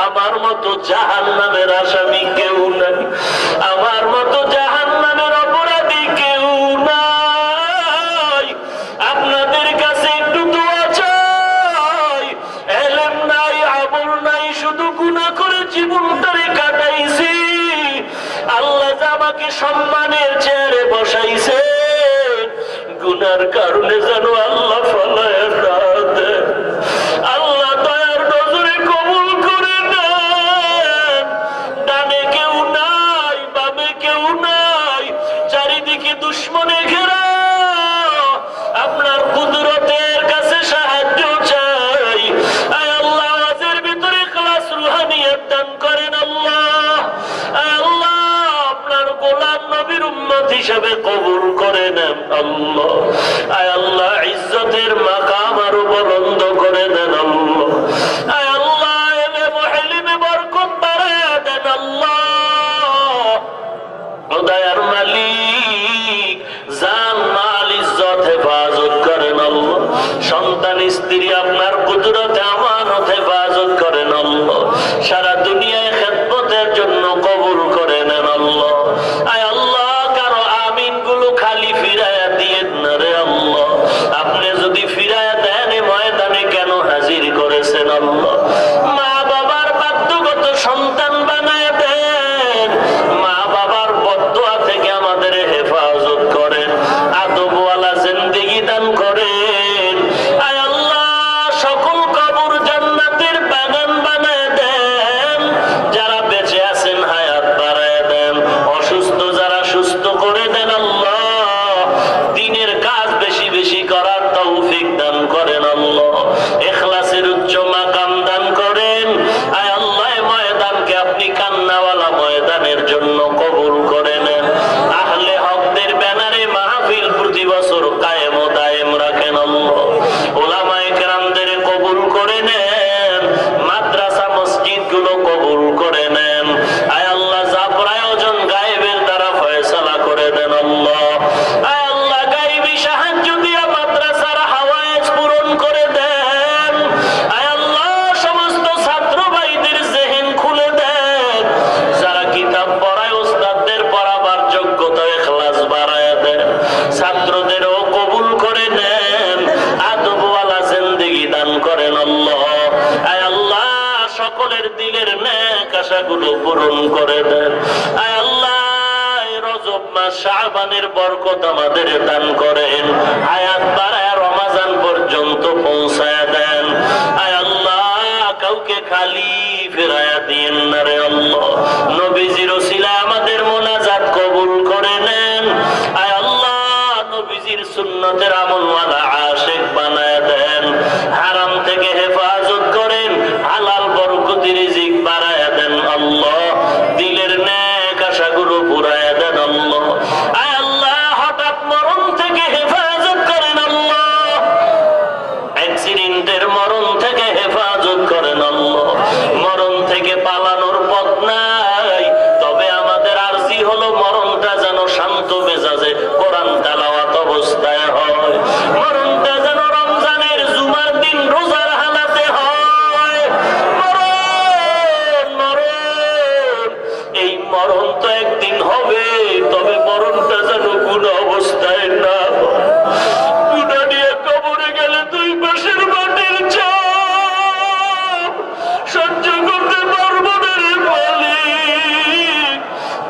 আমার মতো জাহান্নামের আসামি কেউ নাই, আমার মতো জাহান্নামের অপরাধী কেউ নাই। আপনাদের কাছে একটু দোয়া চাই, এলেম নাই, আমল নাই, শুধু গুনাহ করে জীবনটারে কাটাইছি। আল্লাহ যে আমাকে সম্মানের চেয়ারে বসাইছে, গুনার কারণে যেন আল্লাহ ফলায় না দেন। আল্লাহ দয়ার নজরে কবুল করে নেন। ডানে কেউ নাই, বামে কেউ নাই, চারিদিকে দুশ্মনে ঘেরা। আপনার কুদরতের কাছে সাহায্য চাই। আয় আল্লাহ, আওয়াজের ভিতরে ইখলাস রুহানিয়ত দান করেন আল্লাহ। আয় আল্লাহ, আপনার গোলাম নবীর উম্মত হিসেবে কবুল করে নেন আল্লাহ। আয় আল্লাহ, ইজ্জতের মাকাম আরো বুলন্দ করে দেন আল্লাহ। আয় আল্লাহ, ইলমে ইলমে বরকত বাড়ায় দেন আল্লাহ। দয়ার মালিক, জান মাল ইজ্জত হেফাজত করেন আল্লাহ। সন্তান স্ত্রী আপনার কুদরতে আমানত হেফাজত করেন আল্লাহ। সারা দুনিয়ায় খেদমতের জন্য কবুল করে নেন আল্লাহ। আয় আল্লাহ, কারো আমিন গুলো খালি ফিরায়া দিয়েন না রে আল্লাহ। আপনি যদি ফিরায়া দেন, ময়দানে কেন হাজির করেছেন আল্লাহ? মা বাবার বাধ্যগত সন্তান বানায় দেন। মা বাবার বদদুয়া থেকে আমাদের হেফাজত করেন। আদবওয়ালা জিন্দেগি দান করেন। আয় আল্লাহ, সকল কবর জান্নাতের বাগান বানায় দেন। যারা বেঁচে আছেন হায়াত বাড়ায় দেন। অসুস্থ যারা সুস্থ করে দেন আল্লাহ। দ্বীনের কাজ বেশি বেশি করার তৌফিক দান করেন আল্লাহ। ইখলাসের উচ্চ মাকাম দান করেন। আয় আল্লাহ, ময়দানকে আপনি কান্নাওয়ালা ময়দানের জন্য কবুল করে নেন। আহলে হকদের ব্যানারে মাহফিল প্রতি বছর কায়েম ও দায়েম রাখেন আল্লাহ। উলামায়ে কেরামদের কবুল করে নেন। মাদ্রাসা মসজিদ গুলো কবুল করে নেন। আয় আল্লাহ, যা প্রয়োজন গায়েবের দ্বারা ফয়সালা করে দেন আল্লাহ। আয় আল্লাহ, গায়েবী সাহায্য দিয়া মাদ্রাসার হাওয়ায়েজ পূরণ করে দেন। আয় আল্লাহ, সমস্ত ছাত্র ভাইদের জেহেন খুলে দেন। যারা কিতাব পড়ায়, ওস্তাদদের পড়াবার যোগ্যতা ইখলাস বাড়ায় দেন। ছাত্রদেরও কবুল করে নেন। আদবওয়ালা জিন্দেগি দান করেন আল্লাহ। আয় আল্লাহ, সকলের দিলের নেক আশাগুলো পূরণ করে দেন। আয় আল্লাহ, রজব মাস শাবানের বরকত আমাদের দান করেন। হায়াত বাড়ায় রমাজান পর্যন্ত পৌঁছায় দেন। আয় আল্লাহ, কাউকে খালি ফেরায়া দিয়েন না রে আল্লাহ। নবীজির ওসিলায় আমাদের মোনাজাত কবুল করে নেন। আয় আল্লাহ, নবীজির সুন্নতের আমলওয়ালা আশিক বানায় দেন। হারাম থেকে হেফাজত করেন। হালাল বরকতি রিজিক বাড়ায় দেন আল্লাহ। দিলের নেক আশাগুলো পুরায় দেন আল্লাহ। আয় আল্লাহ, হঠাৎ মরণ থেকে হেফাজত করেন আল্লাহ। অ্যাক্সিডেন্টের মরণ থেকে হেফাজত করেন আল্লাহ। মরণ থেকে পালানোর পথ নাই, তবে আমাদের আরজি হলো মরণটা যেন শান্ত মেজাজে কোরআন তেলাওয়াত অবস্থায় হয়। মরণটা যেন রমজানের জুমার দিন রোজার হালাতে হয়। মরণ মরণ, এই মরণ তো একদিন হবে, তবে মরণটা যেন কোন অবস্থায় না হয়। গুনাহ নিয়ে কবরে গেলে দুই পাশের মাটির চাপ সহ্য করতে পারবো না রে মালিক।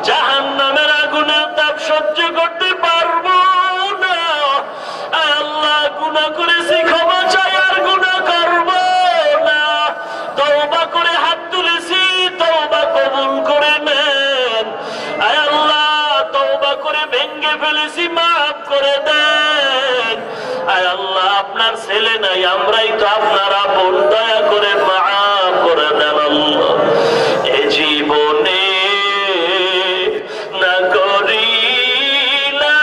জাহান্নামের আগুনের তাপ সহ্য করতে পারবো না। আয় আল্লাহ, গুনাহ করেছি, ক্ষমা চাই, আর গুনাহ করব না। তওবা করে হাত তুলেছি, তওবা কবুল করে নেন। আয় আল্লাহ, তওবা করে ভেঙে ফেলেছি, মাফ করে দেন। আয় আল্লাহ, আপনার ছেলে নাই, আমরাই তো আপনার আপন, দয়া করে মাফ করে দেন আল্লাহ। এ জীবনে না করিলাম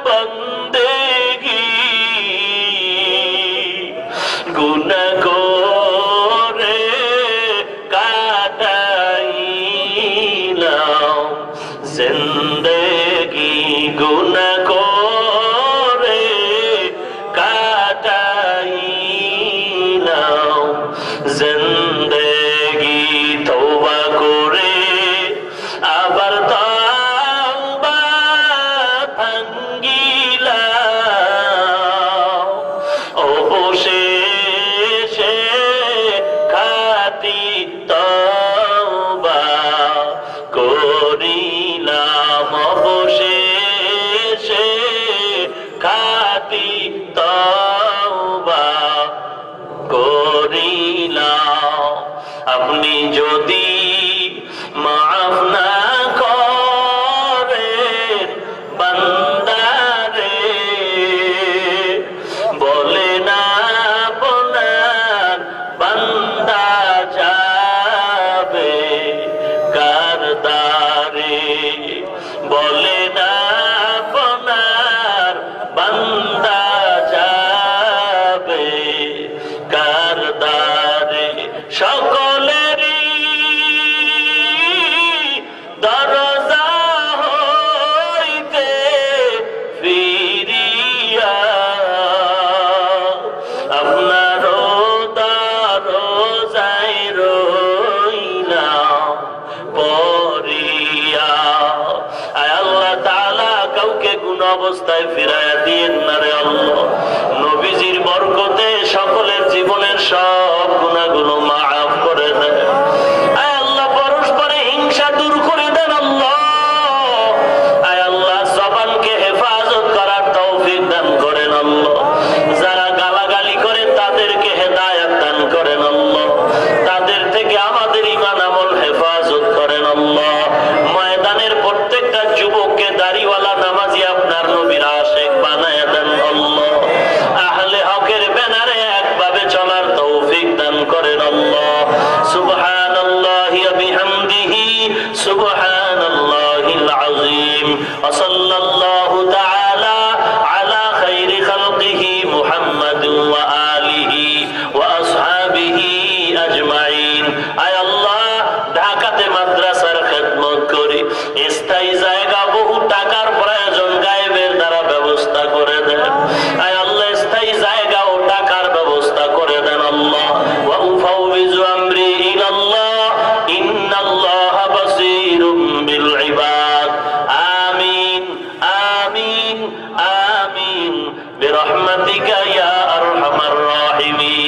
বন্দেগী, গুনাহ করে কাটাইলাম জিন্দেগি, গুনাহ করে কাটাইলাম জিন্দেগি। খাঁটি তওবা করিলাম। আপনি যদি মাফ না করেন বান্দারে, বলে না আপনার বান্দা যাবে কার দ্বারে, বলে না আপনার বান্দা যাবে কার দ্বারে। সকলেরই দরজা হইতে ফিরিয়া আপনার দরজায় রইলাম পড়িয়া। আয় আল্লাহ তাআলা কাউকে কোন অবস্থায় ফিরাইয়া দিয়েন না রে আল্লাহ। নবীজির বরকতে সকলের জীবনের সব গুনাহগুলো মাফ করে দেন। আয় আল্লাহ পরস্পরে হিংসা দূর করে দেন আল্লাহ। আয় আল্লাহ জবানকে হেফাজত করার তৌফিক দান করেন আল্লাহ। যারা গালাগালি করে তাদেরকে হেদায়েত দান করেন আল্লাহ। তাদের থেকে আমাদের ঈমান আমল হেফাজত করেন আল্লাহ। ময়দানের প্রত্যেকটা যুবককে দাড়িওয়ালা নামাজি আপনার নবীর আশিক বানায়া দেন আল্লাহ। আহলে হকের ব্যানারে একভাবে চলার তৌফিক দান করেন আল্লাহ। সুবহানাল্লাহি ওয়া বিহামদিহি সুবহানাল্লাহিল আযীম। ওয়া সাল্লাল্লাহু তাআলা আলা খাইরি খালকিহি মুহাম্মাদ ওয়া আলিহি ওয়া আসহাবিহি আজমাইন। আয় আল্লাহ ঢাকাতে মাদ্রাসার খেদমত করি, স্থায়ী জায়গা বহু টাকার প্রয়োজন, গায়েবের দ্বারা ব্যবস্থা করে দেন। আয় আল্লাহ স্থায়ী জায়গা ও টাকার ব্যবস্থা করে দেন আল্লাহ। ওয়া উফাউযু আমরি ইলাল্লাহ ইন্নাল্লাহা বাসীরুম বিল ইবাদ। আমিন আমিন আমিন বিরহমাতিকা ইয়া আরহামার রাহিমিন।